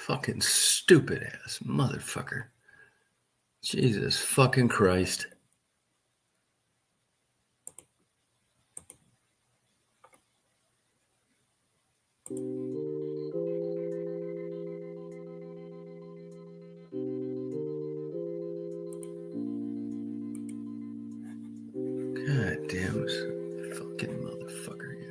Fucking stupid ass motherfucker. Jesus fucking Christ. God damn it. Fucking motherfucker, you.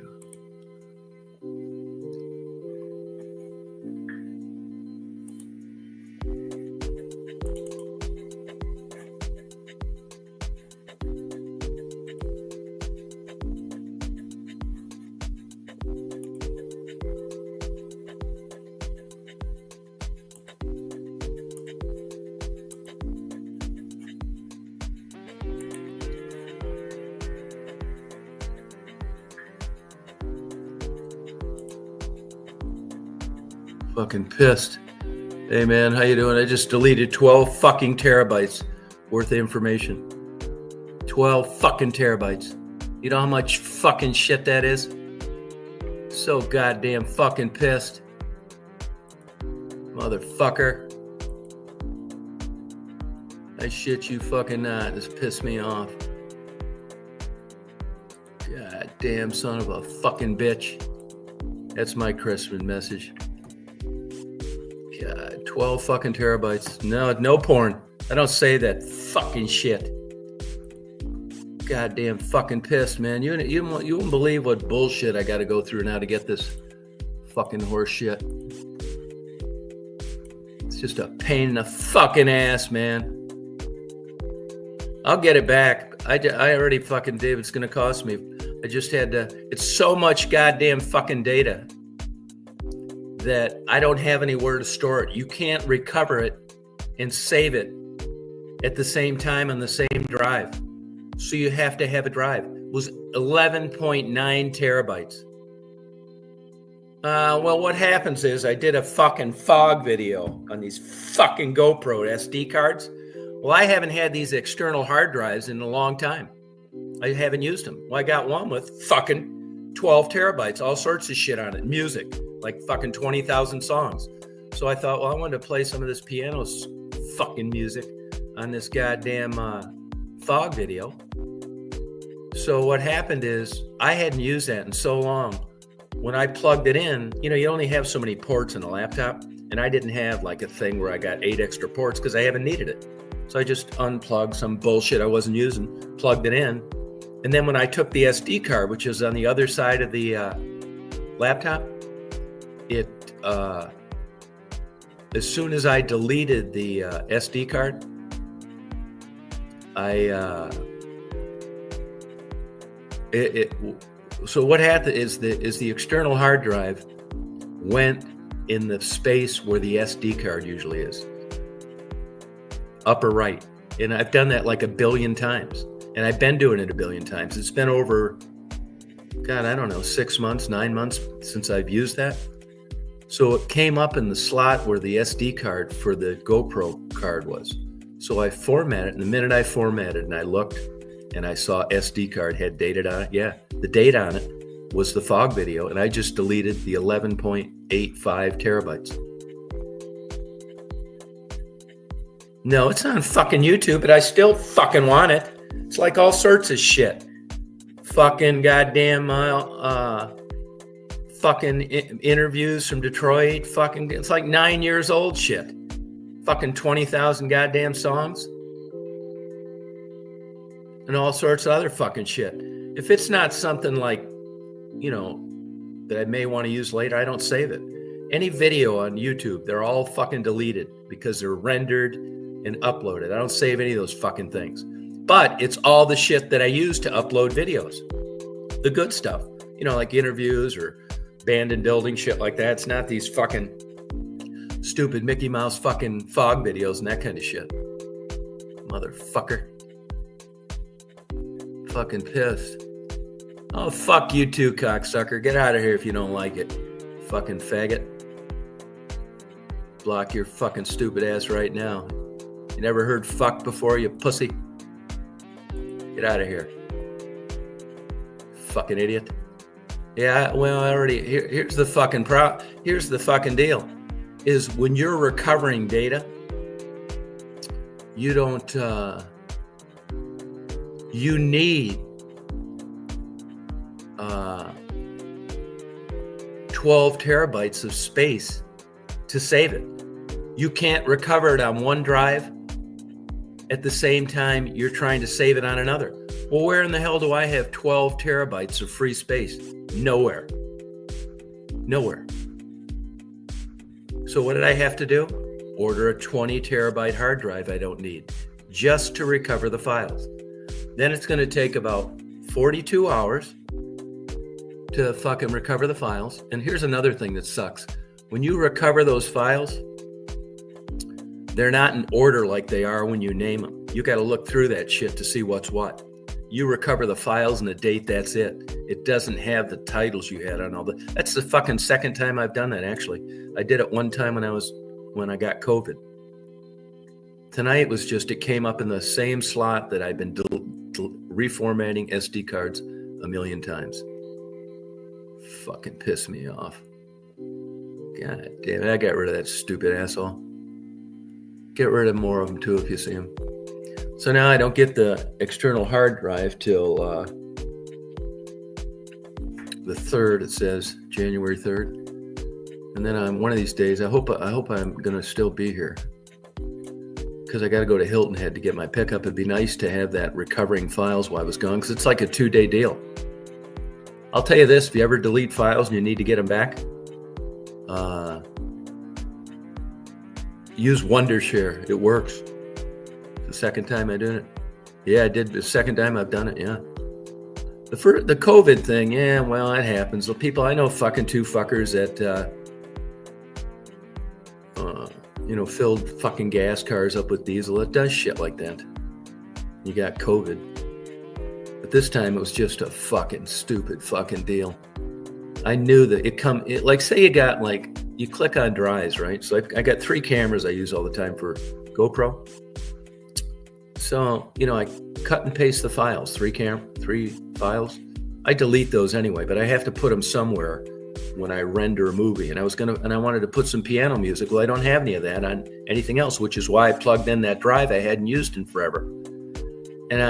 Fucking pissed. Hey man, how you doing? I just deleted 12 fucking terabytes worth of information. 12 fucking terabytes. You know how much fucking shit that is? So goddamn fucking pissed. Motherfucker. I shit you fucking not. This pissed me off. Goddamn son of a fucking bitch. That's my Christmas message. God, 12 fucking terabytes. No porn. I don't say that fucking shit. Goddamn fucking pissed, man. You won't believe what bullshit I got to go through now to get this fucking horse shit. It's just a pain in the fucking ass, man. I'll get it back. I already fucking did. It's going to cost me. I just had to. It's so much goddamn fucking data that I don't have anywhere to store it. You can't recover it and save it at the same time on the same drive. So you have to have a drive. It was 11.9 terabytes. Well, what happens is I did a fucking fog video on these fucking GoPro SD cards. Well, I haven't had these external hard drives in a long time. I haven't used them. Well, I got one with fucking 12 terabytes, all sorts of shit on it, music, like fucking 20,000 songs. So I thought, well, I wanted to play some of this piano fucking music on this goddamn fog video. So what happened is I hadn't used that in so long. When I plugged it in, you only have so many ports in a laptop, and I didn't have like a thing where I got 8 extra ports because I haven't needed it. So I just unplugged some bullshit I wasn't using, plugged it in. And then when I took the SD card, which is on the other side of the laptop, it as soon as I deleted the SD card, so what happened is the external hard drive went in the space where the SD card usually is, upper right. And I've done that like a billion times. And I've been doing it a billion times. It's been over, God, I don't know, 6 months, 9 months since I've used that. So it came up in the slot where the SD card for the GoPro card was. So I formatted, and the minute I formatted and I looked and I saw SD card had data on it. Yeah, the date on it was the fog video, and I just deleted the 11.85 terabytes. No, it's not on fucking YouTube, but I still fucking want it. It's like all sorts of shit. Fucking goddamn fucking interviews from Detroit. Fucking, it's like 9 years old shit. Fucking 20,000 goddamn songs. And all sorts of other fucking shit. If it's not something like, that I may want to use later, I don't save it. Any video on YouTube, they're all fucking deleted because they're rendered and uploaded. I don't save any of those fucking things. But it's all the shit that I use to upload videos. The good stuff. Like interviews or band and building shit like that. It's not these fucking stupid Mickey Mouse fucking fog videos and that kind of shit. Motherfucker. Fucking pissed. Oh, fuck you too, cocksucker. Get out of here if you don't like it. Fucking faggot. Block your fucking stupid ass right now. You never heard fuck before, you pussy? Get out of here. Fucking idiot. Yeah, well, I already, here's the fucking deal. is when you're recovering data, you don't, you need 12 terabytes of space to save it. You can't recover it on one drive at the same time you're trying to save it on another. Well, where in the hell do I have 12 terabytes of free space? Nowhere. Nowhere. So what did I have to do? Order a 20 terabyte hard drive I don't need just to recover the files. Then it's going to take about 42 hours to fucking recover the files. And here's another thing that sucks. When you recover those files, they're not in order like they are when you name them. You got to look through that shit to see what's what. You recover the files and the date, that's it. It doesn't have the titles you had on all the. That's the fucking second time I've done that, actually. I did it one time when I got COVID. Tonight was just, it came up in the same slot that I've been reformatting SD cards a million times. Fucking pissed me off. God damn it, I got rid of that stupid asshole. Get rid of more of them too if you see them. So now I don't get the external hard drive till the 3rd, it says, January 3rd. And then on one of these days, I hope I'm going to still be here. Because I got to go to Hilton Head to get my pickup. It'd be nice to have that recovering files while I was gone, because it's like a 2-day deal. I'll tell you this, if you ever delete files and you need to get them back, use Wondershare. It works. The second time I did it. Yeah, I did. The second time I've done it, yeah. The COVID thing, yeah, well, it happens. The people, I know fucking two fuckers that, filled fucking gas cars up with diesel. It does shit like that. You got COVID. But this time it was just a fucking stupid fucking deal. I knew that like say you got you click on drives, right? So I got 3 cameras I use all the time for GoPro. So, I cut and paste the files, 3 files. I delete those anyway, but I have to put them somewhere when I render a movie. And I wanted to put some piano music. Well, I don't have any of that on anything else, which is why I plugged in that drive I hadn't used in forever. And,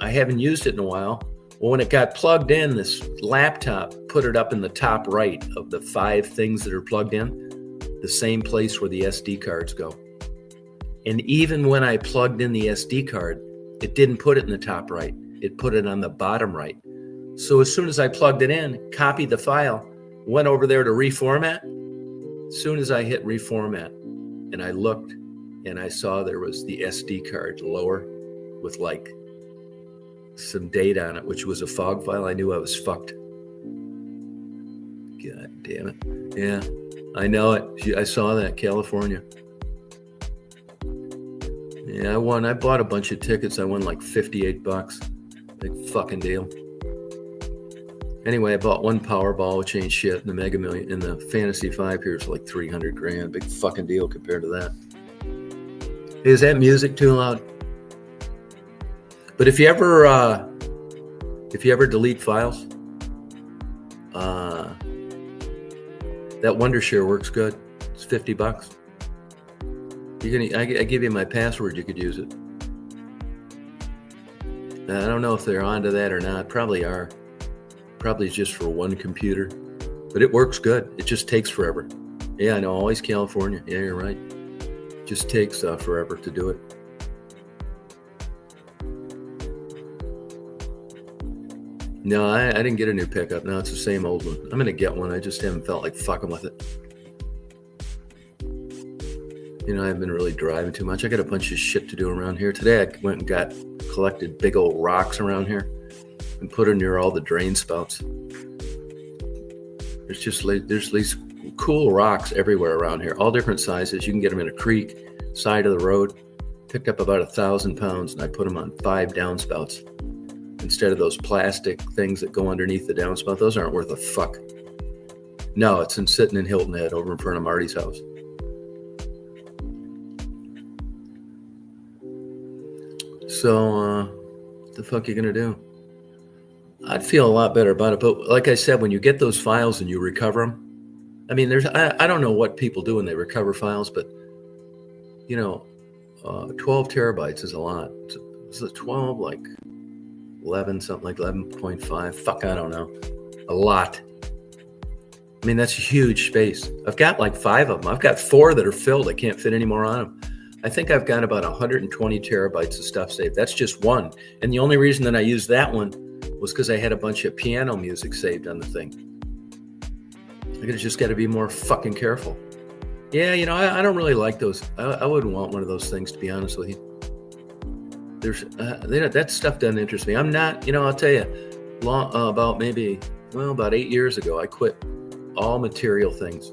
I haven't used it in a while. Well, when it got plugged in, this laptop put it up in the top right of the 5 things that are plugged in, the same place where the SD cards go. And even when I plugged in the SD card, it didn't put it in the top right. It put it on the bottom right. So as soon as I plugged it in, copied the file, went over there to reformat. As soon as I hit reformat and I looked and I saw there was the SD card lower with some data on it, which was a FOG file, I knew I was fucked. God damn it. Yeah, I know it. I saw that, California. Yeah, I won. I bought a bunch of tickets. I won like $58. Big fucking deal. Anyway, I bought one Powerball, which ain't shit, and the Mega Million, and the Fantasy 5 here is like $300,000. Big fucking deal compared to that. Is that music too loud? But if you ever delete files, that Wondershare works good. It's $50. I give you my password. You could use it. I don't know if they're onto that or not. Probably are. Probably it's just for one computer, but it works good. It just takes forever. Yeah, I know. Always California. Yeah, you're right. It just takes forever to do it. No, I didn't get a new pickup. No, it's the same old one. I'm going to get one. I just haven't felt like fucking with it. I haven't been really driving too much. I got a bunch of shit to do around here. Today I went and collected big old rocks around here and put them near all the drain spouts. There's these cool rocks everywhere around here, all different sizes. You can get them in a creek, side of the road. Picked up about 1,000 pounds and I put them on 5 downspouts. Instead of those plastic things that go underneath the downspout. Those aren't worth a fuck. No, it's sitting in Hilton Head over in front of Marty's house. So, what the fuck are you going to do? I'd feel a lot better about it. But like I said, when you get those files and you recover them, I mean, I don't know what people do when they recover files, but 12 terabytes is a lot. Is it 12, like 11, something like 11.5? Fuck, I don't know. A lot. I mean, that's a huge space. I've got like 5 of them. I've got 4 that are filled. I can't fit any more on them. I think I've got about 120 terabytes of stuff saved. That's just one. And the only reason that I used that one was because I had a bunch of piano music saved on the thing. I just got to be more fucking careful. Yeah, I don't really like those. I wouldn't want one of those things, to be honest with you. That stuff doesn't interest me. I'm not, I'll tell you, about 8 years ago, I quit all material things.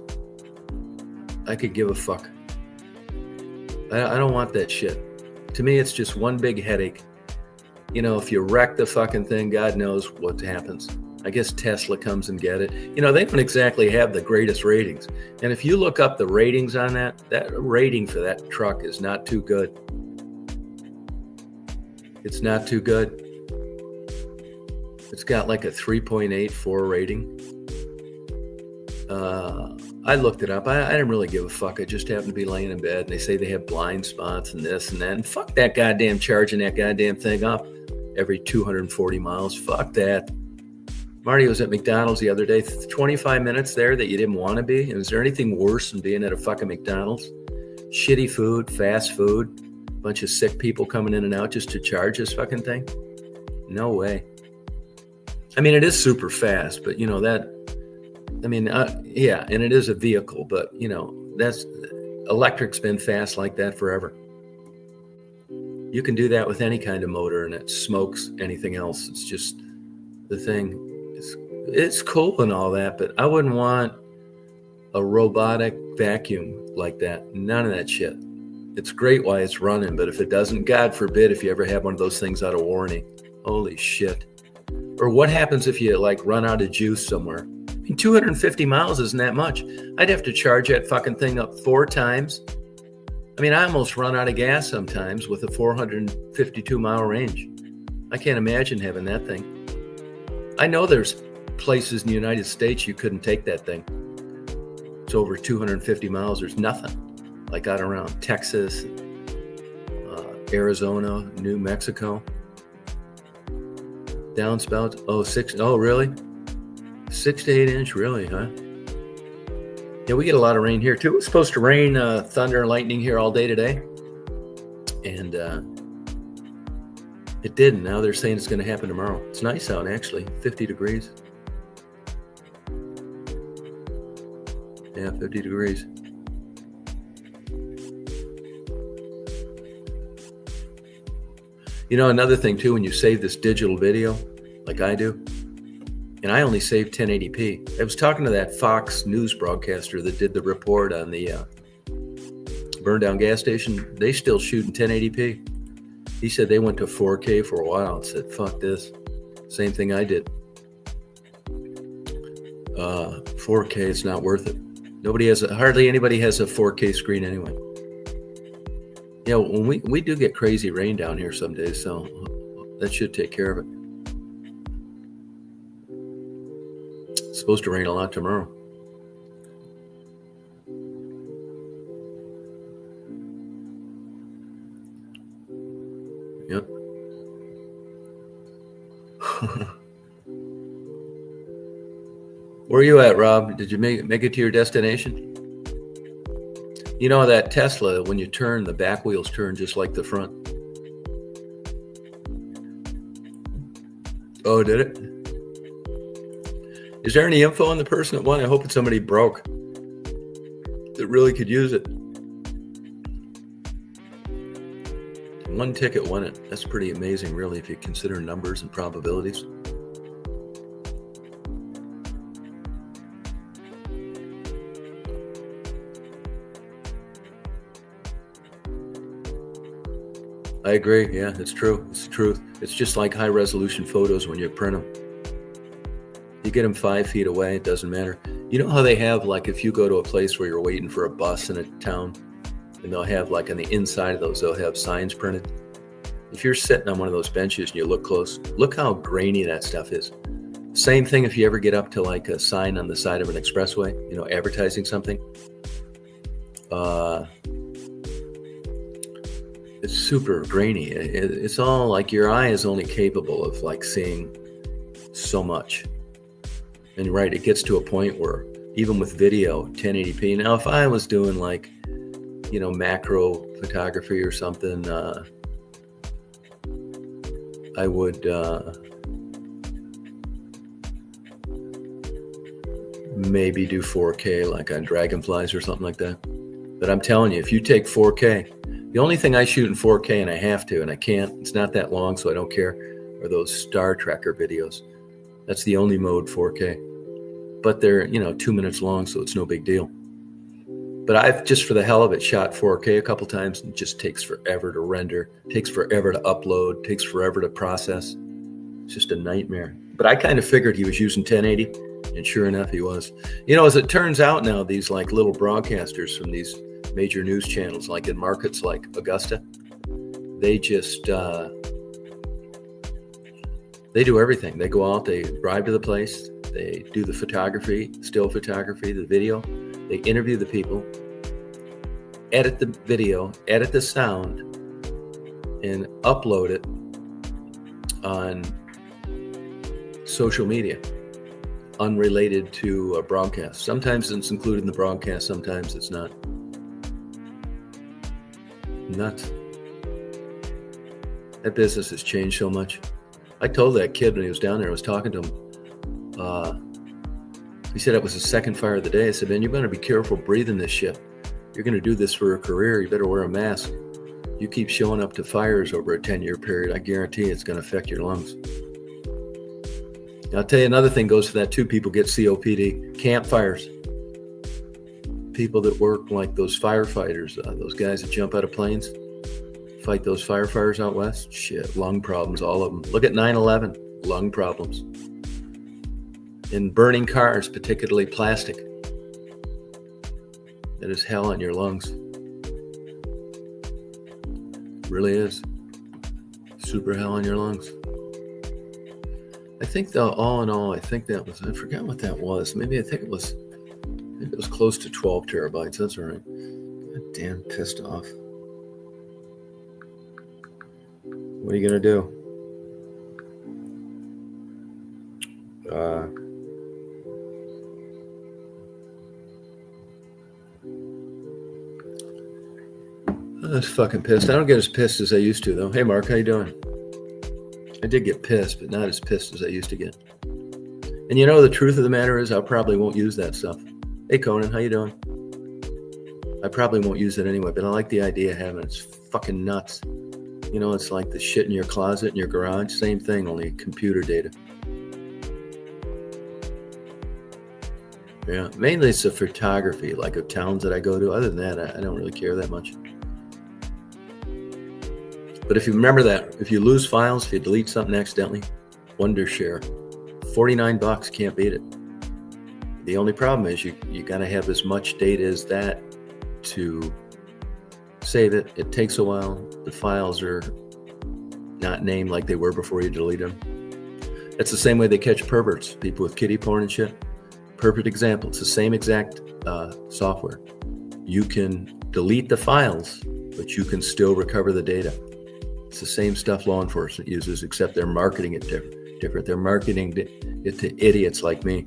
I could give a fuck. I don't want that shit. To me, it's just one big headache. If you wreck the fucking thing, God knows what happens. I guess Tesla comes and get it. They don't exactly have the greatest ratings. And if you look up the ratings on that rating for that truck is not too good. It's not too good. It's got like a 3.84 rating. I looked it up. I didn't really give a fuck. I just happened to be laying in bed, and they say they have blind spots and this and that. And fuck that goddamn charging that goddamn thing up every 240 miles. Fuck that. Marty was at McDonald's the other day, 25 minutes there that you didn't want to be. And is there anything worse than being at a fucking McDonald's? Shitty food, fast food, bunch of sick people coming in and out just to charge this fucking thing? No way. I mean, it is super fast, but yeah, and it is a vehicle, but that's electric's been fast like that forever. You can do that with any kind of motor, and it smokes anything else. It's just the thing. It's cool and all that, but I wouldn't want a robotic vacuum like that. None of that shit. It's great while it's running, but if it doesn't, God forbid, if you ever have one of those things out of warranty, holy shit. Or what happens if you run out of juice somewhere? I mean, 250 miles isn't that much. I'd have to charge that fucking thing up 4 times. I mean, I almost run out of gas sometimes with a 452 mile range. I can't imagine having that thing. I know there's places in the United States you couldn't take that thing. It's over 250 miles. There's nothing. Like out around Texas, Arizona, New Mexico. Downspouts. Oh, really? 6 to 8 inch, really, huh? Yeah, we get a lot of rain here too. It was supposed to rain, thunder and lightning here all day today. And it didn't. Now they're saying it's going to happen tomorrow. It's nice out, actually. 50 degrees. Yeah, 50 degrees. Another thing too, when you save this digital video, like I do, and I only saved 1080p. I was talking to that Fox News broadcaster that did the report on the burned down gas station. They still shoot in 1080p. He said they went to 4K for a while and said, fuck this. Same thing I did. 4K, it's not worth it. Hardly anybody has a 4K screen anyway. Yeah, when we do get crazy rain down here some days, so that should take care of it. It's supposed to rain a lot tomorrow. Yep. Where are you at, Rob? Did you make it to your destination? That Tesla, when you turn, the back wheels turn just like the front. Oh, did it? Is there any info on the person that won? I hope it's somebody broke that really could use it. One ticket won it. That's pretty amazing, really, if you consider numbers and probabilities. I agree. Yeah, it's true. It's the truth. It's just like high resolution photos when you print them. You get them 5 feet away, it doesn't matter. You know how they have, like, if you go to a place where you're waiting for a bus in a town, and they'll have, like, on the inside of those, they'll have signs printed. If you're sitting on one of those benches and you look close, look how grainy that stuff is. Same thing if you ever get up to like a sign on the side of an expressway, advertising something. It's super grainy. It's all like your eye is only capable of like seeing so much. And right, it gets to a point where even with video, 1080p. Now, if I was doing like, macro photography or something, I would maybe do 4K like on dragonflies or something like that. But I'm telling you, if you take 4K, the only thing I shoot in 4K, and I have to, and I can't, it's not that long, so I don't care, are those Star Trekker videos. That's the only mode 4K. But they're, 2 minutes long, so it's no big deal. But I've just for the hell of it shot 4K a couple times, and it just takes forever to render, takes forever to upload, takes forever to process. It's just a nightmare. But I kind of figured he was using 1080, and sure enough, he was. As it turns out now, these like little broadcasters from these major news channels, like in markets like Augusta, they just, they do everything. They go out, they drive to the place, they do the photography, still photography, the video, they interview the people, edit the video, edit the sound, and upload it on social media, unrelated to a broadcast. Sometimes it's included in the broadcast, sometimes it's not. Nuts. That business has changed so much. I told that kid when he was down there, I was talking to him, he said it was the second fire of the day. I said, man, you better be careful breathing this shit. You're going to do this for a career. You better wear a mask. You keep showing up to fires over a 10-year period, I guarantee it's going to affect your lungs. I'll tell you another thing goes for that too. People get COPD, campfires. People that work like those firefighters, those guys that jump out of planes, fight those firefighters out west. Shit, lung problems, all of them. Look at 9/11, lung problems. In burning cars, particularly plastic. That is hell on your lungs. It really is. Super hell on your lungs. I think though, all in all, I forgot what that was. Maybe it was close to 12 terabytes. That's all right. God damn, pissed off. What are you going to do? I was fucking pissed. I don't get as pissed as I used to, though. Hey, Mark, how you doing? I did get pissed, but not as pissed as I used to get. And the truth of the matter is I probably won't use that stuff. Hey, Conan, how you doing? I probably won't use it anyway, but I like the idea of having it. It's fucking nuts. It's like the shit in your closet, in your garage. Same thing, only computer data. Yeah, mainly it's the photography, like of towns that I go to. Other than that, I don't really care that much. But if you remember that, if you lose files, if you delete something accidentally, Wondershare, $49, can't beat it. The only problem is you got to have as much data as that to save it. It takes a while. The files are not named like they were before you delete them. That's the same way they catch perverts, people with kiddie porn and shit. Perfect example. It's the same exact software. You can delete the files, but you can still recover the data. It's the same stuff law enforcement uses, except they're marketing it different. They're marketing it to idiots like me.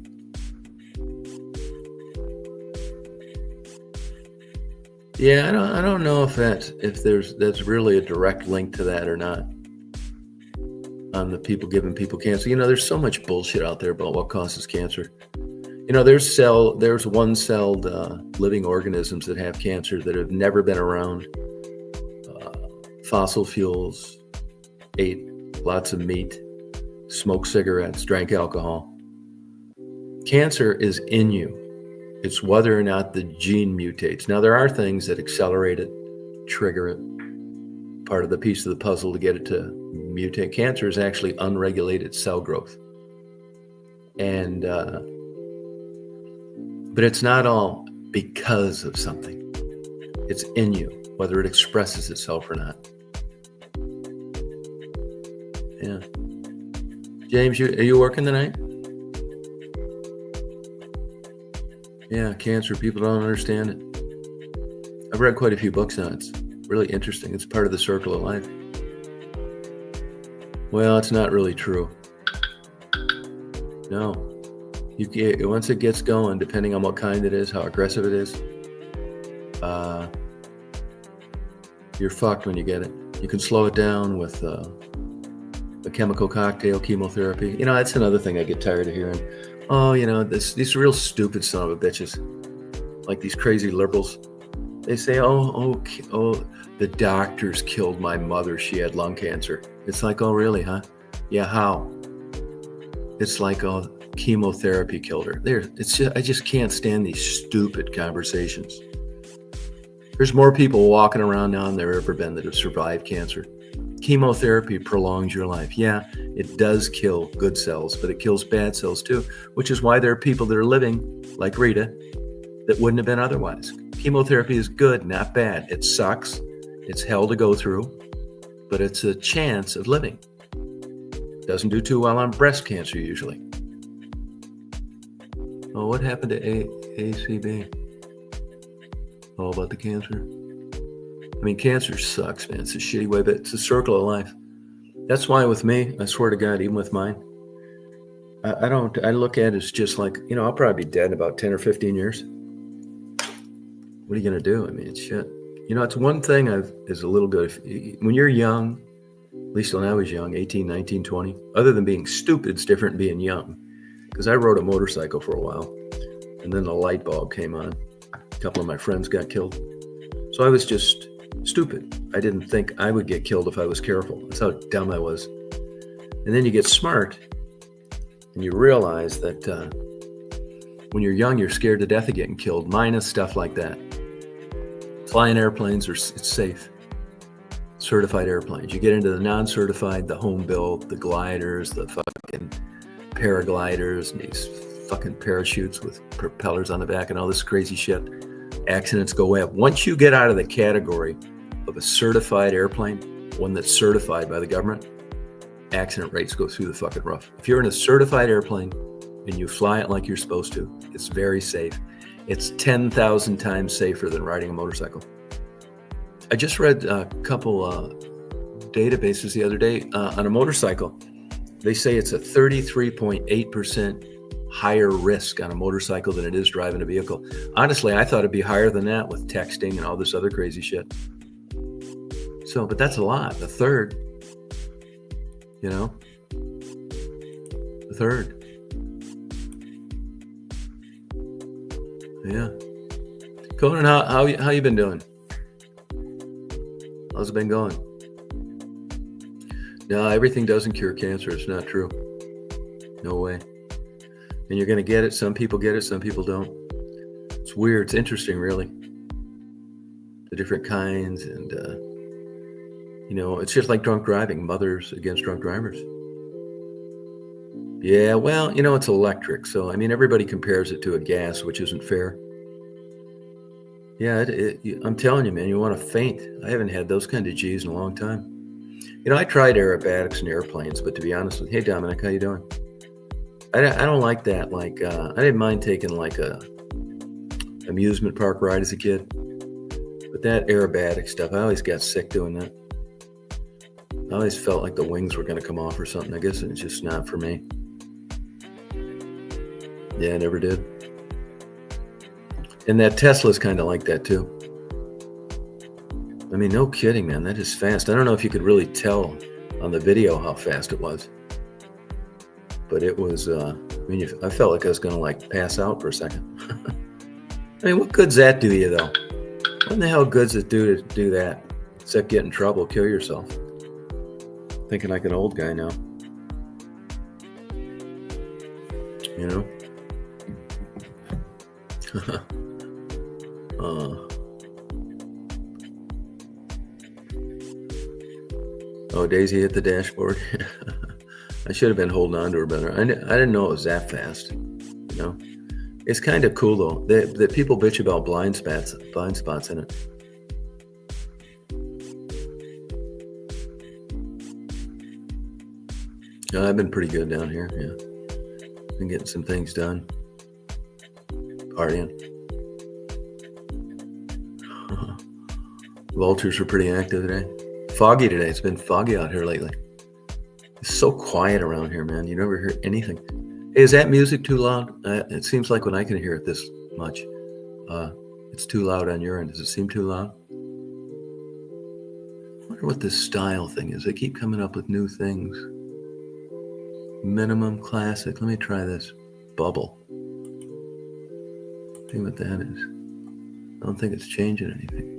Yeah, I don't know if that's really a direct link to that or not. On the people giving people cancer. There's so much bullshit out there about what causes cancer. There's one-celled living organisms that have cancer that have never been around. Fossil fuels, ate lots of meat, smoked cigarettes, drank alcohol. Cancer is in you. It's whether or not the gene mutates. Now, there are things that accelerate it, trigger it, part of the piece of the puzzle to get it to mutate. Cancer is actually unregulated cell growth. And, but it's not all because of something. It's in you, whether it expresses itself or not. Yeah. James, are you working tonight? Yeah, cancer. People don't understand it. I've read quite a few books on it. It's really interesting. It's part of the circle of life. Well, it's not really true. No. Once it gets going, depending on what kind it is, how aggressive it is, you're fucked when you get it. You can slow it down with a chemical cocktail, chemotherapy. That's another thing I get tired of hearing. Oh, these real stupid son of a bitches, like these crazy liberals. They say, oh, the doctors killed my mother. She had lung cancer. It's like, oh, really, huh? Yeah, how? It's like, oh, chemotherapy killed her. I just can't stand these stupid conversations. There's more people walking around now than there ever been that have survived cancer. Chemotherapy prolongs your life. Yeah, it does kill good cells, but it kills bad cells too, which is why there are people that are living, like Rita, that wouldn't have been otherwise. Chemotherapy is good, not bad. It sucks. It's hell to go through, but it's a chance of living. Doesn't do too well on breast cancer usually. Oh, what happened to ACB? Oh, about the cancer? I mean, cancer sucks, man. It's a shitty way, but it's a circle of life. That's why with me, I swear to God, even with mine, I look at it as just like, I'll probably be dead in about 10 or 15 years. What are you going to do? I mean, it's shit. It's one thing is a little bit, when you're young, at least when I was young, 18, 19, 20, other than being stupid, it's different than being young. Because I rode a motorcycle for a while, and then the light bulb came on. A couple of my friends got killed. So I was just stupid. I didn't think I would get killed if I was careful. That's how dumb I was. And then you get smart, and you realize that when you're young, you're scared to death of getting killed, minus stuff like that. Flying airplanes, it's safe. Certified airplanes. You get into the non-certified, the home-built, the gliders, the fucking paragliders, and these fucking parachutes with propellers on the back and all this crazy shit. Accidents go way up. Once you get out of the category of a certified airplane, one that's certified by the government, accident rates go through the fucking roof. If you're in a certified airplane and you fly it like you're supposed to, it's very safe. It's 10,000 times safer than riding a motorcycle. I just read a couple databases the other day on a motorcycle. They say it's a 33.8% higher risk on a motorcycle than it is driving a vehicle. Honestly, I thought it'd be higher than that with texting and all this other crazy shit. So, but that's a lot. A third. A third. Yeah. Conan, how you been doing? How's it been going? No, everything doesn't cure cancer. It's not true. No way. And you're going to get it. Some people get it. Some people don't. It's weird. It's interesting, really. The different kinds. And, it's just like drunk driving. Mothers against drunk drivers. Yeah, well, it's electric. So, everybody compares it to a gas, which isn't fair. Yeah, I'm telling you, man, you want to faint. I haven't had those kind of G's in a long time. I tried aerobatics and airplanes, but to be honest with you, hey, Dominic, how you doing? I don't like that. Like, I didn't mind taking like a amusement park ride as a kid, but that aerobatic stuff, I always got sick doing that. I always felt like the wings were going to come off or something. I guess it's just not for me. Yeah, I never did. And that Tesla's kind of like that too. No kidding, man. That is fast. I don't know if you could really tell on the video how fast it was. But it was, I felt like I was going to like pass out for a second. What good's that do you though? What in the hell good's it do to do that? Except get in trouble, kill yourself. Thinking like an old guy now. Oh, Daisy hit the dashboard. I should have been holding on to her better. I didn't know it was that fast. It's kind of cool though. That people bitch about blind spots in it. I've been pretty good down here. Yeah, been getting some things done. partying. Vultures were pretty active today. Foggy today. It's been foggy out here lately. It's so quiet around here, man. You never hear anything. Hey, is that music too loud? It seems like when I can hear it this much, it's too loud on your end. Does it seem too loud? I wonder what this style thing is. They keep coming up with new things. Minimum, classic. Let me try this. Bubble. See what that is. I don't think it's changing anything.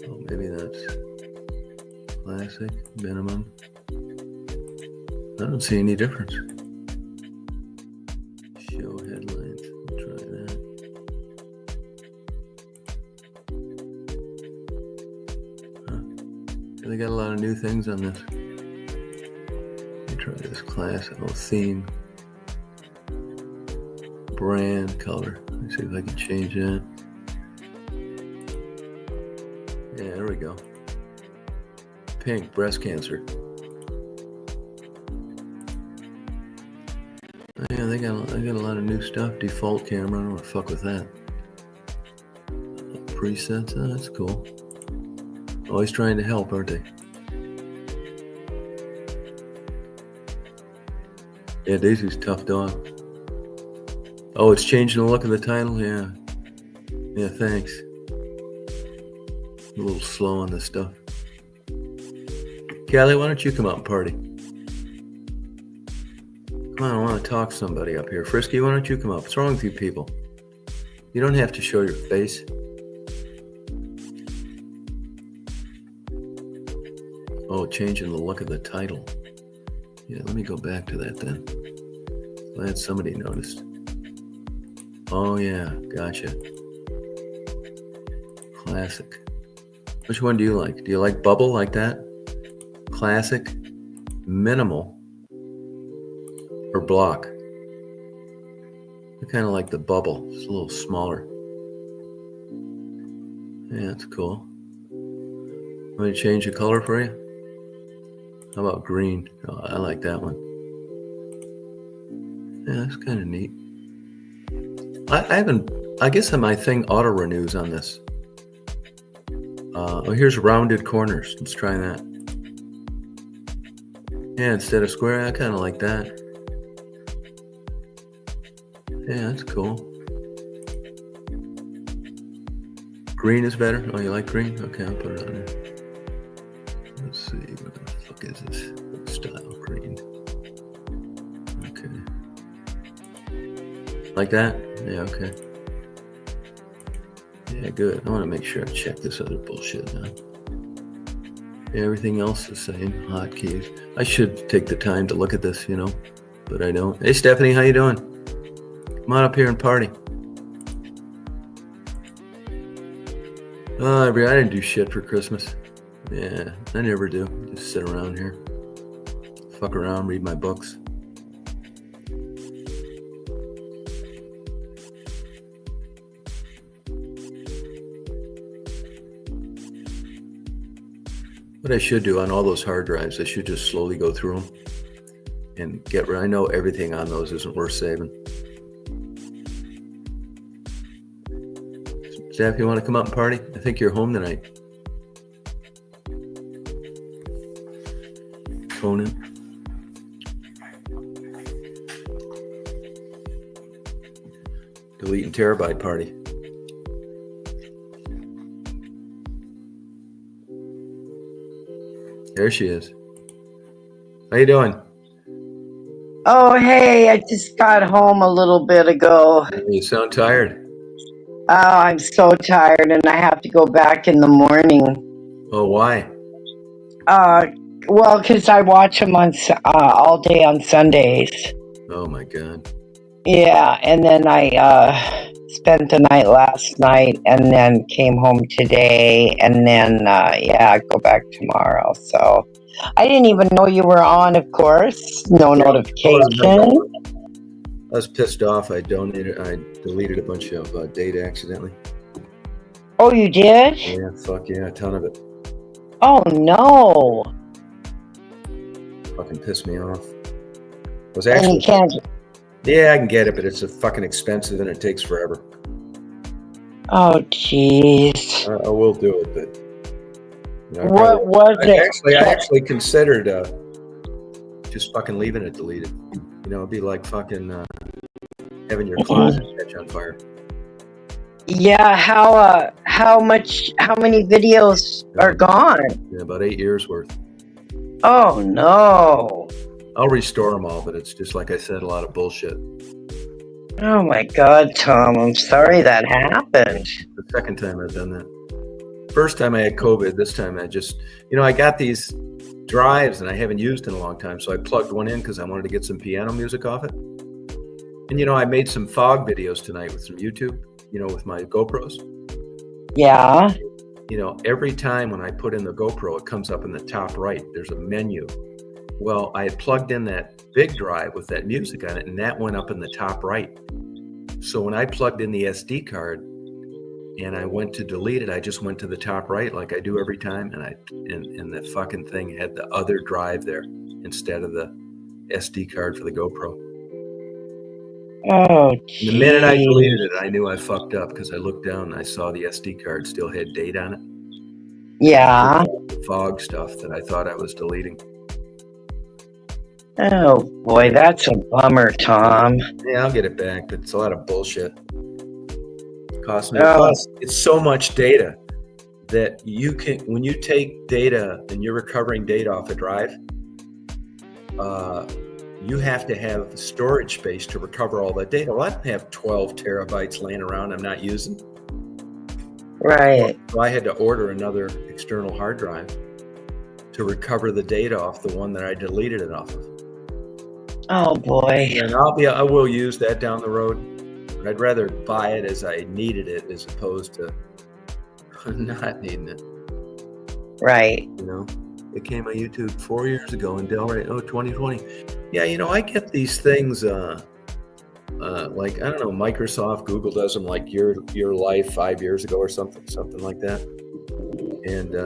Oh, maybe that's classic, minimum. I don't see any difference. Show headlines. We'll try that. Huh. They got a lot of new things on this. Let me try this classic. Oh, theme. Brand, color. Let me see if I can change that. Yeah, there we go. Pink, breast cancer. Yeah, they got a lot of new stuff. Default camera, I don't want to fuck with that. Presets, that's cool. Always trying to help, aren't they? Yeah, Daisy's tough dog. Oh, it's changing the look of the title? Yeah. Yeah, thanks. A little slow on this stuff. Callie, why don't you come out and party? Come on, I want to talk to somebody up here. Frisky, why don't you come up? What's wrong with you people? You don't have to show your face. Oh, changing the look of the title. Yeah, let me go back to that then. Glad somebody noticed. Oh yeah, gotcha. Classic. Which one do you like? Do you like bubble like that? Classic, minimal, or block? I kind of like the bubble. It's a little smaller. Yeah, that's cool. Want me to change the color for you? How about green? Oh, I like that one. Yeah, that's kind of neat. I guess my thing auto renews on this. Oh, here's rounded corners. Let's try that. Yeah, instead of square, I kind of like that. Yeah, that's cool. Green is better? Oh, you like green? Okay, I'll put it on there. Let's see, what the fuck is this? Style green. Okay. Like that? Yeah, okay. Yeah, good. I want to make sure I check this other bullshit now. Yeah, everything else is the same. Hotkeys. I should take the time to look at this, but I don't. Hey, Stephanie, how you doing? Come on up here and party. Oh, I didn't do shit for Christmas. Yeah, I never do. Just sit around here. Fuck around, read my books. What I should do on all those hard drives, I should just slowly go through them and get rid. I know everything on those isn't worth saving. Steph, you want to come up and party? I think you're home tonight. Conan. Deleting Terabyte party. There she is. How you doing? Oh, hey, I just got home a little bit ago. You sound tired. Oh, I'm so tired and I have to go back in the morning. Oh, why? Well, because I watch them on all day on Sundays. Oh, my God. Yeah, and then I spent the night last night and then came home today and then, I go back tomorrow. So I didn't even know you were on, of course. No notification. I was pissed off. I deleted a bunch of data accidentally. Oh, you did? Yeah, fuck yeah, a ton of it. Oh, no. Fucking pissed me off. And you can't... Yeah, I can get it, but it's fucking expensive and it takes forever. Oh, jeez. I will do it, but What was it? I actually considered just fucking leaving it deleted. It'd be like fucking having your closet catch on fire. Yeah, how many videos are gone? Yeah, about 8 years worth. Oh no. I'll restore them all, but it's just like I said, a lot of bullshit. Oh my God, Tom, I'm sorry that happened. The second time I've done that. First time I had COVID. This time I just, I got these drives and I haven't used in a long time, so I plugged one in because I wanted to get some piano music off it. And I made some fog videos tonight with some YouTube, with my GoPros. Yeah. Every time when I put in the GoPro, it comes up in the top right. There's a menu. Well, I had plugged in that big drive with that music on it, and that went up in the top right. So when I plugged in the SD card and I went to delete it, I just went to the top right like I do every time, and the fucking thing had the other drive there instead of the SD card for the GoPro. Oh, The minute I deleted it, I knew I fucked up because I looked down and I saw the SD card still had date on it. Yeah. Fog stuff that I thought I was deleting. Oh boy, that's a bummer, Tom. Yeah, I'll get it back, but it's a lot of bullshit. It costs me. Plus, it's so much data that when you take data and you're recovering data off a drive, you have to have storage space to recover all that data. Well, I don't have 12 terabytes laying around I'm not using. Right. So I had to order another external hard drive to recover the data off the one that I deleted it off of. Oh boy. And I will use that down the road, but I'd rather buy it as I needed it as opposed to not needing it. Right. It came on YouTube 4 years ago in Delray. 2020. Yeah, I get these things like, I don't know, Microsoft, Google does them like your life 5 years ago or something like that. And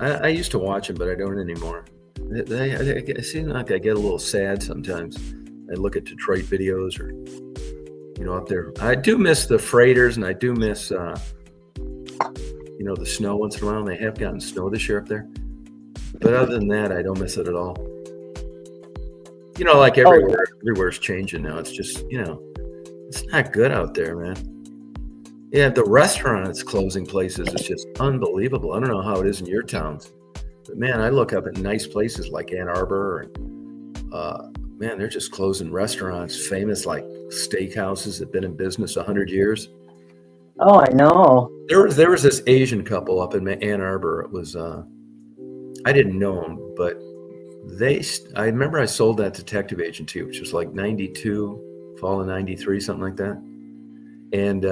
I used to watch them, but I don't anymore. It seems like I get a little sad sometimes. I look at Detroit videos or, up there. I do miss the freighters, and I do miss, the snow once in a while. They have gotten snow this year up there. But other than that, I don't miss it at all. Like everywhere's changing now. It's just, it's not good out there, man. Yeah, the restaurants closing places is just unbelievable. I don't know how it is in your towns. But man, I look up at nice places like Ann Arbor, and man, they're just closing restaurants, famous like steakhouses that have been in business 100 years. Oh, I know. There was this Asian couple up in Ann Arbor. It was I didn't know them, but I remember I sold that detective agency, which was like 92, fall of 93, something like that. And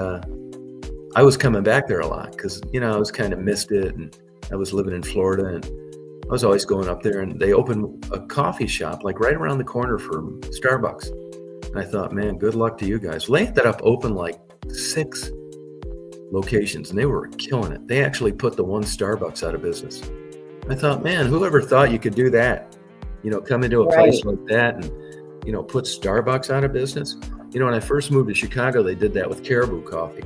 I was coming back there a lot because, I was kind of missed it, and I was living in Florida, and I was always going up there, and they opened a coffee shop like right around the corner from Starbucks. And I thought, man, good luck to you guys. Well, they ended up open like 6 locations, and they were killing it. They actually put the one Starbucks out of business. I thought, man, whoever thought you could do that? Come into a place like that and, put Starbucks out of business. When I first moved to Chicago, they did that with Caribou Coffee.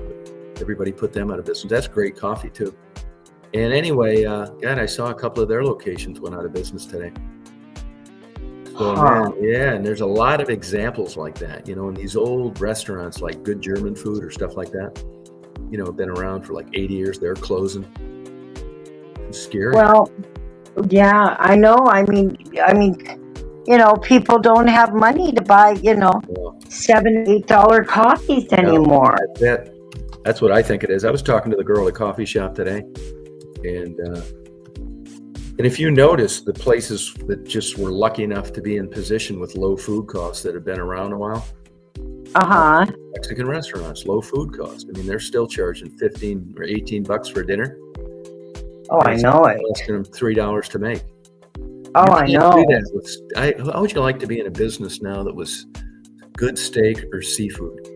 Everybody put them out of business. That's great coffee too. And anyway, God, I saw a couple of their locations went out of business today. So, man, yeah, and there's a lot of examples like that, in these old restaurants like Good German Food or stuff like that, have been around for like 80 years. They're closing. It's scary. Well, yeah, I know. I mean, people don't have money to buy, $7, $8 coffees anymore. That's what I think it is. I was talking to the girl at a coffee shop today, and if you notice, the places that just were lucky enough to be in position with low food costs that have been around a while, Mexican restaurants, low food costs. I mean, they're still charging $15 or $18 for dinner. Oh, I know it. Less than $3 to make. Oh, I know. How would you like to be in a business now that was good steak or seafood?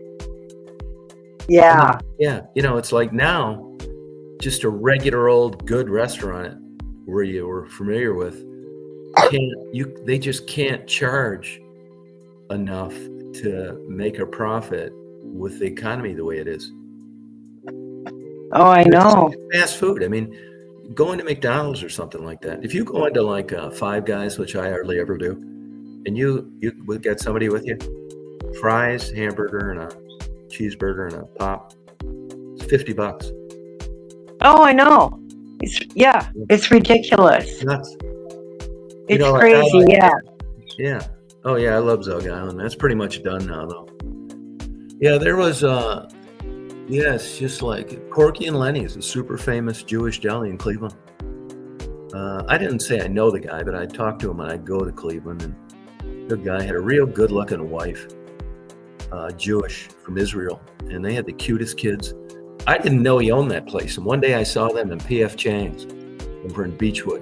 Yeah. Yeah. It's like now, just a regular old good restaurant where you were familiar with, they just can't charge enough to make a profit with the economy the way it is. Oh, I know. Fast food. I mean, going to McDonald's or something like that. If you go into like Five Guys, which I hardly ever do, and you would get somebody with you, fries, hamburger, and a cheeseburger and a pop, it's $50. Oh, I know. It's ridiculous. Nuts. It's crazy. Yeah. Yeah. Oh yeah, I love Zug Island. That's pretty much done now, though. Yeah, there was it's just like Corky and Lenny's, a super famous Jewish deli in Cleveland. I didn't say I know the guy, but I'd talk to him when I'd go to Cleveland. And the guy had a real good-looking wife, Jewish from Israel, and they had the cutest kids. I didn't know he owned that place, and one day I saw them in P.F. Chang's over in Beechwood,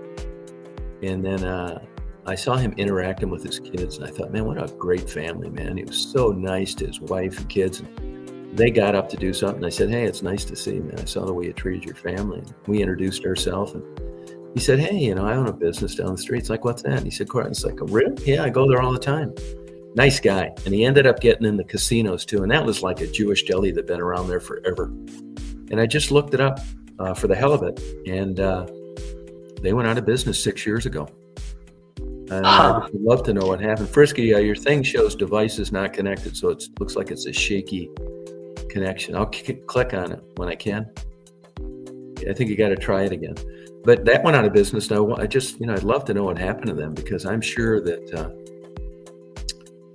and then I saw him interacting with his kids, and I thought, man, what a great family, man. He was so nice to his wife and kids. And they got up to do something. I said, hey, it's nice to see you, man. I saw the way you treated your family. And we introduced ourselves, and he said, hey, I own a business down the street. It's like, what's that? And he said, it's like, really? Yeah, I go there all the time. Nice guy. And he ended up getting in the casinos too. And that was like a Jewish deli that'd been around there forever. And I just looked it up for the hell of it. And they went out of business 6 years ago. And I'd love to know what happened. Frisky, your thing shows devices not connected. So it looks like it's a shaky connection. I'll click on it when I can. I think you got to try it again. But that went out of business. Now, I just, I'd love to know what happened to them, because I'm sure that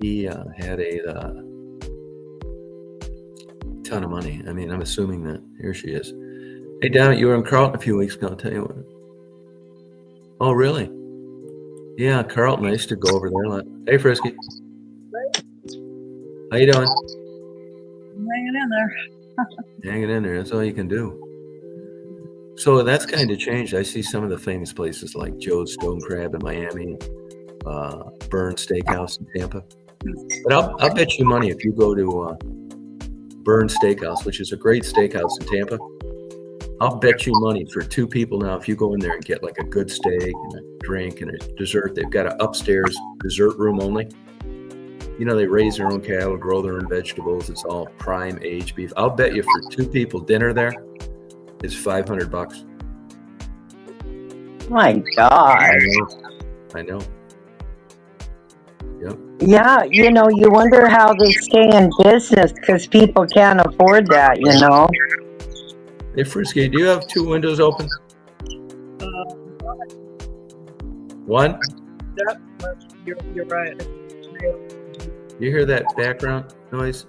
he had a ton of money. I mean, I'm assuming that. Here she is. Hey, Don, you were in Carlton a few weeks ago. I'll tell you what. Oh, really? Yeah, Carlton. I used to go over there a lot. Hey, Frisky. How you doing? I'm hanging in there. Hanging in there. That's all you can do. So that's kind of changed. I see some of the famous places like Joe's Stone Crab in Miami, Burn Steakhouse in Tampa. But I'll bet you money if you go to Burn Steakhouse, which is a great steakhouse in Tampa. I'll bet you money for two people now, if you go in there and get like a good steak and a drink and a dessert, they've got an upstairs dessert room only. They raise their own cattle, grow their own vegetables. It's all prime aged beef. I'll bet you for two people dinner there is $500. My God. I know. Yep. Yeah, you wonder how they stay in business, because people can't afford that, Hey, Frisky, do you have two windows open? One? Yep, you're right. You hear that background noise?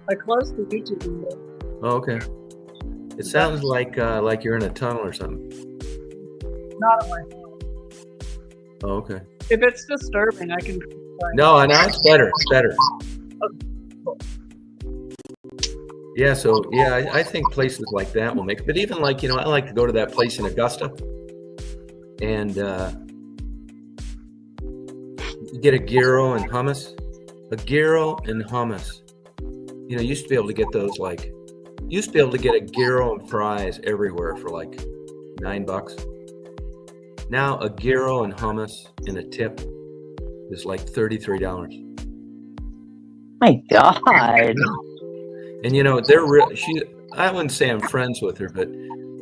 I closed the YouTube window. Oh, okay. It sounds like you're in a tunnel or something. Not on my phone. Oh, okay. If it's disturbing, I can. No, it's better. It's better. Okay, cool. Yeah, so I think places like that will make it. But even like, I like to go to that place in Augusta and get a gyro and hummus. A gyro and hummus. You used to be able to get those used to be able to get a gyro and fries everywhere for like $9. Now a gyro and hummus and a tip is like $33. My God. And they're real. I wouldn't say I'm friends with her, but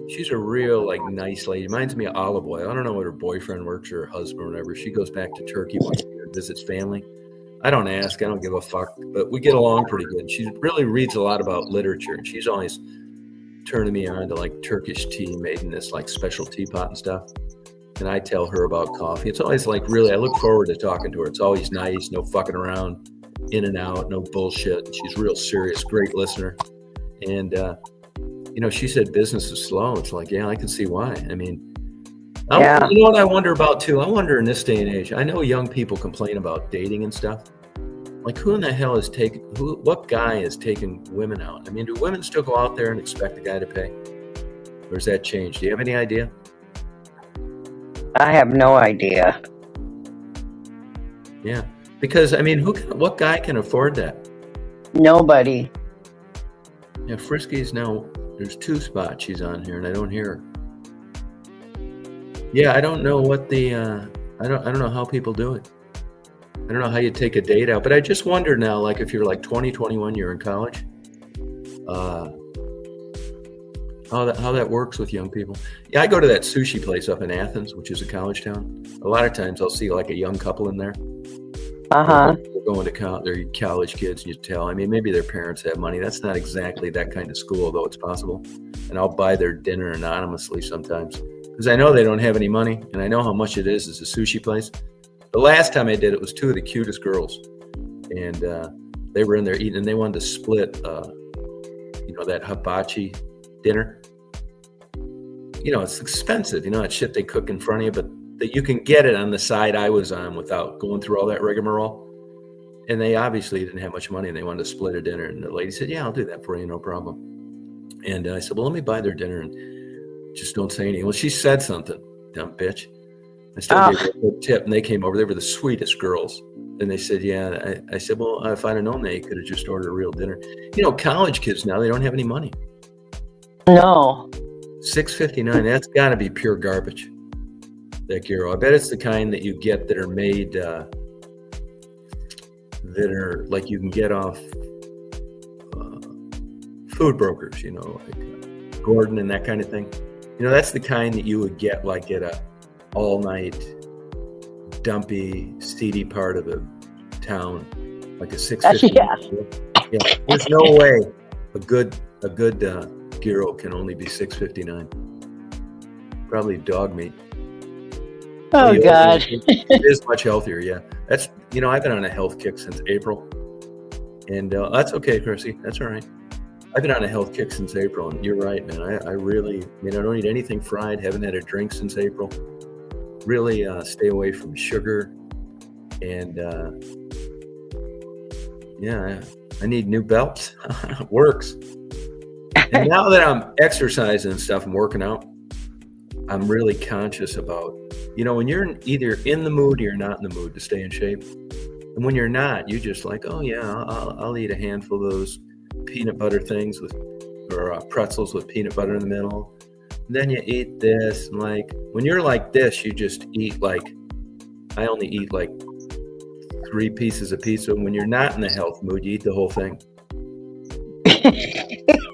she's a real nice lady. Reminds me of Olive Oil. I don't know what her boyfriend works or her husband or whatever. She goes back to Turkey once a year and visits family. I don't ask. I don't give a fuck. But we get along pretty good. She really reads a lot about literature, and she's always turning me on to Turkish tea made in this special teapot and stuff. And I tell her about coffee. It's always really, I look forward to talking to her. It's always nice, no fucking around, in and out, no bullshit. She's real serious, great listener. And, she said business is slow. It's like, yeah, I can see why. I mean, Yeah. You know what I wonder about too? I wonder in this day and age, I know young people complain about dating and stuff. Who in the hell is what guy is taking women out? I mean, do women still go out there and expect the guy to pay? Or has that changed? Do you have any idea? I have no idea. Yeah. Because, I mean, what guy can afford that? Nobody. Yeah, Frisky's now, there's two spots she's on here and I don't hear her. Yeah, I don't know what I don't know how people do it. I don't know how you take a date out, but I just wonder now, if you're 20, 21, you're in college, how that works with young people. Yeah, I go to that sushi place up in Athens, which is a college town. A lot of times I'll see like a young couple in there. Uh-huh. They're going to they're college kids, and you tell. I mean, maybe their parents have money. That's not exactly that kind of school, though it's possible. And I'll buy their dinner anonymously sometimes because I know they don't have any money, and I know how much it is as a sushi place. The last time I did it was two of the cutest girls, and they were in there eating, and they wanted to split, that hibachi dinner. It's expensive. It's shit they cook in front of you, but that you can get it on the side I was on without going through all that rigmarole. And they obviously didn't have much money, and they wanted to split a dinner. And the lady said, "Yeah, I'll do that for you, no problem." And I said, "Well, let me buy their dinner and just don't say anything." Well, she said something, dumb bitch. I still gave her a good tip, and they came over. They were the sweetest girls. And they said, "Yeah." I said, "Well, if I'd have known that, you could have just ordered a real dinner." College kids now, they don't have any money. No. $6.59. That's got to be pure garbage. That gyro. I bet it's the kind that you get that are made that are like you can get off food brokers, like Gordon and that kind of thing. That's the kind that you would get like at a all-night dumpy, seedy part of the town, like a $6.50. Yeah. There's no way a good gyro can only be $6.59. Probably dog meat. Oh, God. It is much healthier, yeah. That's, I've been on a health kick since April. And that's okay, Chrissy. That's all right. I've been on a health kick since April, and you're right, man. I really, I don't eat anything fried, haven't had a drink since April. Really stay away from sugar. And, I need new belts. It works. And now that I'm exercising and stuff and working out, I'm really conscious about, when you're either in the mood or you're not in the mood to stay in shape. And when you're not, you just like, oh yeah, I'll eat a handful of those peanut butter things or pretzels with peanut butter in the middle. And then you eat this. And like, when you're like this, you just eat I only eat 3 pieces of pizza. When you're not in the health mood, you eat the whole thing.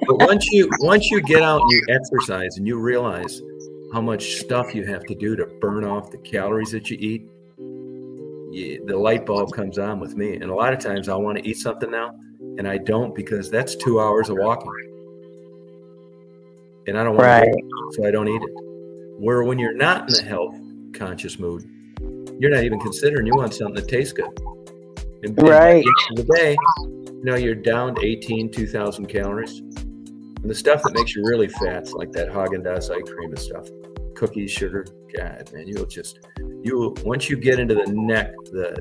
But once you get out and you exercise and you realize how much stuff you have to do to burn off the calories that you eat, the light bulb comes on with me. And a lot of times I want to eat something now, and I don't, because that's 2 hours of walking. And I don't want to eat it, so I don't eat it. Where when you're not in the health conscious mood, you're not even considering, you want something that tastes good. And by the end of the day, you're down to 2,000 calories. And the stuff that makes you really fat, like that Haagen-Dazs ice cream and stuff, cookies, sugar, God, man, once you get into the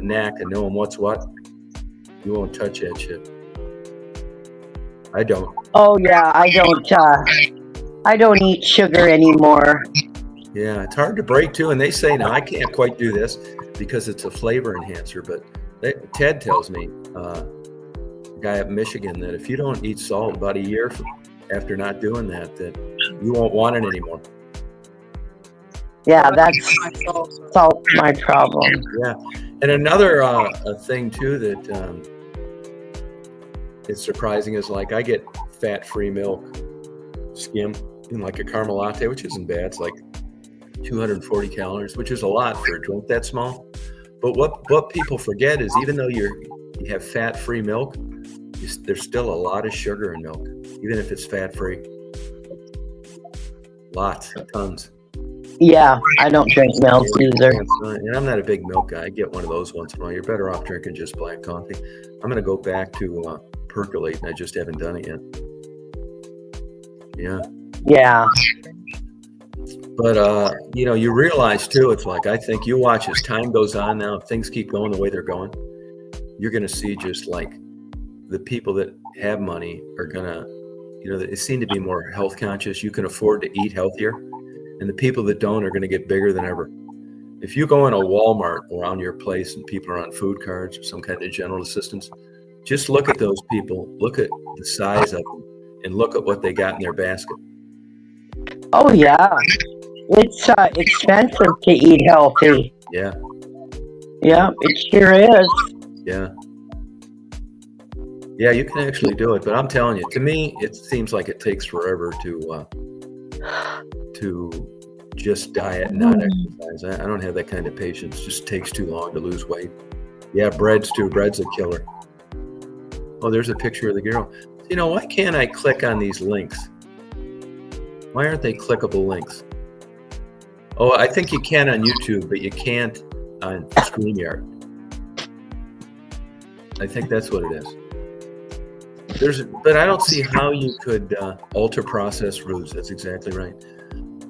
knack of knowing what's what, you won't touch that shit. I don't. Oh yeah, I don't eat sugar anymore. Yeah, it's hard to break too. And they say, now I can't quite do this because it's a flavor enhancer. But Ted tells me, a guy up in Michigan, that if you don't eat salt about a year after not doing that you won't want it anymore. Yeah, that's salt my problem. Yeah. And another thing too that is surprising is I get fat-free milk skim in a caramel latte, which isn't bad. It's 240 calories, which is a lot for a drink that small. But what people forget is even though you have fat-free milk, there's still a lot of sugar in milk, even if it's fat-free. Lots, tons. Yeah, I don't drink milk either. And I'm not a big milk guy. I get one of those once in a while. You're better off drinking just black coffee. I'm going to go back to percolate, and I just haven't done it yet. Yeah. Yeah. But, you realize too, it's I think you watch as time goes on now, if things keep going the way they're going, you're going to see just the people that have money are going to, they seem to be more health conscious. You can afford to eat healthier. And the people that don't are going to get bigger than ever. If you go in a Walmart around your place and people are on food cards or some kind of general assistance, just look at those people, look at the size of them, and look at what they got in their basket. Oh, yeah. It's expensive to eat healthy. Yeah. Yeah, it sure is. Yeah. Yeah, you can actually do it. But I'm telling you, to me, it seems like it takes forever to to just diet and not exercise. I don't have that kind of patience. It just takes too long to lose weight. Yeah, breads too. Bread's a killer. Oh, there's a picture of the girl. You know, why can't I click on these links? Why aren't they clickable links? Oh, I think you can on YouTube, but you can't on StreamYard. I think that's what it is. But I don't see how you could ultra processed roots. That's exactly right.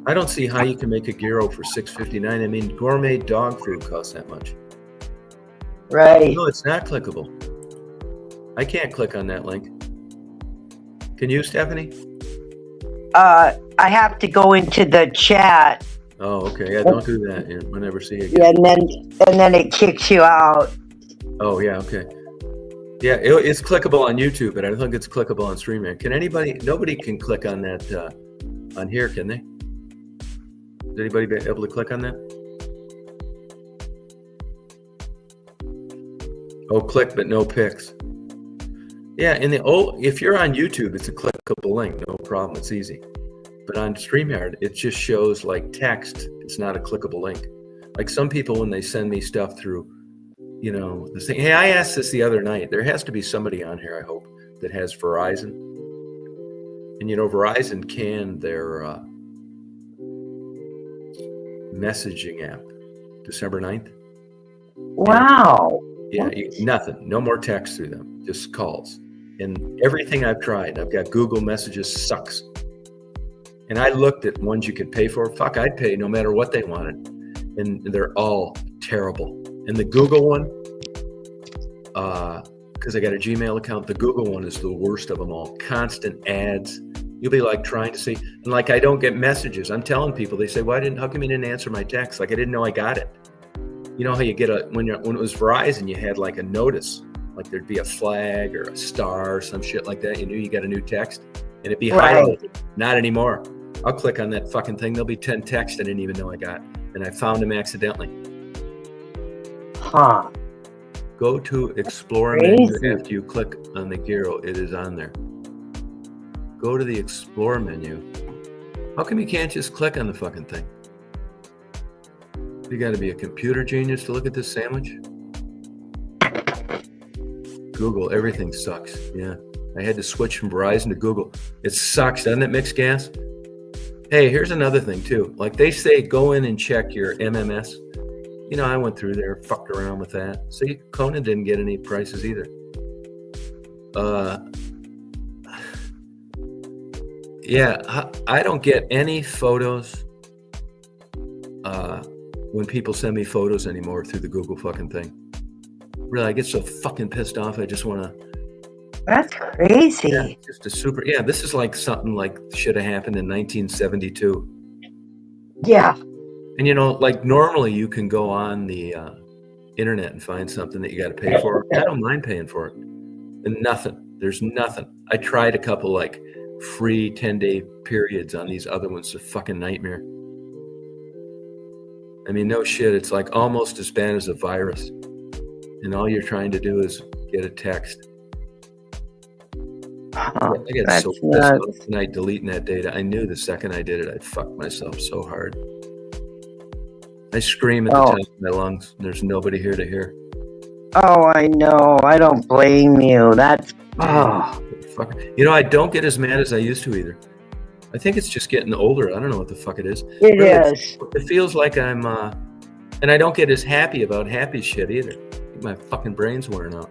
I don't see how you can make a gyro for $6.59. I mean, gourmet dog food costs that much. Right. No, it's not clickable. I can't click on that link. Can you, Stephanie? I have to go into the chat. Oh, okay. Yeah, don't do that. Yeah, we'll never see it again. Yeah, and then it kicks you out. Oh, yeah, okay. Yeah, it's clickable on YouTube, but I don't think it's clickable on StreamYard. Can anybody? Nobody can click on that on here, can they? Is anybody be able to click on that? Oh, click, but no pics. Yeah, if you're on YouTube, it's a clickable link, no problem. It's easy. But on StreamYard, it just shows like text. It's not a clickable link. Like some people, when they send me stuff through, you know, the thing. Hey, I asked this the other night. There has to be somebody on here, I hope, that has Verizon. And you know, Verizon canned their messaging app December 9th. Wow. Yeah, nothing. No more text through them, just calls. And everything I've tried, I've got Google Messages, sucks. And I looked at ones you could pay for. Fuck, I'd pay no matter what they wanted. And they're all terrible. And the Google one, because I got a Gmail account, the Google one is the worst of them all. Constant ads. You'll be like trying to see, and like I don't get messages. I'm telling people, they say, how come you didn't answer my text? Like I didn't know I got it. You know how you get when it was Verizon, you had like a notice, like there'd be a flag or a star or some shit like that. You knew you got a new text, and it'd be highlighted. Not anymore. I'll click on that fucking thing. There'll be 10 texts I didn't even know I got, and I found them accidentally. Huh. Go to Explore menu after you click on the gyro. It is on there. Go to the Explore menu. How come you can't just click on the fucking thing? You got to be a computer genius to look at this sandwich. Google, everything sucks. Yeah, I had to switch from Verizon to Google. It sucks, doesn't it, mix gas? Hey, here's another thing too. Like they say, go in and check your MMS. You know, I went through there, fucked around with that. See, Conan didn't get any prices either. Yeah, I don't get any photos when people send me photos anymore through the Google fucking thing. Really, I get so fucking pissed off. I just want to. That's crazy. Yeah, just a super. Yeah, this is like something like should have happened in 1972. Yeah. And you know, like normally you can go on the internet and find something that you got to pay for. I don't mind paying for it. And nothing. There's nothing. I tried a couple like free 10-day periods on these other ones. It's a fucking nightmare. I mean, no shit. It's like almost as bad as a virus. And all you're trying to do is get a text. I got so pissed off tonight deleting that data. I knew the second I did it, I'd fuck myself so hard. I scream at the top of my lungs. And there's nobody here to hear. Oh, I know. I don't blame you. That's You know, I don't get as mad as I used to either. I think it's just getting older. I don't know what the fuck it is. It is. It feels like I'm, and I don't get as happy about happy shit either. I think my fucking brain's wearing out.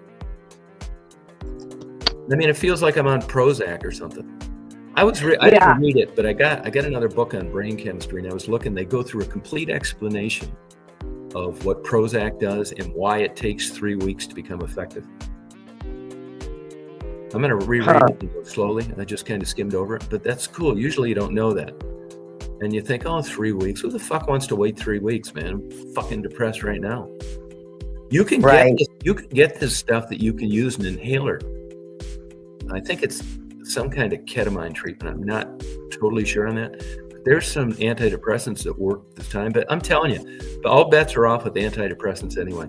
I mean, it feels like I'm on Prozac or something. I didn't read it, but I got another book on brain chemistry, and I was looking. They go through a complete explanation of what Prozac does and why it takes 3 weeks to become effective. I'm going to reread it slowly. I just kind of skimmed over it, but that's cool. Usually you don't know that. And you think, 3 weeks? Who the fuck wants to wait 3 weeks, man? I'm fucking depressed right now. You can get this stuff that you can use an inhaler. I think it's some kind of ketamine treatment. I'm not totally sure on that. But there's some antidepressants that work this time, but I'm telling you, all bets are off with antidepressants anyway.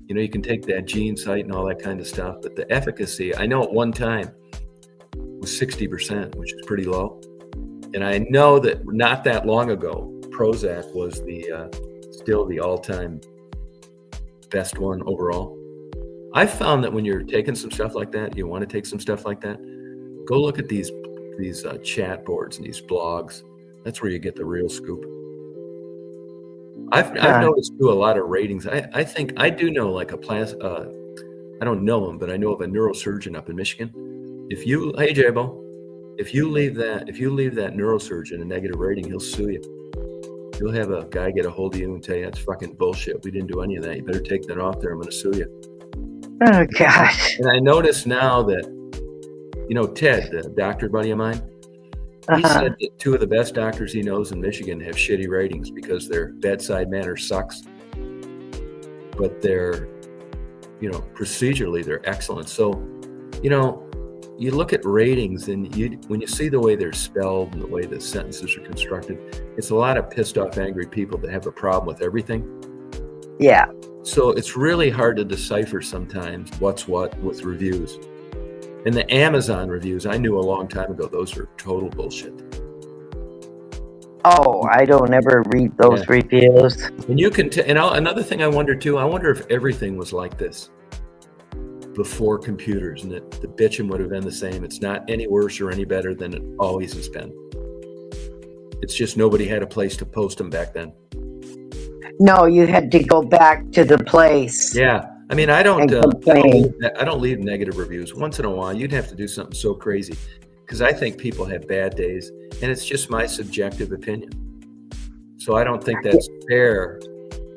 You know, you can take that gene site and all that kind of stuff, but the efficacy, I know at one time was 60%, which is pretty low. And I know that not that long ago, Prozac was still the all-time best one overall. I found that when you're taking some stuff like that, you want to take some stuff like that, go look at these chat boards and these blogs. That's where you get the real scoop. I've noticed too a lot of ratings. I think I do know like I don't know him, but I know of a neurosurgeon up in Michigan. Hey Jabo, if you leave that neurosurgeon a negative rating, he'll sue you. He'll have a guy get a hold of you and tell you that's fucking bullshit. We didn't do any of that. You better take that off there. I'm going to sue you. Oh gosh. And I notice now that, Ted, the doctor buddy of mine, he said that two of the best doctors he knows in Michigan have shitty ratings because their bedside manner sucks. But they're, procedurally, they're excellent. So, you look at ratings and when you see the way they're spelled and the way the sentences are constructed, it's a lot of pissed off, angry people that have a problem with everything. Yeah. So it's really hard to decipher sometimes what's what with reviews. And the Amazon reviews, I knew a long time ago, those are total bullshit. Oh, I don't ever read those reviews. And you can, another thing I wonder too, I wonder if everything was like this before computers and that the bitching would have been the same. It's not any worse or any better than it always has been. It's just nobody had a place to post them back then. No, you had to go back to the place. Yeah. I mean, I don't leave negative reviews. Once in a while, you'd have to do something so crazy because I think people have bad days and it's just my subjective opinion. So I don't think that's fair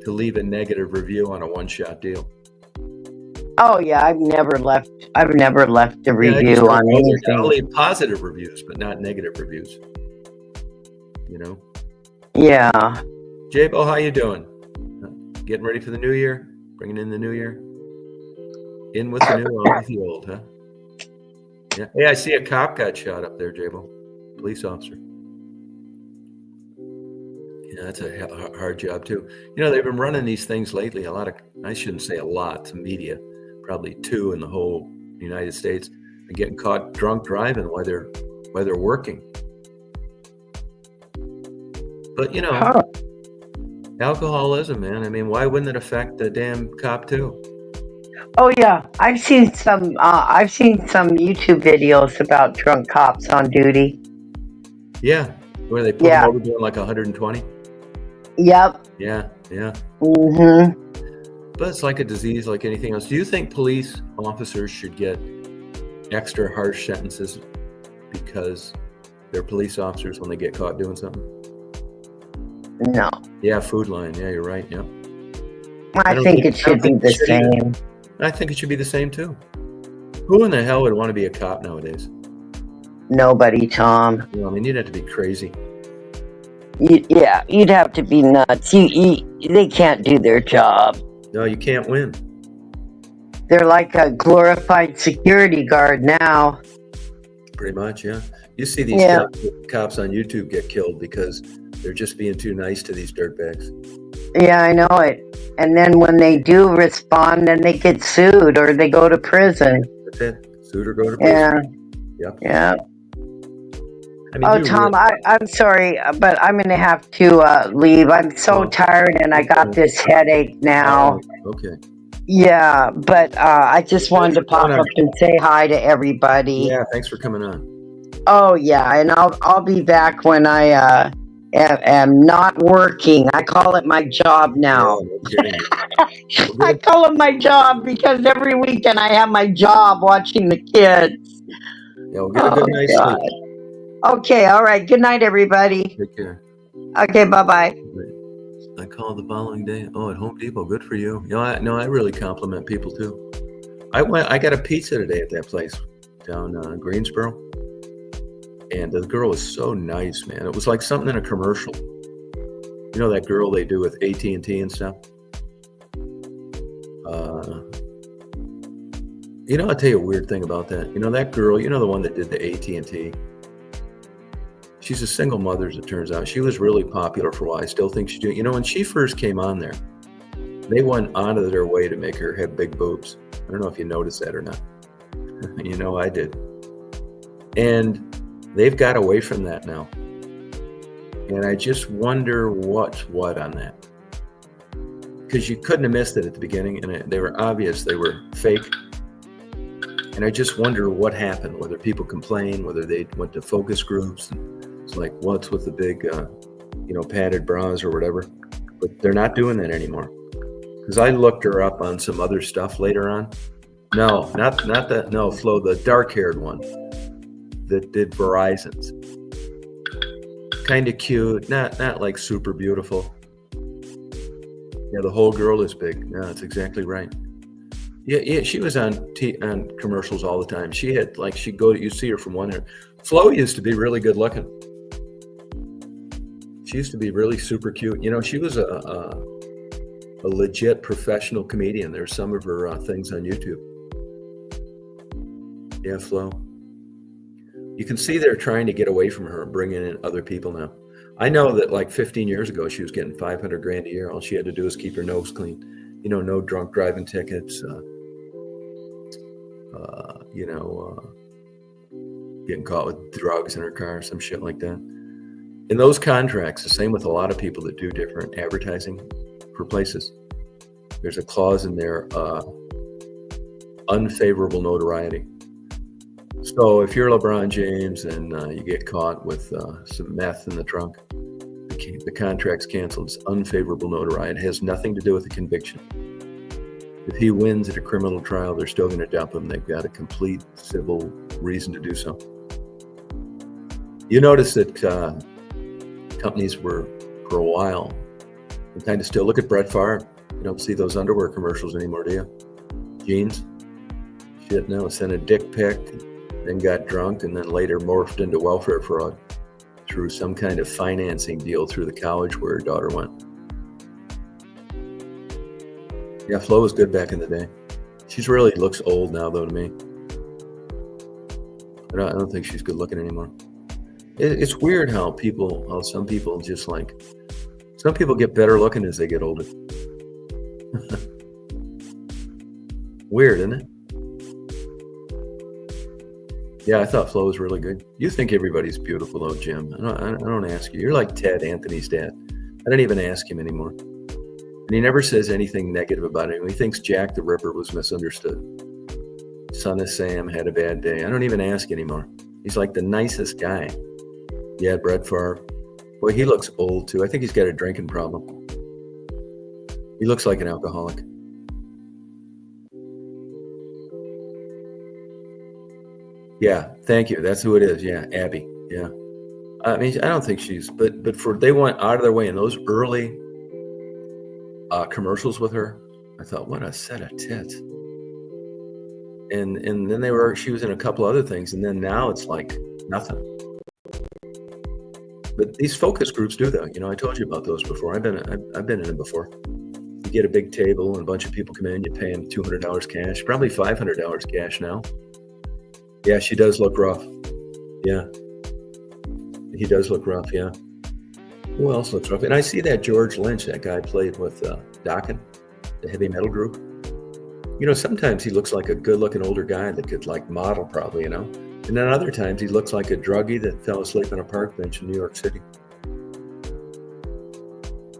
to leave a negative review on a one-shot deal. Oh yeah, I've never left a review on anything. I'll leave positive reviews, but not negative reviews. Yeah. Jabo, how you doing? Getting ready for the new year? Bringing in the new year? In with the new, out with the old, huh? Yeah. Hey, I see a cop got shot up there, Jabo. Police officer. Yeah, that's a hard job too. They've been running these things lately. I shouldn't say a lot to media, probably 2 in the whole United States, and getting caught drunk driving while they're working. But alcoholism, man. I mean, why wouldn't it affect the damn cop too? Oh yeah, I've seen some YouTube videos about drunk cops on duty. Yeah, where they put them over doing like 120. Yep. Yeah. Mm-hmm. But it's like a disease, like anything else. Do you think police officers should get extra harsh sentences because they're police officers when they get caught doing something? No. Yeah, Food Line. Yeah, you're right. Yeah. I think it should be the same. I think it should be the same too. Who in the hell would want to be a cop nowadays? Nobody, Tom. I mean, you'd have to be crazy. You'd have to be nuts. They can't do their job. No, you can't win. They're like a glorified security guard now. Pretty much, yeah. You see these cops on YouTube get killed because they're just being too nice to these dirtbags. Yeah, I know it. And then when they do respond, then they get sued or they go to prison. That's it. Sued or go to prison. Yeah. I mean, Tom, I'm sorry, but I'm going to have to leave. I'm so tired and I got this headache now. Okay. Yeah, but I just wanted to pop up and say hi to everybody. Yeah, thanks for coming on. Oh, yeah, and I'll be back when I am not working. I call it my job now. I call it my job because every weekend I have my job watching the kids. Yeah, we'll get a good night's sleep. Okay, all right. Good night, everybody. Take care. Okay, bye-bye. I called the following day. At Home Depot. Good for you. I really compliment people too. I got a pizza today at that place down Greensboro. And the girl was so nice, man. It was like something in a commercial. You know that girl they do with AT&T and stuff? I'll tell you a weird thing about that. That girl, the one that did the AT&T. She's a single mother, as it turns out. She was really popular for a while. I still think she's doing. When she first came on there, they went out of their way to make her have big boobs. I don't know if you noticed that or not. I did. And they've got away from that now. And I just wonder what's what on that. Because you couldn't have missed it at the beginning, and they were obvious, they were fake. And I just wonder what happened, whether people complained, whether they went to focus groups. It's like, what's with the big, padded bras or whatever. But they're not doing that anymore. Because I looked her up on some other stuff later on. No, not that. No, Flo, the dark-haired one that did Verizon's. Kind of cute, not like super beautiful. Yeah, the whole girl is big. No, that's exactly right. Yeah, she was on commercials all the time. She had you see her from one end. Flo used to be really good looking. She used to be really super cute. She was a legit professional comedian. There's some of her things on YouTube. Yeah, Flo. You can see they're trying to get away from her and bring in other people now. I know that like 15 years ago, she was getting $500,000 a year. All she had to do was keep her nose clean. No drunk driving tickets. Getting caught with drugs in her car, some shit like that. In those contracts, the same with a lot of people that do different advertising for places. There's a clause in there, unfavorable notoriety. So if you're LeBron James and you get caught with some meth in the trunk, the contract's canceled. It's unfavorable notoriety. It has nothing to do with the conviction. If he wins at a criminal trial, they're still going to dump him. They've got a complete civil reason to do so. You notice that companies were, for a while, and kind of still look at Brett Favre. You don't see those underwear commercials anymore, do you? Jeans? Shit, no. Sent a dick pic, then got drunk, and then later morphed into welfare fraud through some kind of financing deal through the college where her daughter went. Yeah, Flo was good back in the day. She's really looks old now, though, to me. I don't think she's good looking anymore. It's weird how some people just some people get better looking as they get older. Weird, isn't it? Yeah, I thought Flo was really good. You think everybody's beautiful, though, Jim. I don't ask you. You're like Ted, Anthony's dad. I don't even ask him anymore. And he never says anything negative about him. He thinks Jack the Ripper was misunderstood. Son of Sam had a bad day. I don't even ask anymore. He's like the nicest guy. Yeah, Brett Favre. Boy, he looks old, too. I think he's got a drinking problem. He looks like an alcoholic. Yeah, thank you. That's who it is. Yeah, Abby. Yeah. I mean, I don't think she's, but they went out of their way in those early commercials with her. I thought, what a set of tits. And then she was in a couple other things, and then now it's like nothing. But these focus groups do that. I told you about those before. I've been in them before. You get a big table and a bunch of people come in. You pay them $200 cash, probably $500 cash now. Yeah, she does look rough. Yeah, he does look rough. Yeah. Who else looks rough? And I see that George Lynch, that guy played with Dokken, the heavy metal group. Sometimes he looks like a good-looking older guy that could model probably. And then other times he looks like a druggie that fell asleep on a park bench in New York City.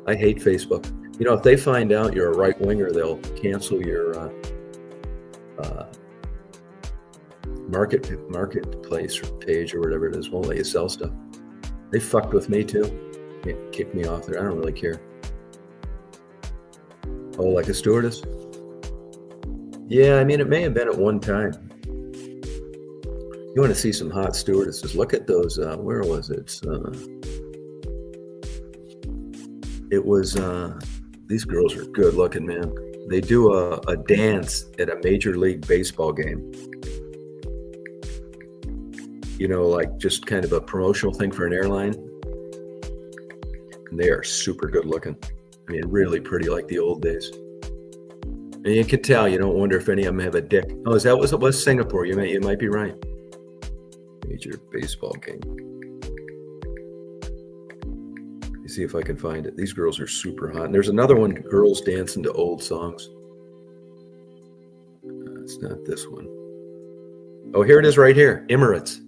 I hate Facebook. If they find out you're a right-winger, they'll cancel your marketplace or page or whatever it is. Won't let you sell stuff. They fucked with me too. Can't kick me off there. I don't really care. Oh, like a stewardess? Yeah, I mean, it may have been at one time. You want to see some hot stewardesses? Look at those. Where was it? It was. These girls are good looking, man. They do a dance at a Major League Baseball game. Just kind of a promotional thing for an airline. And they are super good looking. I mean, really pretty, like the old days. And you can tell. You don't wonder if any of them have a dick. Oh, is that what it was? Singapore? You might be right. Major baseball game. Let me see if I can find it. These girls are super hot. And there's another one, girls dancing to old songs. It's not this one. Oh, here it is right here. Emirates.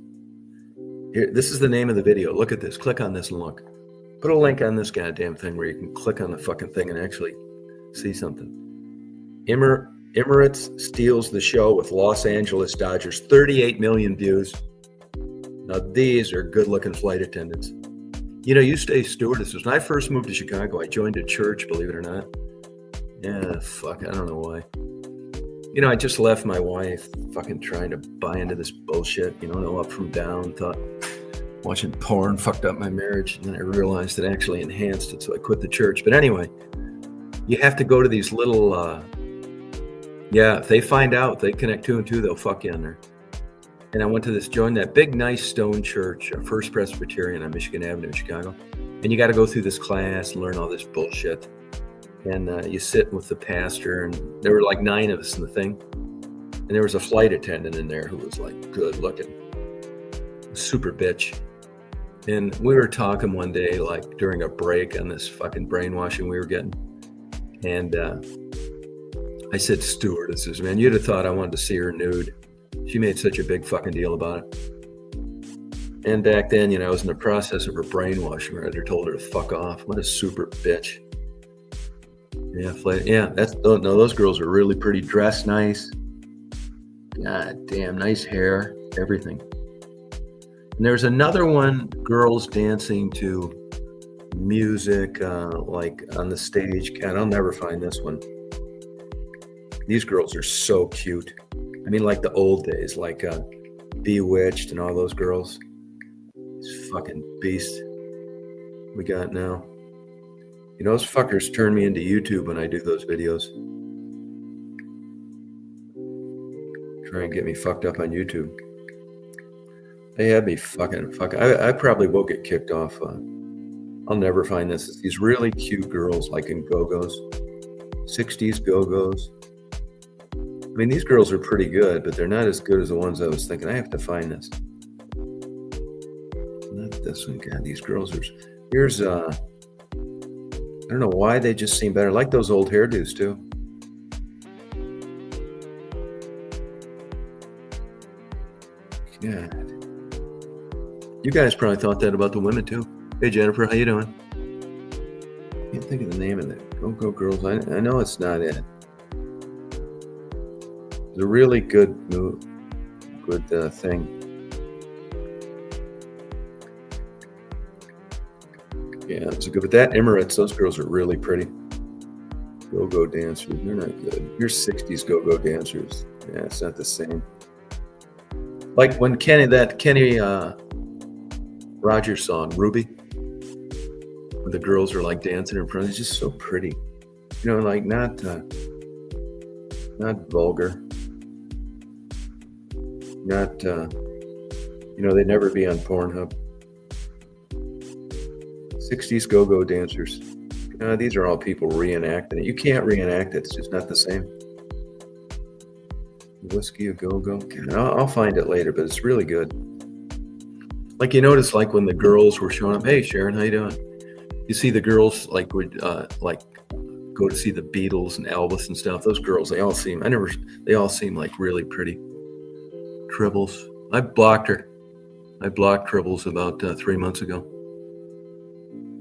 Here, this is the name of the video. Look at this. Click on this and look. Put a link on this goddamn thing where you can click on the fucking thing and actually see something. Emirates steals the show with Los Angeles Dodgers. 38 million views. Now, these are good-looking flight attendants. You know, you stay stewardesses. When I first moved to Chicago, I joined a church, believe it or not. Yeah, fuck, I don't know why. You know, I just left my wife fucking trying to buy into this bullshit, you know, no up from down, thought watching porn fucked up my marriage, and then I realized it actually enhanced it, so I quit the church. But anyway, you have to go to these little, if they find out, they connect 2 and 2, they'll fuck you on there. And I went to join that big, nice stone church, First Presbyterian on Michigan Avenue in Chicago. And you got to go through this class and learn all this bullshit. And you sit with the pastor, and there were like 9 of us in the thing. And there was a flight attendant in there who was like good looking, super bitch. And we were talking one day, like during a break on this fucking brainwashing we were getting. And I said, stewardesses, man, you'd have thought I wanted to see her nude. She made such a big fucking deal about it. And back then, you know, I was in the process of her brainwashing her. I told her to fuck off. What a super bitch. Yeah, those girls are really pretty, dressed nice. God damn, nice hair, everything. And there's another one, girls dancing to music, like on the stage. God, I'll never find this one. These girls are so cute. I mean, like the old days, like Bewitched and all those girls. These fucking beasts we got now. You know, those fuckers turn me into YouTube when I do those videos. Try and get me fucked up on YouTube. They had me fucking. I probably will get kicked off. I'll never find this. It's these really cute girls, like in go-go's, 60s go-go's. I mean, these girls are pretty good, but they're not as good as the ones I was thinking. I have to find this. Not this one. God, these girls are. Here's I don't know why they just seem better. I like those old hairdos too. God. You guys probably thought that about the women too. Hey Jennifer, how you doing? I can't think of the name of that. Go girls. I know it's not it. It's a really good move, good thing. Yeah, it's good. But that Emirates, those girls are really pretty. Go-go dancers, they're not good. You're 60s go-go dancers. Yeah, it's not the same. Like when Kenny Rogers song, Ruby, where the girls are like dancing in front, it's just so pretty. You know, like not vulgar. Not, you know, they'd never be on Pornhub. 60s go-go dancers. These are all people reenacting it. You can't reenact it. It's just not the same. Whiskey a go-go. I'll find it later, but it's really good. Like you notice, like when the girls were showing up. Hey, Sharon, how you doing? You see the girls like would like go to see the Beatles and Elvis and stuff. Those girls, they all seem like really pretty. Tribbles. I blocked her. I blocked Tribbles about 3 months ago.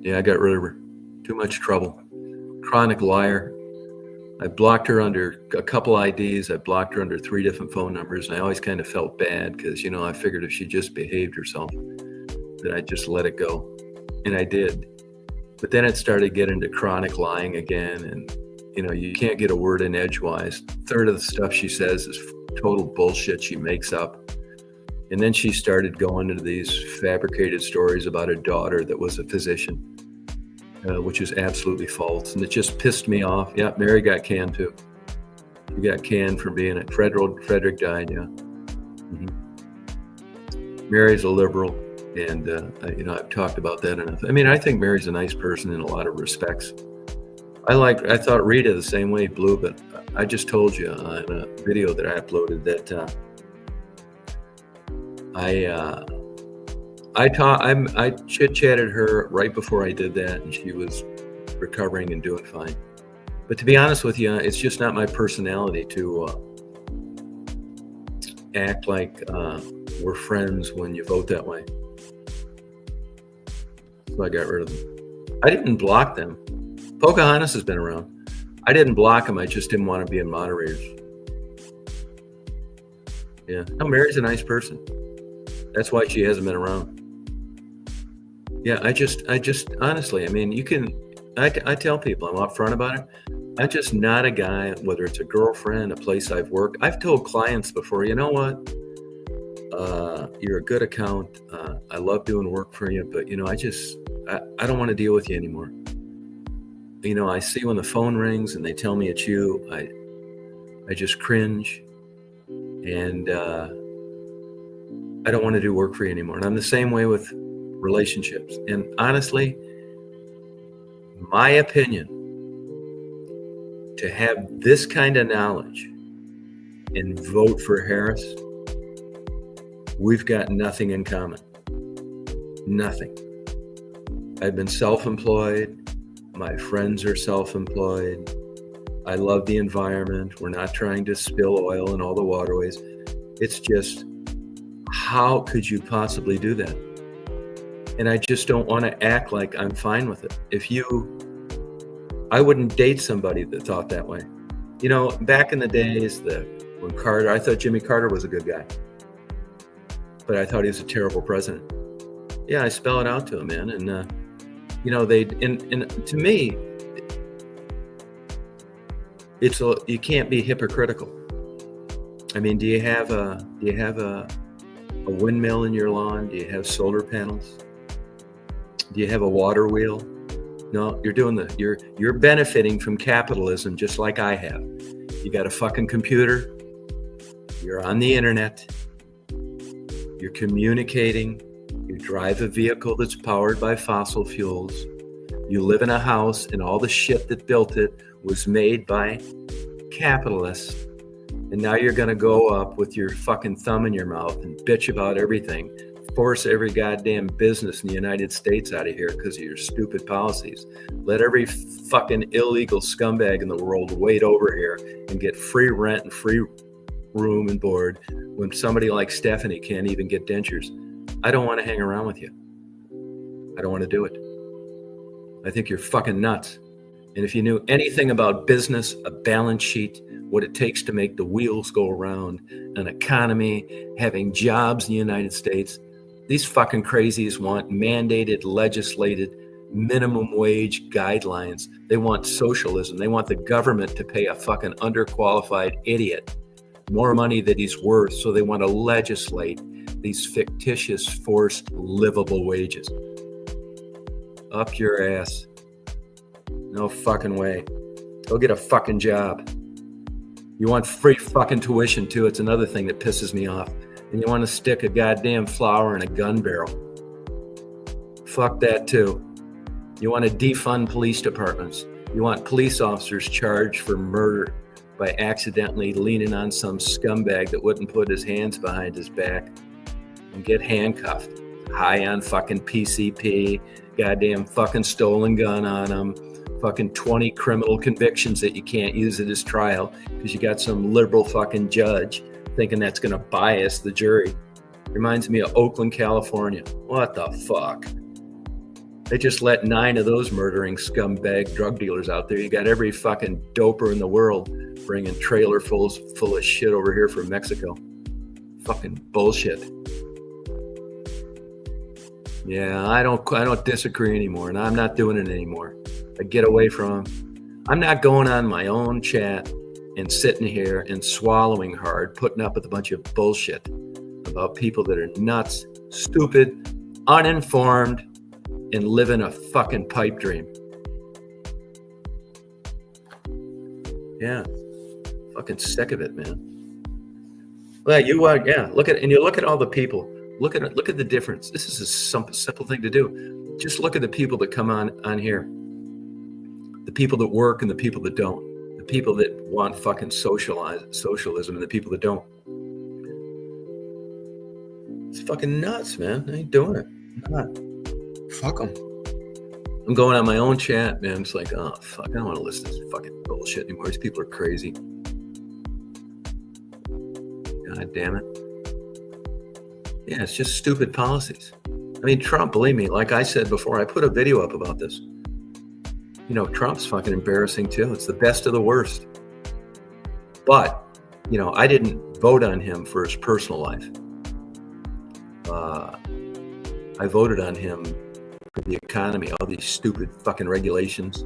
Yeah, I got rid of her. Too much trouble. Chronic liar. I blocked her under a couple IDs. I blocked her under 3 different phone numbers. And I always kind of felt bad because, you know, I figured if she just behaved herself, that I'd just let it go. And I did. But then it started getting to chronic lying again. And, you know, you can't get a word in edgewise. A third of the stuff she says is total bullshit she makes up. And then she started going into these fabricated stories about her daughter that was a physician. Which is absolutely false, and it just pissed me off. Yeah, Mary got canned too. She got canned for being it. Frederick died. Yeah. Mm-hmm. Mary's a liberal, and you know, I've talked about that enough. I mean, I think Mary's a nice person in a lot of respects. I thought Rita the same way, Blue, but I just told you on a video that I uploaded that I chit-chatted her right before I did that, and she was recovering and doing fine. But to be honest with you, it's just not my personality to act like we're friends when you vote that way. So I got rid of them. I didn't block them. Pocahontas has been around. I didn't block them. I just didn't want to be in moderators. Yeah. No, Mary's a nice person. That's why she hasn't been around. Yeah, I just honestly, I mean, I tell people, I'm upfront about it. I'm just not a guy, whether it's a girlfriend, a place I've worked. I've told clients before, you know what? You're a good account. I love doing work for you, but I don't want to deal with you anymore. I see when the phone rings and they tell me it's you, I just cringe, and I don't want to do work for you anymore. And I'm the same way with relationships. And honestly, my opinion, to have this kind of knowledge and vote for Harris, we've got nothing in common. Nothing. I've been self-employed. My friends are self-employed. I love the environment. We're not trying to spill oil in all the waterways. It's just, how could you possibly do that? And I just don't want to act like I'm fine with it. I wouldn't date somebody that thought that way. Back in the days when Carter, I thought Jimmy Carter was a good guy, but I thought he was a terrible president. Yeah, I spell it out to him, man. And and to me, you can't be hypocritical. I mean, do you have a windmill in your lawn? Do you have solar panels? Do you have a water wheel? No, you're benefiting from capitalism just like I have. You got a fucking computer. You're on the internet. You're communicating. You drive a vehicle that's powered by fossil fuels. You live in a house, and all the shit that built it was made by capitalists. And now you're going to go up with your fucking thumb in your mouth and bitch about everything. Force every goddamn business in the United States out of here because of your stupid policies. Let every fucking illegal scumbag in the world wait over here and get free rent and free room and board when somebody like Stephanie can't even get dentures. I don't want to hang around with you. I don't want to do it. I think you're fucking nuts. And if you knew anything about business, a balance sheet, what it takes to make the wheels go around, an economy, having jobs in the United States, these fucking crazies want mandated, legislated, minimum wage guidelines. They want socialism. They want the government to pay a fucking underqualified idiot more money than he's worth. So they want to legislate these fictitious, forced, livable wages. Up your ass. No fucking way. Go get a fucking job. You want free fucking tuition too. It's another thing that pisses me off. And you want to stick a goddamn flower in a gun barrel. Fuck that too. You want to defund police departments. You want police officers charged for murder by accidentally leaning on some scumbag that wouldn't put his hands behind his back and get handcuffed. High on fucking PCP, goddamn fucking stolen gun on him, fucking 20 criminal convictions that you can't use at his trial because you got some liberal fucking judge thinking that's going to bias the jury. Reminds me of Oakland, California. What the fuck? They just let 9 of those murdering scumbag drug dealers out there. You got every fucking doper in the world bringing trailer full of shit over here from Mexico. Fucking bullshit. Yeah, I don't disagree anymore, and I'm not doing it anymore. I get away from them. I'm not going on my own chat and sitting here and swallowing hard, putting up with a bunch of bullshit about people that are nuts, stupid, uninformed, and living a fucking pipe dream. Yeah, fucking sick of it, man. Well, you are. Yeah, look at all the people. Look at the difference. This is a simple thing to do. Just look at the people that come on here. The people that work and the people that don't. The people that want fucking socialism and the people that don't. It's fucking nuts, man. I ain't doing it. I'm not. Fuck them. I'm going on my own chat, man. It's like, oh, fuck, I don't want to listen to this fucking bullshit anymore. These people are crazy. God damn it. Yeah, it's just stupid policies. I mean, Trump, believe me, like I said before, I put a video up about this. You know, Trump's fucking embarrassing too. It's the best of the worst. But, you know, I didn't vote on him for his personal life. I voted on him for the economy, all these stupid fucking regulations,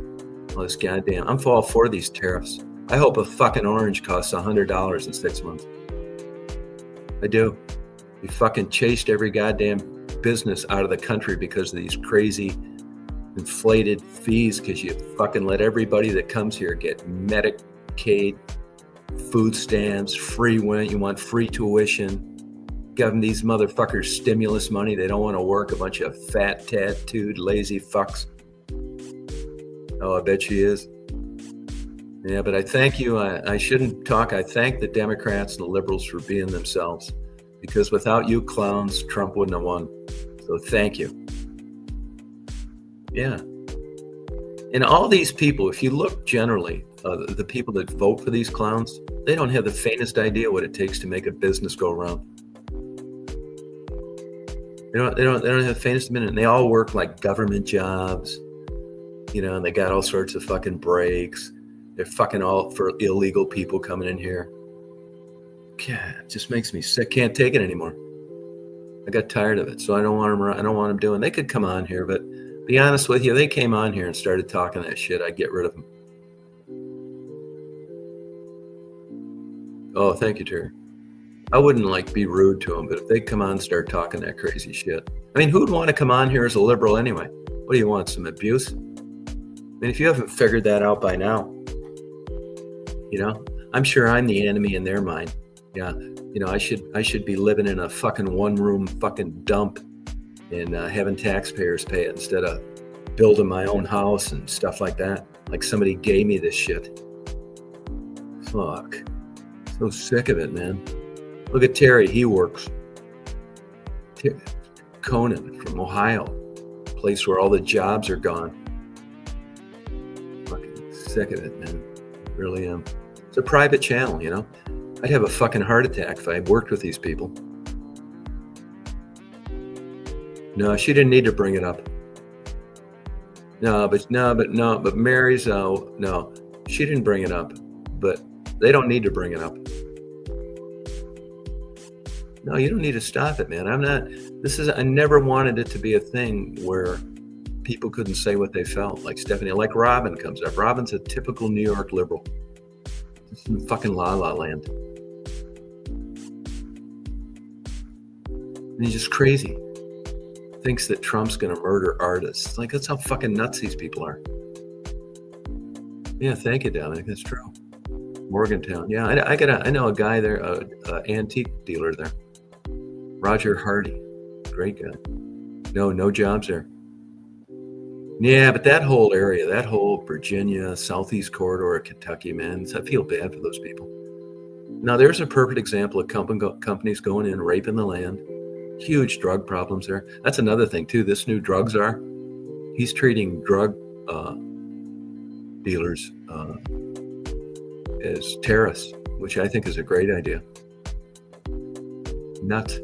all this goddamn. I'm all for these tariffs. I hope a fucking orange costs $100 in 6 months. I do. We fucking chased every goddamn business out of the country because of these crazy inflated fees, because you fucking let everybody that comes here get Medicaid, food stamps, free rent, you want free tuition, give them these motherfuckers stimulus money, they don't want to work, a bunch of fat, tattooed, lazy fucks. Oh, I bet she is. Yeah, but I thank you. I shouldn't talk. I thank the Democrats and the liberals for being themselves, because without you clowns, Trump wouldn't have won. So thank you. Yeah. And all these people, if you look generally, the people that vote for these clowns, they don't have the faintest idea what it takes to make a business go around. They don't have the faintest minute. And they all work like government jobs, you know, and they got all sorts of fucking breaks. They're fucking all for illegal people coming in here. God, it just makes me sick. Can't take it anymore. I got tired of it, so I don't want them. I don't want them doing. They could come on here, but be honest with you, they came on here and started talking that shit, I'd get rid of them. Oh, thank you, Terry. I wouldn't like be rude to them, but if they come on and start talking that crazy shit, I mean, who'd want to come on here as a liberal anyway? What do you want? Some abuse? I mean, if you haven't figured that out by now, you know, I'm sure I'm the enemy in their mind. Yeah, you know, I should be living in a fucking one-room fucking dump and having taxpayers pay it instead of building my own house and stuff like that. Like somebody gave me this shit. Fuck. So sick of it, man. Look at Terry, he works. Conan from Ohio, place where all the jobs are gone. Fucking sick of it, man. Really am. It's a private channel, you know. I'd have a fucking heart attack if I worked with these people. No, she didn't need to bring it up. But Mary's, no, she didn't bring it up, but they don't need to bring it up. No, you don't need to stop it, man. I never wanted it to be a thing where people couldn't say what they felt. Like Stephanie, like Robin comes up. Robin's a typical New York liberal. It's in fucking La La Land. And he's just crazy. Thinks that Trump's going to murder artists. Like, that's how fucking nuts these people are. Yeah, thank you, Dominic. That's true. Morgantown. Yeah, I know a guy there, an antique dealer there. Roger Hardy. Great guy. No jobs there. Yeah, but that whole area, that whole Virginia, Southeast corridor of Kentucky, man, I feel bad for those people. Now, there's a perfect example of companies going in, raping the land. Huge drug problems there. That's another thing, too. This new drug czar, he's treating drug dealers as terrorists, which I think is a great idea. Nuts.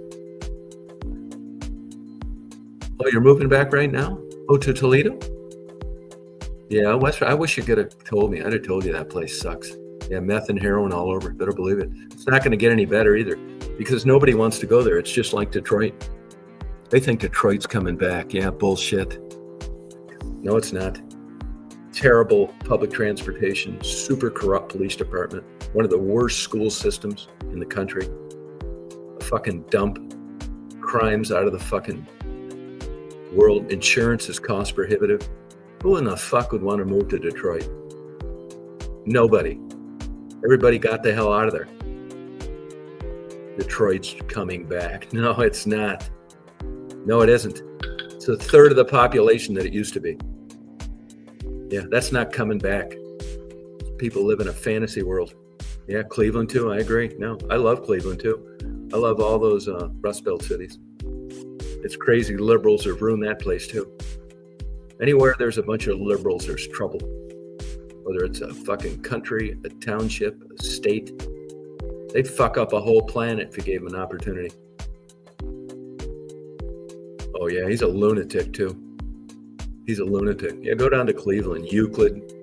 Oh, you're moving back right now? Oh, to Toledo? Yeah, I wish you could have told me. I'd have told you that place sucks. Yeah, meth and heroin all over. Better believe it. It's not going to get any better either, because nobody wants to go there. It's just like Detroit. They think Detroit's coming back. Yeah, bullshit. No, it's not. Terrible public transportation, super corrupt police department, one of the worst school systems in the country, a fucking dump, crimes out of the fucking world, insurance is cost prohibitive. Who in the fuck would want to move to Detroit? Nobody. Everybody got the hell out of there. Detroit's coming back. No, it's not. No, it isn't. It's a third of the population that it used to be. Yeah, that's not coming back. People live in a fantasy world. Yeah, Cleveland too, I agree. No, I love Cleveland too. I love all those Rust Belt cities. It's crazy. Liberals have ruined that place too. Anywhere there's a bunch of liberals, there's trouble. Whether it's a fucking country, a township, a state, they'd fuck up a whole planet if you gave them an opportunity. Oh yeah, he's a lunatic too. He's a lunatic. Yeah, go down to Cleveland, Euclid.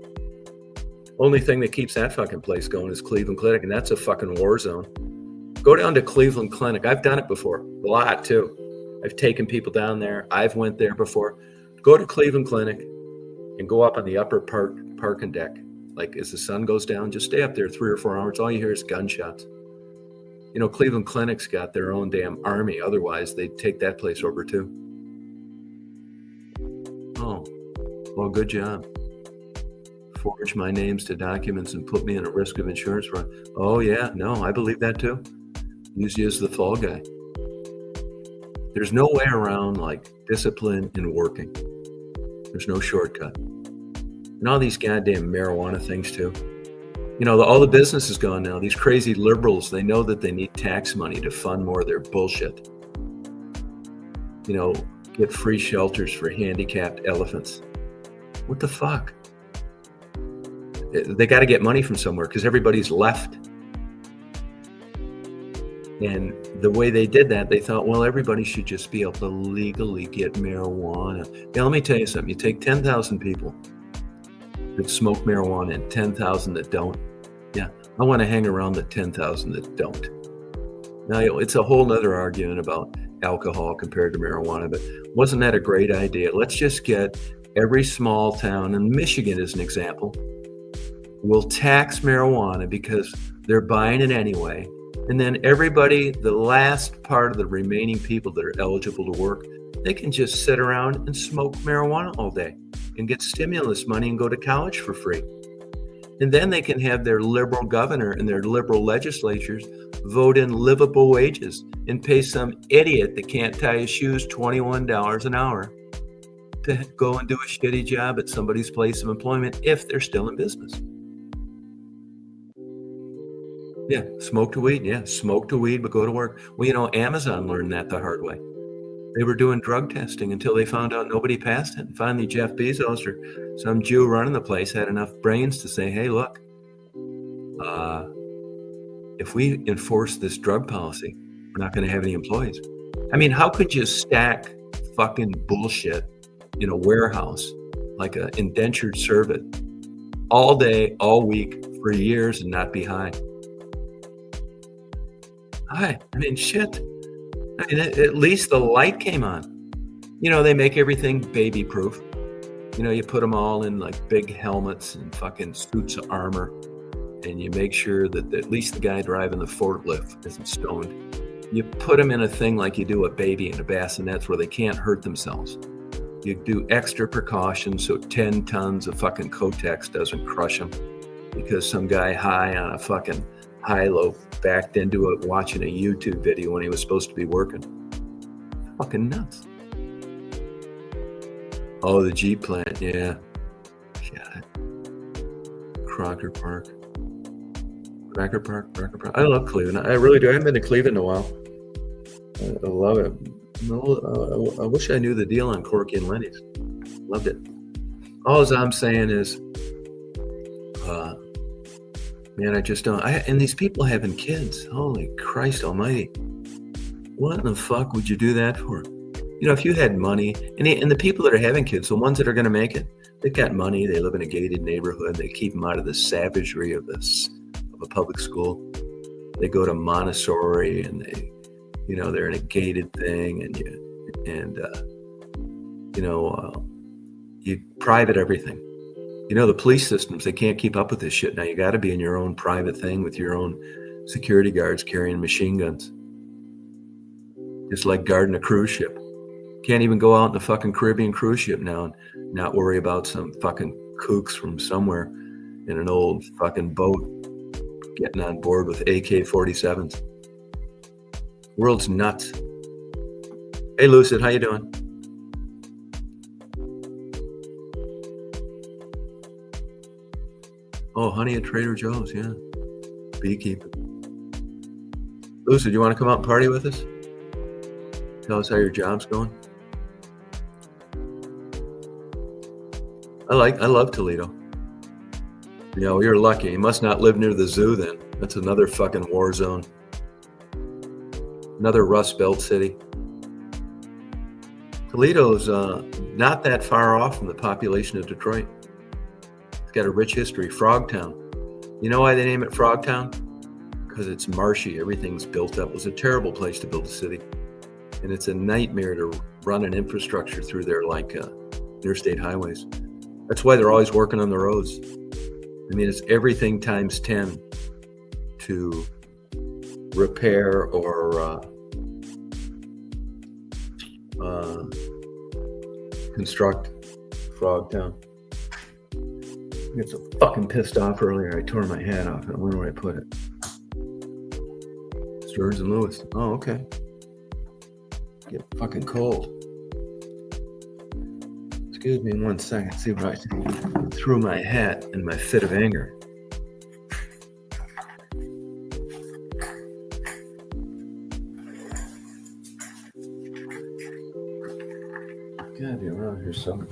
Only thing that keeps that fucking place going is Cleveland Clinic, and that's a fucking war zone. Go down to Cleveland Clinic. I've done it before, a lot too. I've taken people down there. I've went there before. Go to Cleveland Clinic and go up on the upper parking deck. Like as the sun goes down, just stay up there 3 or 4 hours. All you hear is gunshots. You know, Cleveland Clinic's got their own damn army. Otherwise, they'd take that place over too. Oh, well, good job. Forge my names to documents and put me in a risk of insurance fraud. Oh, yeah, no, I believe that too. Use you as the fall guy. There's no way around like discipline and working. There's no shortcut. And all these goddamn marijuana things too. You know, all the business is gone now. These crazy liberals, they know that they need tax money to fund more of their bullshit. You know, get free shelters for handicapped elephants. What the fuck? They got to get money from somewhere because everybody's left. And the way they did that, they thought, well, everybody should just be able to legally get marijuana. Now, let me tell you something. You take 10,000 people that smoke marijuana and 10,000 that don't. Yeah, I want to hang around the 10,000 that don't. Now, it's a whole nother argument about alcohol compared to marijuana, but wasn't that a great idea? Let's just get every small town, and Michigan is an example, will tax marijuana because they're buying it anyway. And then everybody, the last part of the remaining people that are eligible to work, they can just sit around and smoke marijuana all day and get stimulus money and go to college for free. And then they can have their liberal governor and their liberal legislatures vote in livable wages and pay some idiot that can't tie his shoes $21 an hour to go and do a shitty job at somebody's place of employment if they're still in business. Yeah, smoke the weed. Yeah, smoke the weed, but go to work. Well, you know, Amazon learned that the hard way. They were doing drug testing until they found out nobody passed it. And finally, Jeff Bezos or some Jew running the place had enough brains to say, hey, look, if we enforce this drug policy, we're not going to have any employees. I mean, how could you stack fucking bullshit in a warehouse like an indentured servant all day, all week, for years and not be high? I mean, shit. I mean, at least the light came on. You know, they make everything baby proof. You know, you put them all in like big helmets and fucking suits of armor. And you make sure that at least the guy driving the forklift isn't stoned. You put them in a thing like you do a baby in a bassinets where they can't hurt themselves. You do extra precautions so 10 tons of fucking Kotex doesn't crush them because some guy high on a fucking high-low backed into it watching a YouTube video when he was supposed to be working. Fucking nuts. Oh, the Jeep plant, yeah. God. Crocker Park. I love Cleveland. I really do. I haven't been to Cleveland in a while. I love it. I wish I knew the deal on Corky and Lenny's. Loved it. All I'm saying is, man, I just don't. And these people having kids. Holy Christ almighty. What in the fuck would you do that for? You know, if you had money, and the people that are having kids, the ones that are going to make it, they've got money, they live in a gated neighborhood, they keep them out of the savagery of a public school. They go to Montessori and they, you know, they're in a gated thing you private everything. You know, the police systems, they can't keep up with this shit. Now you got to be in your own private thing with your own security guards carrying machine guns. Just like guarding a cruise ship. Can't even go out in a fucking Caribbean cruise ship now and not worry about some fucking kooks from somewhere in an old fucking boat getting on board with AK-47s. World's nuts. Hey, Lucid, how you doing? Oh, honey at Trader Joe's, yeah. Beekeeping. Lucid, you want to come out and party with us? Tell us how your job's going. I love Toledo. You know, you're lucky. You must not live near the zoo then. That's another fucking war zone. Another Rust Belt city. Toledo's not that far off from the population of Detroit. It's got a rich history. Frogtown. You know why they name it Frogtown? Because it's marshy. Everything's built up. It was a terrible place to build a city. And it's a nightmare to run an infrastructure through there like interstate highways. That's why they're always working on the roads. I mean, it's everything times 10 to repair or construct Frogtown. I get so fucking pissed off earlier. I tore my hat off and I wonder where I put it. Stearns and Lewis. Oh, okay. Get fucking cold. Excuse me 1 second. See if I threw my hat in my fit of anger. Gotta be around here somewhere.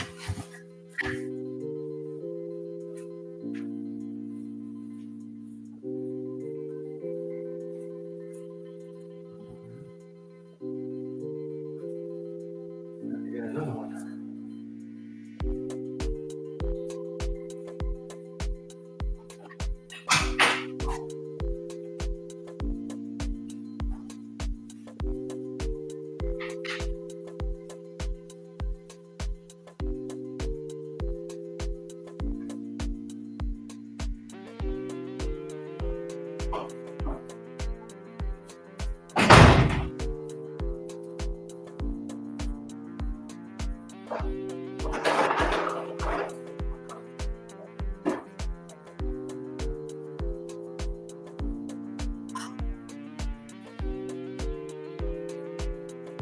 Get another one.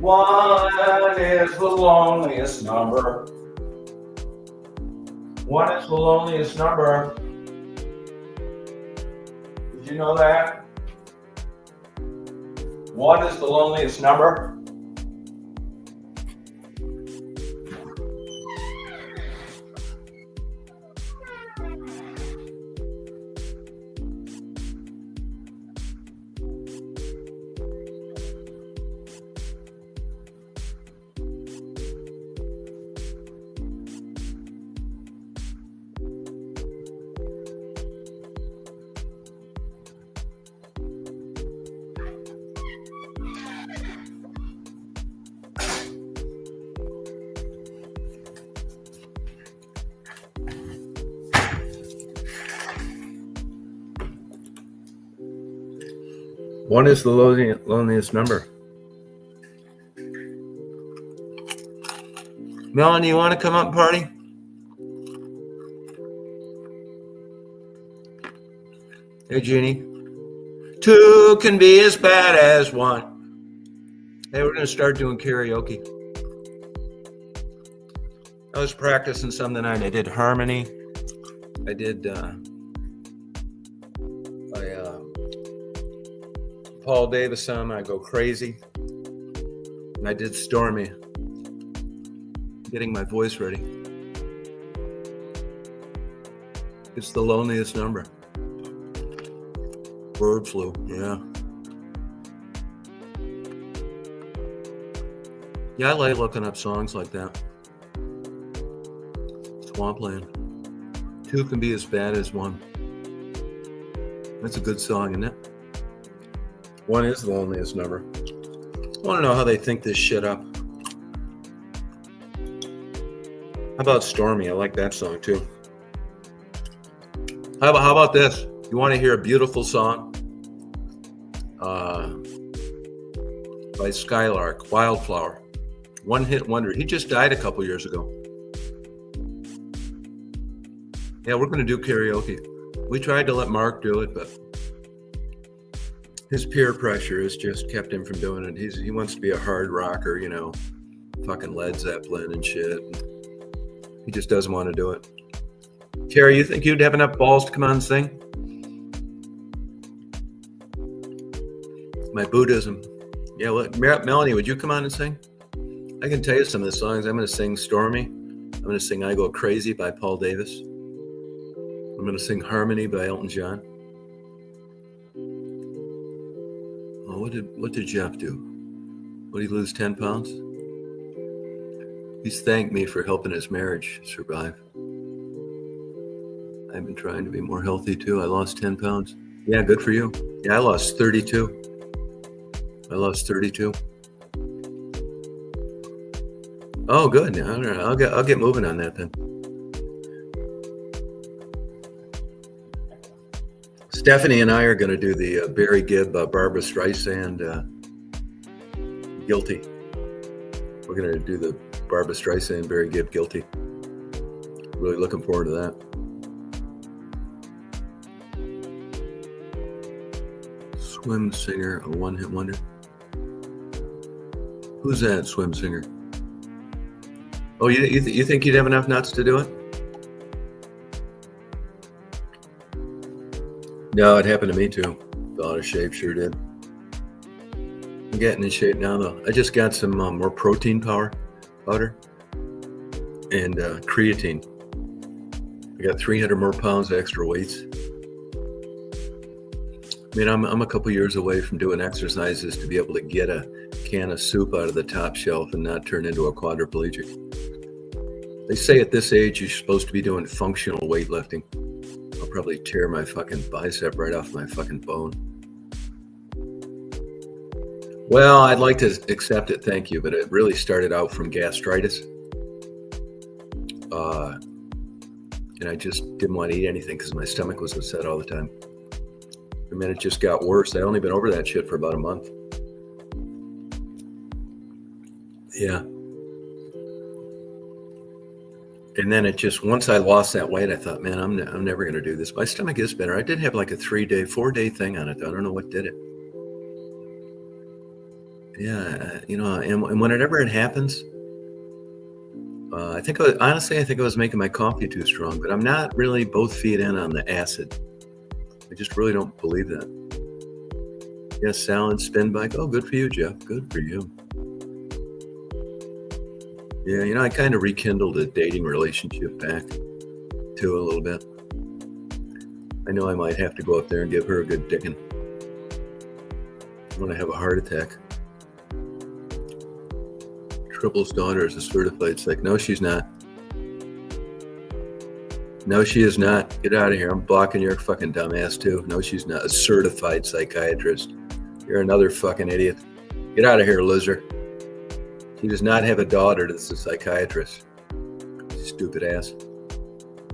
One is the loneliest number. One is the loneliest number. Did you know that? One is the loneliest number. One is the loneliest number. Melanie, you want to come up and party? Hey, Jeannie. Two can be as bad as one. Hey, we're going to start doing karaoke. I was practicing some tonight. I did harmony. I did Paul Davis song, I Go Crazy. And I did Stormy. Getting my voice ready. It's the loneliest number. Bird flu, yeah. Yeah, I like looking up songs like that. Swampland. Two can be as bad as one. That's a good song, isn't it? One is the loneliest number. I want to know how they think this shit up. How about Stormy? I like that song too. How about this? You want to hear a beautiful song? By Skylark, Wildflower. One hit wonder. He just died a couple years ago. Yeah, we're going to do karaoke. We tried to let Mark do it, but his peer pressure has just kept him from doing it. He wants to be a hard rocker, you know, fucking Led Zeppelin and shit. He just doesn't want to do it. Terry, you think you'd have enough balls to come on and sing? My Buddhism. Yeah, well, Melanie, would you come on and sing? I can tell you some of the songs. I'm going to sing Stormy. I'm going to sing I Go Crazy by Paul Davis. I'm going to sing Harmony by Elton John. Oh, what did Jeff do? Would he lose 10 pounds? He's thanked me for helping his marriage survive. I've been trying to be more healthy too. I lost 10 pounds. Yeah, good for you. Yeah, I lost 32. Oh, good. All right. I'll get moving on that then. Stephanie and I are going to do the Barry Gibb, Barbara Streisand, Guilty. We're going to do the Barbara Streisand, Barry Gibb, Guilty. Really looking forward to that. Swim singer, a one-hit wonder. Who's that swim singer? Oh, you think you'd have enough nuts to do it? No, it happened to me too. Fell out of shape, sure did. I'm getting in shape now though. I just got some more protein powder and creatine. I got 300 more pounds of extra weights. I mean, I'm a couple years away from doing exercises to be able to get a can of soup out of the top shelf and not turn into a quadriplegic. They say at this age, you're supposed to be doing functional weightlifting. I'll probably tear my fucking bicep right off my fucking bone. Well, I'd like to accept it, thank you, but it really started out from gastritis. And I just didn't want to eat anything because my stomach was upset all the time. And then it just got worse. I'd only been over that shit for about a month. Yeah. And then it just, once I lost that weight, I thought, man, I'm never going to do this. My stomach is better. I did have like a 4-day thing on it. I don't know what did it. Yeah, and whenever it happens, I think I was making my coffee too strong, but I'm not really both feet in on the acid. I just really don't believe that. Yeah, salad, spin bike. Oh, good for you, Jeff. Good for you. Yeah, I kind of rekindled a dating relationship back to a little bit. I know I might have to go up there and give her a good dicking. I'm going to have a heart attack. Triple's daughter is a certified psych. No, she's not. No, she is not. Get out of here. I'm blocking your fucking dumbass too. No, she's not a certified psychiatrist. You're another fucking idiot. Get out of here, loser. She does not have a daughter that's a psychiatrist. Stupid ass.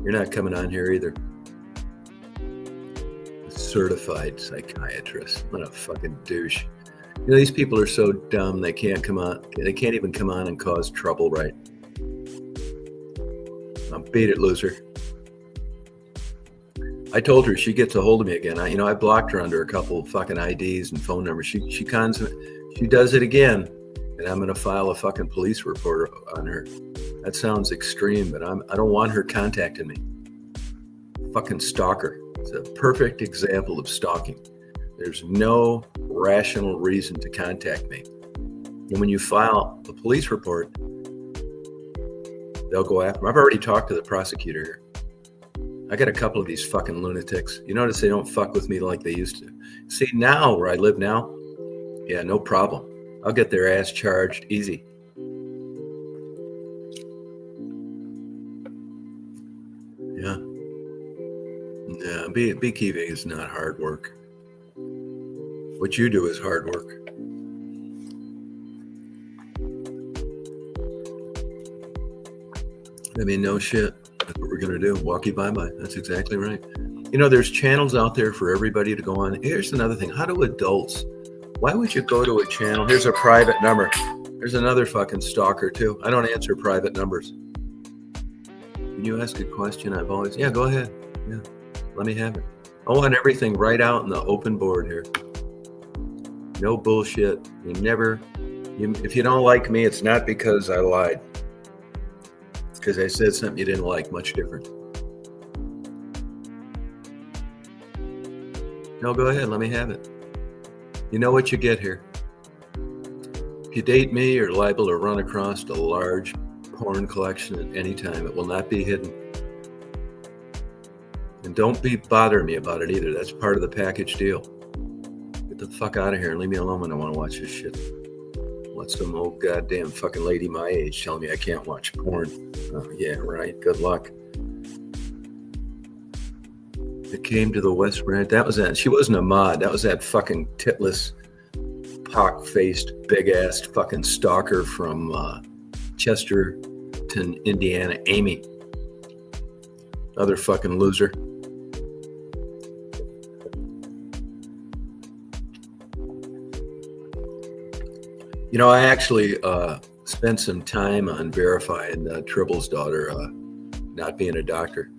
You're not coming on here either. A certified psychiatrist. What a fucking douche. These people are so dumb they can't come on. They can't even come on and cause trouble, right? Beat it, loser. I told her she gets a hold of me again. I blocked her under a couple of fucking IDs and phone numbers. She does it again, and I'm gonna file a fucking police report on her. That sounds extreme, but I don't want her contacting me. Fucking stalker. It's a perfect example of stalking. There's no rational reason to contact me. And when you file a police report, they'll go after me. I've already talked to the prosecutor here. I got a couple of these fucking lunatics. You notice they don't fuck with me like they used to. See, now where I live now, yeah, no problem. I'll get their ass charged easy. Yeah. Yeah, beekeeping is not hard work. What you do is hard work. I mean, no shit. That's what we're going to do. Walkie bye-bye. That's exactly right. There's channels out there for everybody to go on. Here's another thing. How do adults, why would you go to a channel? Here's a private number. There's another fucking stalker too. I don't answer private numbers. Can you ask a question? Yeah, go ahead. Yeah, let me have it. I want everything right out in the open board here. No bullshit. If you don't like me, it's not because I lied. It's because I said something you didn't like, much different. No, go ahead, let me have it. You know what you get here. If you date me, you're liable to run across a large porn collection at any time. It will not be hidden. And don't be bothering me about it either. That's part of the package deal. Get the fuck out of here and leave me alone when I want to watch this shit. What's some old goddamn fucking lady my age telling me I can't watch porn? Oh, yeah, right. Good luck. It came to the West Branch. That was that. She wasn't a mod. That was that fucking titless, pock-faced, big-assed fucking stalker from Chesterton, Indiana, Amy. Other fucking loser. You know, I actually spent some time on verifying Tribble's daughter not being a doctor.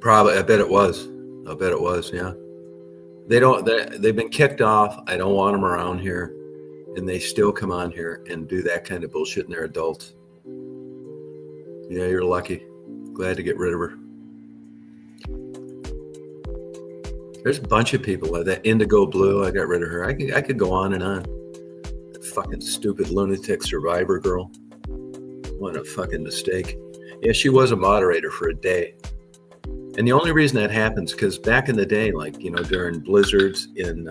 Probably, I bet it was. Yeah. They've been kicked off. I don't want them around here, and they still come on here and do that kind of bullshit, and they're adults. Yeah, you're lucky. Glad to get rid of her. There's a bunch of people like that. Indigo Blue, I got rid of her. I could go on and on. That fucking stupid lunatic survivor girl. What a fucking mistake. Yeah, she was a moderator for a day. And the only reason that happens, because back in the day, like, you know, during blizzards in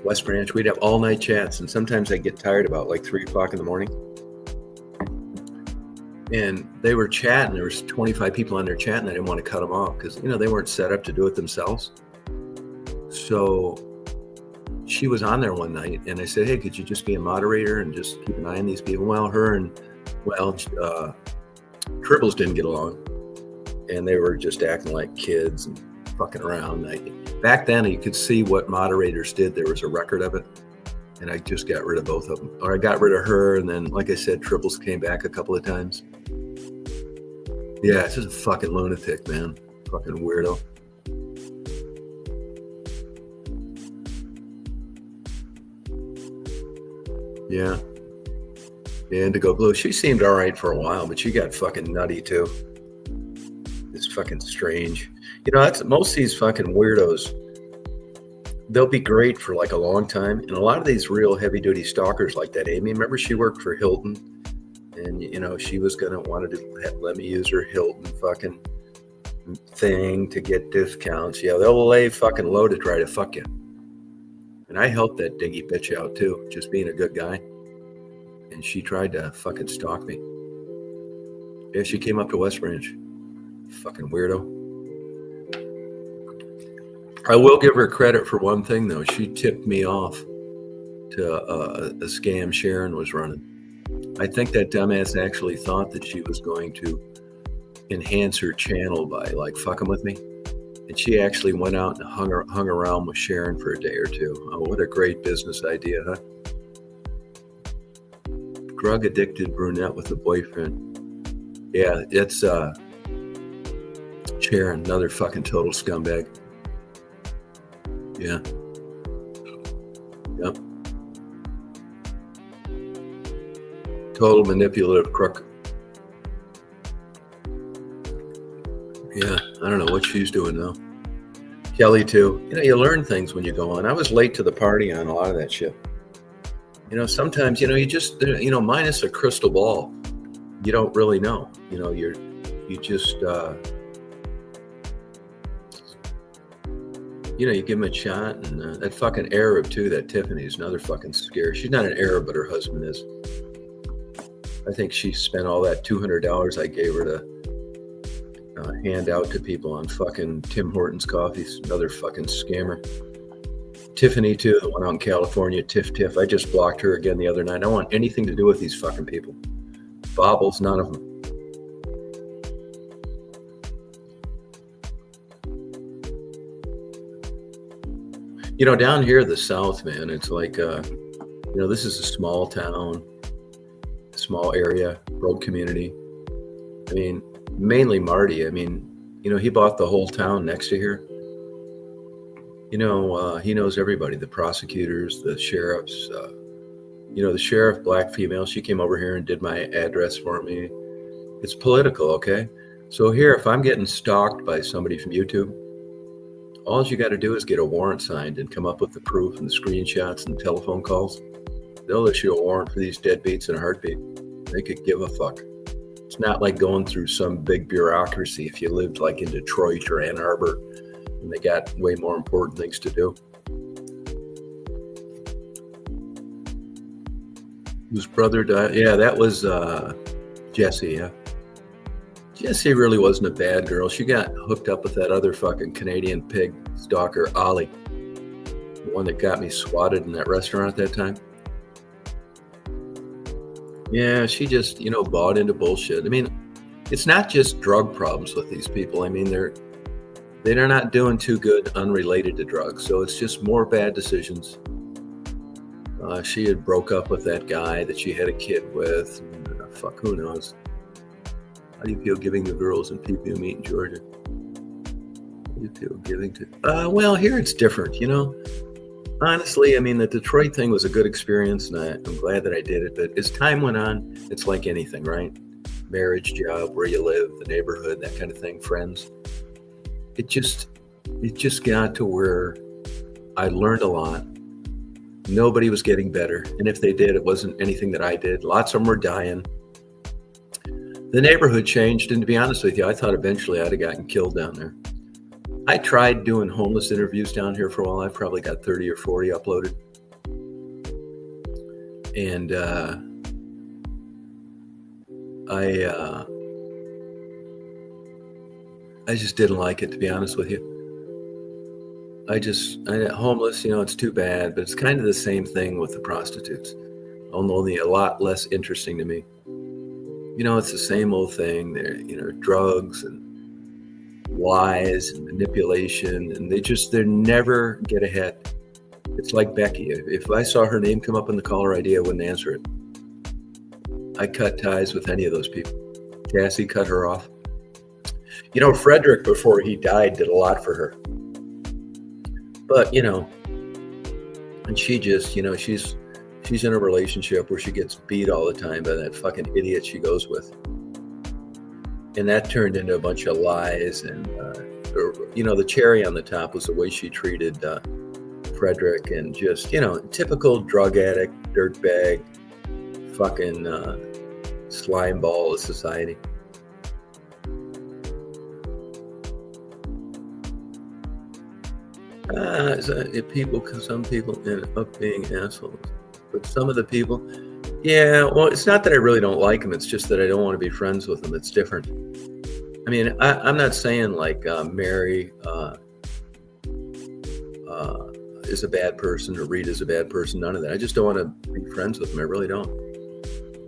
West Branch, we'd have all-night chats. And sometimes I'd get tired about like 3 o'clock in the morning. And they were chatting. There was 25 people on their chat, and I didn't want to cut them off because, you know, they weren't set up to do it themselves. So she was on there one night, and I said, hey, could you just be a moderator and just keep an eye on these people? Well, Tribbles didn't get along, and they were just acting like kids and fucking around. Back then, you could see what moderators did. There was a record of it. And I just got rid of both of them. Or I got rid of her, and then, like I said, Tribbles came back a couple of times. Yeah, it's just a fucking lunatic, man. Fucking weirdo. Yeah. Yeah, Indigo Blue. She seemed all right for a while, but she got fucking nutty too. It's fucking strange. You know, that's most of these fucking weirdos. They'll be great for like a long time. And a lot of these real heavy duty stalkers like that Amy, remember she worked for Hilton? And, you know, she was going to want to let me use her Hilton fucking thing to get discounts. Yeah, they'll lay fucking low to try to fuck you. And I helped that dingy bitch out too, just being a good guy. And she tried to fucking stalk me. Yeah, she came up to West Branch. Fucking weirdo. I will give her credit for one thing, though. She tipped me off to a scam Sharon was running. I think that dumbass actually thought that she was going to enhance her channel by, like, fucking with me. And she actually went out and hung around with Sharon for a day or two. Oh, what a great business idea, huh? Drug-addicted brunette with a boyfriend. Yeah, it's Sharon, another fucking total scumbag. Yeah. Yep. Total manipulative crook. Yeah, I don't know what she's doing now. Kelly too. You know, you learn things when you go on. I was late to the party on a lot of that shit. You know, sometimes, you know, you just, you know, minus a crystal ball, you don't really know. You know, you just, you know, you give him a shot, and that fucking Arab too, that Tiffany's another fucking scare. She's not an Arab, but her husband is. I think she spent all that $200 I gave her to hand out to people on fucking Tim Hortons coffees. Another fucking scammer. Tiffany too, the one out in California, Tiff. I just blocked her again the other night. I don't want anything to do with these fucking people. Bobbles, none of them. You know, down here in the South, man, it's like, you know, this is a small town, small area, broke community. I mean, mainly Marty. I mean, you know, he bought the whole town next to here. You know, he knows everybody, the prosecutors, the sheriffs. You know, the sheriff, black female, she came over here and did my address for me. It's political, okay? So here, if I'm getting stalked by somebody from YouTube, all you got to do is get a warrant signed and come up with the proof and the screenshots and telephone calls. They'll issue a warrant for these deadbeats in a heartbeat. They could give a fuck. It's not like going through some big bureaucracy if you lived like in Detroit or Ann Arbor and they got way more important things to do. Whose brother died? Yeah, that was Jesse. Yeah, Jesse really wasn't a bad girl. She got hooked up with that other fucking Canadian pig stalker, Ollie, the one that got me swatted in that restaurant at that time. Yeah, she just, bought into bullshit. I mean, it's not just drug problems with these people. I mean, they're not doing too good unrelated to drugs. So it's just more bad decisions. She had broke up with that guy that she had a kid with. And, who knows? How do you feel giving the girls in PPU meet in Georgia? How do you feel giving to? Well, here it's different, Honestly, I mean, the Detroit thing was a good experience, and I'm glad that I did it. But as time went on, it's like anything, right? Marriage, job, where you live, the neighborhood, that kind of thing, friends. It just got to where I learned a lot. Nobody was getting better. And if they did, it wasn't anything that I did. Lots of them were dying. The neighborhood changed. And to be honest with you, I thought eventually I'd have gotten killed down there. I tried doing homeless interviews down here for a while. I've probably got 30 or 40 uploaded. And I just didn't like it, to be honest with you. Homeless, it's too bad, but it's kind of the same thing with the prostitutes, only a lot less interesting to me. It's the same old thing. They're, drugs and lies and manipulation, and they never get ahead. It's like Becky. If I saw her name come up in the caller ID, I wouldn't answer it. I cut ties with any of those people. Cassie cut her off. Frederick, before he died, did a lot for her. But, and she just, she's in a relationship where she gets beat all the time by that fucking idiot she goes with. And that turned into a bunch of lies. And, the cherry on the top was the way she treated Frederick, and just, typical drug addict, dirtbag, fucking slime ball of society. Some people end up being assholes. But some of the people, yeah, well, it's not that I really don't like them. It's just that I don't want to be friends with them. It's different. I mean, I'm not saying like Mary is a bad person or Rita's a bad person. None of that. I just don't want to be friends with them. I really don't.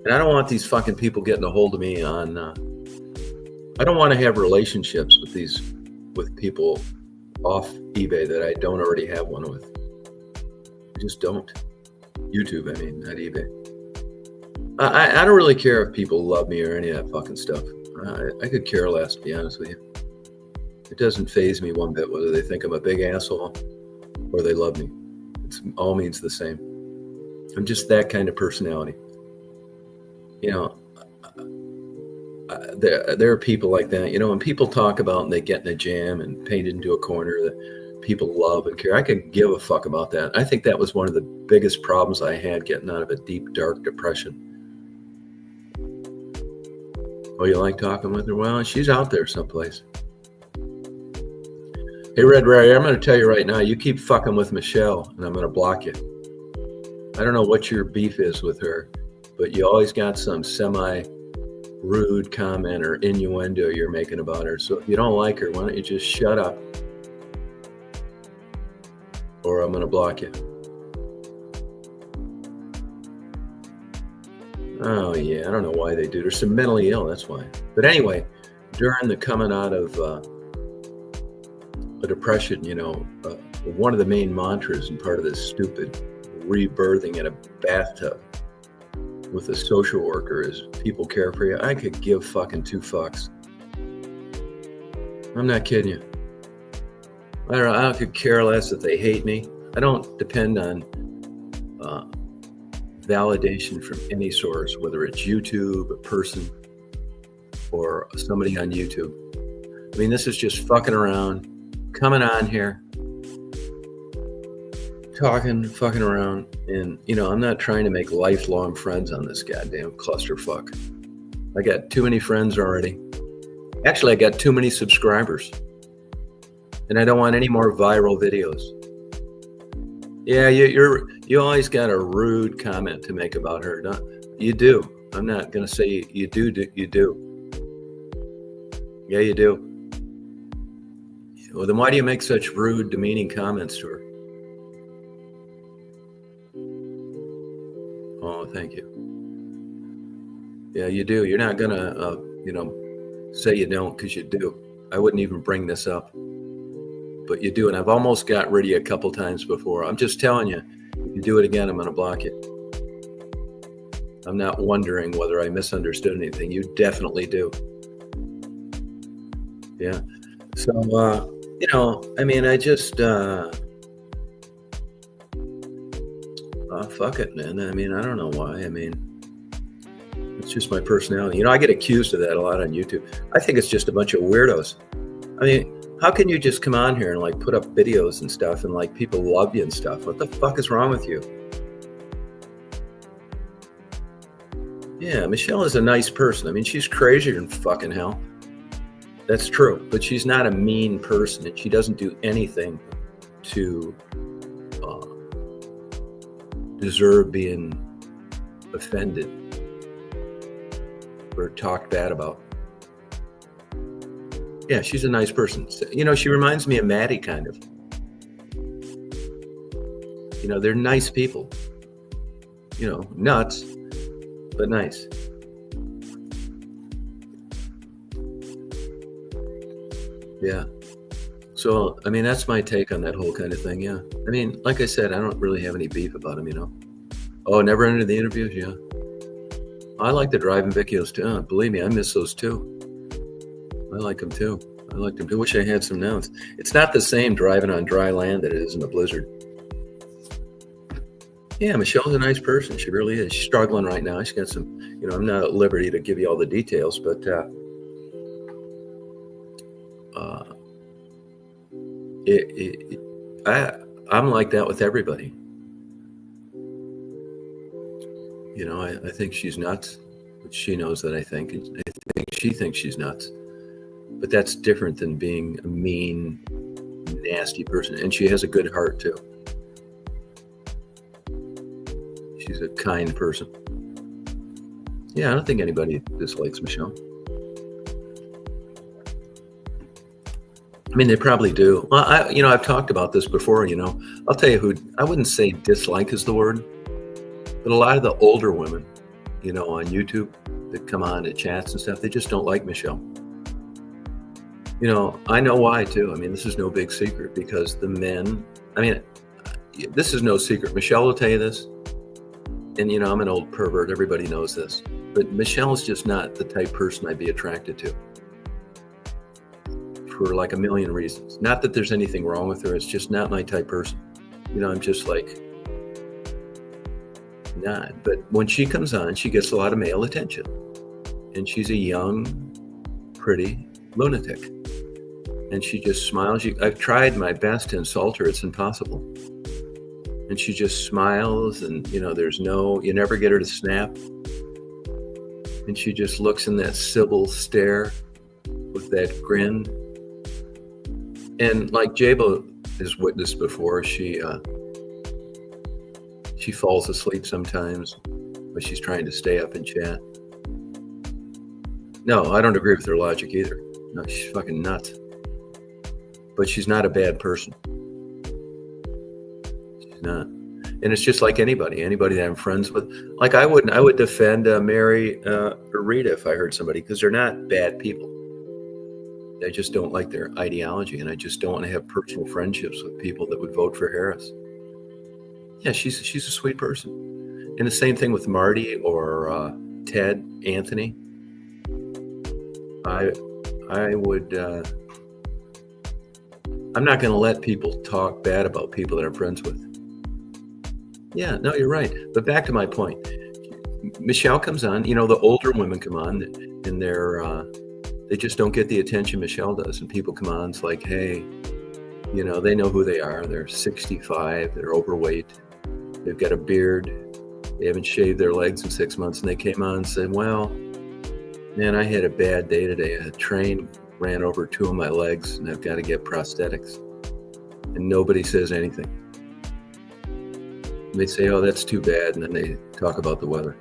And I don't want these fucking people getting a hold of me on. I don't want to have relationships with people off eBay that I don't already have one with. I just don't. YouTube, I mean, not eBay. I don't really care if people love me or any of that fucking stuff. I could care less, to be honest with you. It doesn't faze me one bit whether they think I'm a big asshole or they love me. It all means the same. I'm just that kind of personality. There are people like that. When people talk about and they get in a jam and painted into a corner that people love and care, I could give a fuck about that. I think that was one of the biggest problems I had getting out of a deep, dark depression. Oh, you like talking with her? Well, she's out there someplace. Hey, Red Ray, I'm going to tell you right now, you keep fucking with Michelle and I'm going to block you. I don't know what your beef is with her, but you always got some semi-rude comment or innuendo you're making about her. So if you don't like her, why don't you just shut up? Or I'm going to block you. Oh, yeah, I don't know why they do. They're so mentally ill, that's why. But anyway, during the coming out of a depression, one of the main mantras and part of this stupid rebirthing in a bathtub with a social worker is people care for you. I could give fucking two fucks. I'm not kidding you. I don't know. I could care less if they hate me. I don't depend on validation from any source, whether it's YouTube, a person, or somebody on YouTube. I mean, this is just fucking around, coming on here, talking, fucking around, and I'm not trying to make lifelong friends on this goddamn clusterfuck. I got too many friends already. Actually, I got too many subscribers. and I don't want any more viral videos. Yeah, you always got a rude comment to make about her. No, you do. I'm not going to say you do. You do. Yeah, you do. Well, then why do you make such rude, demeaning comments to her? Oh, thank you. Yeah, you do. You're not going to, say you don't, because you do. I wouldn't even bring this up. But you do, and I've almost got rid of you a couple times before. I'm just telling you, if you do it again, I'm going to block you. I'm not wondering whether I misunderstood anything. You definitely do. Yeah. So, I just, fuck it, man. I mean, I don't know why. I mean, it's just my personality. I get accused of that a lot on YouTube. I think it's just a bunch of weirdos. I mean, how can you just come on here and like put up videos and stuff and like people love you and stuff? What the fuck is wrong with you? Yeah, Michelle is a nice person. I mean, she's crazier than fucking hell. That's true, but she's not a mean person, and she doesn't do anything to deserve being offended or talked bad about. Yeah, she's a nice person. She reminds me of Maddie, kind of. They're nice people. Nuts, but nice. Yeah. So, I mean, that's my take on that whole kind of thing. Yeah. I mean, like I said, I don't really have any beef about him, Oh, never ended the interviews? Yeah. I like the driving videos too. Believe me, I miss those too. I like them too. I wish I had some now. It's not the same driving on dry land that it is in a blizzard. Yeah, Michelle's a nice person. She really is. She's struggling right now. She's got some, I'm not at liberty to give you all the details, but I'm like that with everybody. I think she's nuts, but she knows that I think she thinks she's nuts. But that's different than being a mean, nasty person. And she has a good heart too. She's a kind person. Yeah, I don't think anybody dislikes Michelle. I mean, they probably do. Well, I've talked about this before, I'll tell you who, I wouldn't say dislike is the word, but a lot of the older women, on YouTube that come on to chats and stuff, they just don't like Michelle. I know why too. I mean, this is no big secret because the men, this is no secret. Michelle will tell you this. And, I'm an old pervert. Everybody knows this. But Michelle is just not the type person I'd be attracted to. For like a million reasons. Not that there's anything wrong with her. It's just not my type person. I'm just like, not. But when she comes on, she gets a lot of male attention. And she's a young, pretty lunatic. And she just smiles. I've tried my best to insult her. It's impossible. And she just smiles and, you never get her to snap. And she just looks in that civil stare with that grin. And like Jabo has witnessed before, she falls asleep sometimes, but she's trying to stay up and chat. No, I don't agree with her logic either. No, she's fucking nuts. But she's not a bad person. She's not. And it's just like anybody that I'm friends with. Like I would defend Mary or Rita if I heard somebody, because they're not bad people. I just don't like their ideology, and I just don't want to have personal friendships with people that would vote for Harris. Yeah, she's a sweet person. And the same thing with Marty or Ted, Anthony. I would. I'm not going to let people talk bad about people that I'm friends with. Yeah, no, you're right. But back to my point. Michelle comes on, the older women come on and they just don't get the attention Michelle does. And people come on, it's like, hey, they know who they are. They're 65, they're overweight, they've got a beard, they haven't shaved their legs in 6 months. And they came on and said, well, man, I had a bad day today. A train ran over 2 of my legs and I've got to get prosthetics. And nobody says anything. And they say, oh, that's too bad. And then they talk about the weather.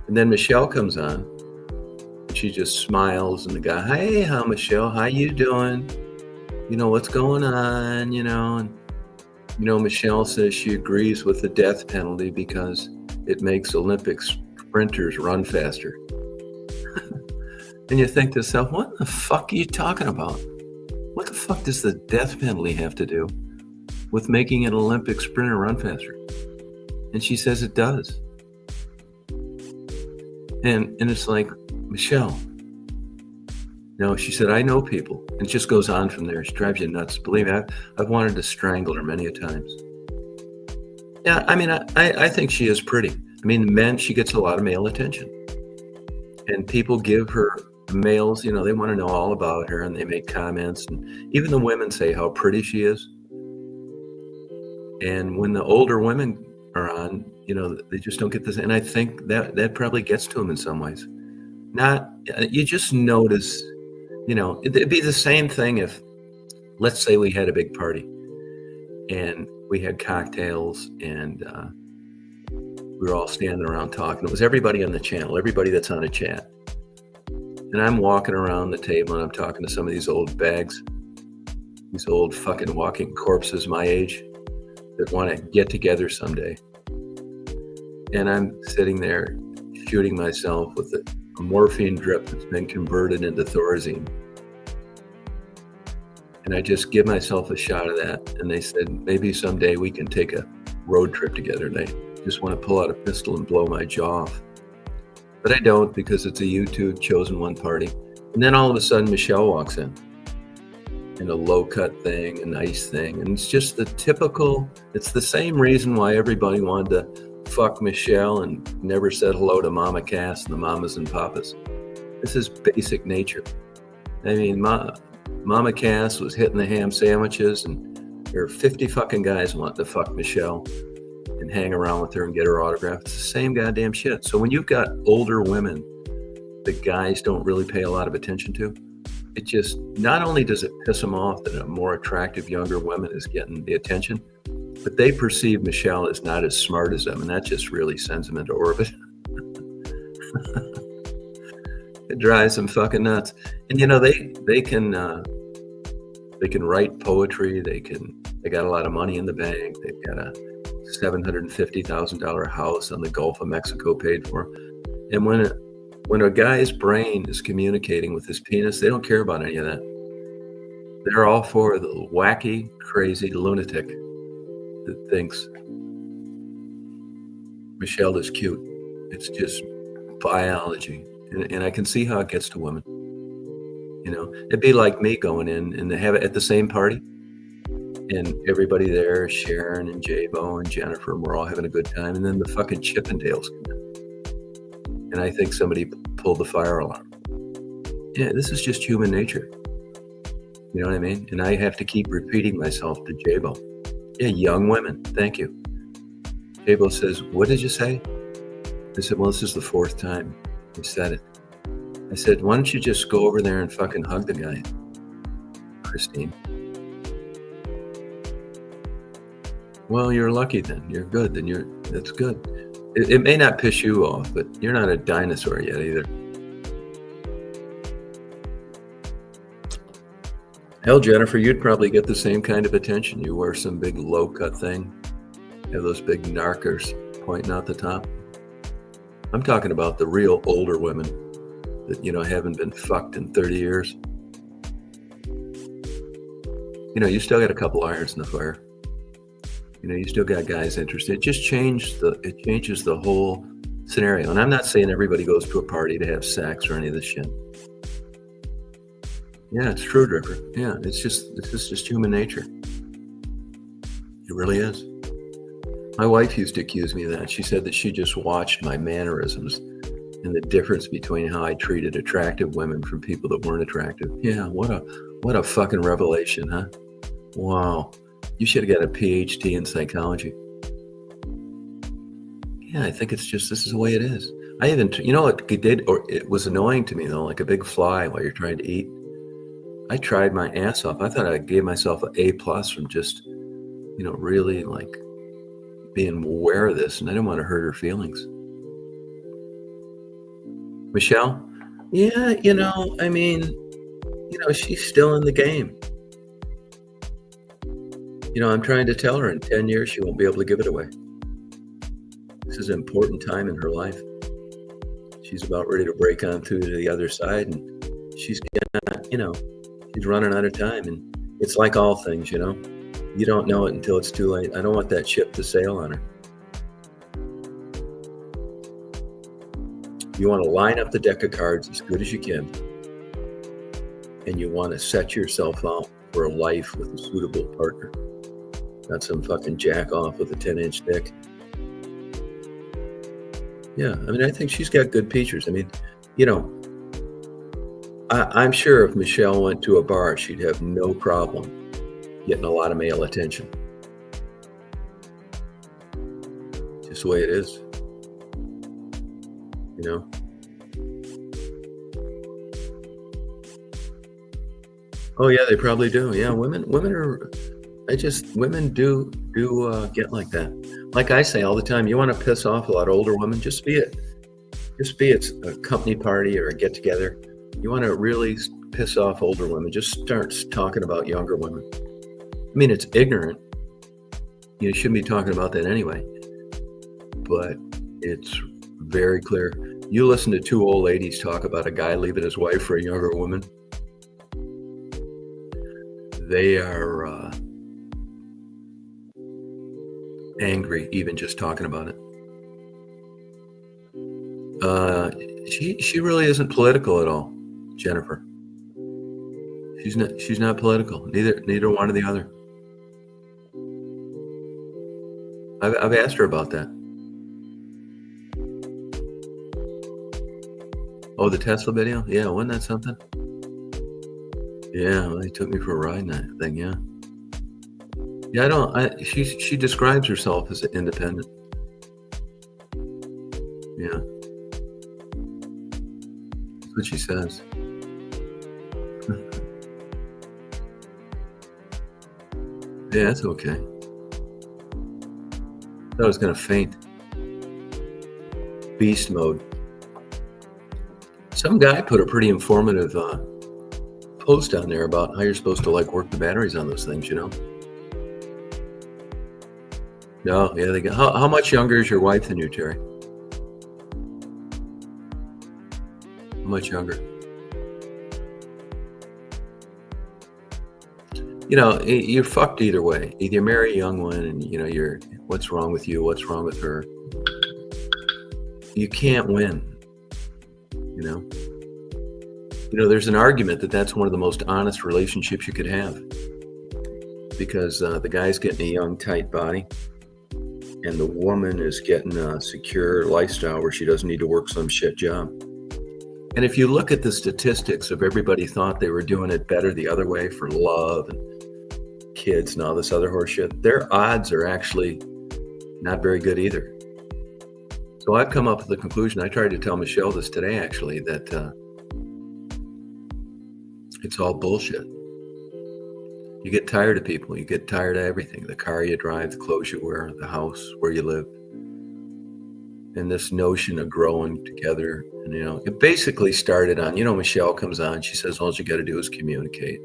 And then Michelle comes on. And she just smiles. And the guy, hey, how Michelle? How you doing? You know, what's going on? You know, and, you know, Michelle says she agrees with the death penalty because it makes Olympic sprinters run faster. And you think to yourself, what the fuck are you talking about? What the fuck does the death penalty have to do with making an Olympic sprinter run faster? And she says it does. And it's like, Michelle. No, she said, I know people. And it just goes on from there. She drives you nuts. Believe me, I've wanted to strangle her many a times. Yeah, I mean, I think she is pretty. I mean, men, she gets a lot of male attention. And people give her, males, you know, they want to know all about her and they make comments. And even the women say how pretty she is. And when the older women are on, you know, they just don't get this. And I think that probably gets to them in some ways. Not, you just notice, you know, it'd be the same thing if, let's say we had a big party and we had cocktails and we were all standing around talking. It was everybody on the channel, everybody that's on a chat. And I'm walking around the table and I'm talking to some of these old bags, these old fucking walking corpses my age that want to get together someday. And I'm sitting there shooting myself with a morphine drip that's been converted into Thorazine. And I just give myself a shot of that. And they said, maybe someday we can take a road trip together. And I just want to pull out a pistol and blow my jaw off. But I don't, because it's a YouTube chosen one party. And then all of a sudden Michelle walks in a low cut thing, a nice thing. And it's just the typical, it's the same reason why everybody wanted to fuck Michelle and never said hello to Mama Cass and the mamas and papas. This is basic nature. I mean, Mama Cass was hitting the ham sandwiches and there are 50 fucking guys wanting to fuck Michelle and hang around with her and get her autograph. It's the same goddamn shit. So when you've got older women that guys don't really pay a lot of attention to, it just, not only does it piss them off that a more attractive younger woman is getting the attention, but they perceive Michelle as not as smart as them, and that just really sends them into orbit. It drives them fucking nuts. And you know, they can write poetry. They got a lot of money in the bank. They've got a $750,000 house on the Gulf of Mexico paid for. And when a guy's brain is communicating with his penis, they don't care about any of that. They're all for the wacky, crazy lunatic that thinks Michelle is cute. It's just biology. And I can see how it gets to women. You know, it'd be like me going in and they have it at the same party. And everybody there, Sharon and J-Bo and Jennifer, and we're all having a good time. And then the fucking Chippendales come in. And I think somebody pulled the fire alarm. Yeah, this is just human nature. You know what I mean? And I have to keep repeating myself to J-Bo. Yeah, young women, thank you. J-Bo says, what did you say? I said, well, this is the 4th time he said it. I said, why don't you just go over there and fucking hug the guy, Christine? Well, you're lucky then. You're good. That's good. It may not piss you off, but you're not a dinosaur yet either. Hell, Jennifer, you'd probably get the same kind of attention. You wear some big low-cut thing, have those big narkers pointing out the top. I'm talking about the real older women that, you know, haven't been fucked in 30 years. You know, you still got a couple irons in the fire. You know, you still got guys interested. It just changes the whole scenario. And I'm not saying everybody goes to a party to have sex or any of this shit. Yeah, it's true, Dripper. Yeah, it's just human nature. It really is. My wife used to accuse me of that. She said that she just watched my mannerisms and the difference between how I treated attractive women from people that weren't attractive. Yeah, what a fucking revelation, huh? Wow. You should have got a PhD in psychology. Yeah, I think this is the way it is. I even, you know what it did, or it was annoying to me though, like a big fly while you're trying to eat. I tried my ass off. I thought I gave myself an A+ from just, really like being aware of this, and I didn't want to hurt her feelings. Michelle? Yeah, she's still in the game. I'm trying to tell her in 10 years she won't be able to give it away. This is an important time in her life. She's about ready to break on through to the other side, and she's she's running out of time. And it's like all things, you don't know it until it's too late. I don't want that ship to sail on her. You want to line up the deck of cards as good as you can, and you want to set yourself up for a life with a suitable partner, not some fucking jack off with a 10-inch dick. Yeah, I think she's got good features. I'm sure if Michelle went to a bar, she'd have no problem getting a lot of male attention. Just the way it is. Oh yeah, they probably do. Yeah, women do get like that. Like I say all the time, you want to piss off a lot of older women, just be it a company party or a get together. You want to really piss off older women, just start talking about younger women. It's ignorant. You shouldn't be talking about that anyway. But it's very clear. You listen to two old ladies talk about a guy leaving his wife for a younger woman. They are angry even just talking about it. She really isn't political at all, Jennifer. She's not political. Neither one or the other. I've asked her about that. Oh, the Tesla video? Yeah, wasn't that something? Yeah, well, he took me for a ride in that thing, yeah. Yeah, she describes herself as independent. Yeah. That's what she says. Yeah, that's okay. Thought I was gonna faint. Beast mode. Some guy put a pretty informative post on there about how you're supposed to work the batteries on those things, No, yeah, they got. How much younger is your wife than you, Terry? How much younger? You're fucked either way. Either you marry a young one and you're what's wrong with you, what's wrong with her. You can't win. There's an argument that that's one of the most honest relationships you could have, because the guy's getting a young, tight body, and the woman is getting a secure lifestyle where she doesn't need to work some shit job. And if you look at the statistics of everybody thought they were doing it better the other way for love and kids and all this other horse shit, their odds are actually not very good either. So I've come up with the conclusion. I tried to tell Michelle this today, actually, that it's all bullshit. You get tired of people. You get tired of everything. The car you drive, the clothes you wear, the house where you live. And this notion of growing together. And, it basically started on, Michelle comes on. She says, all you got to do is communicate.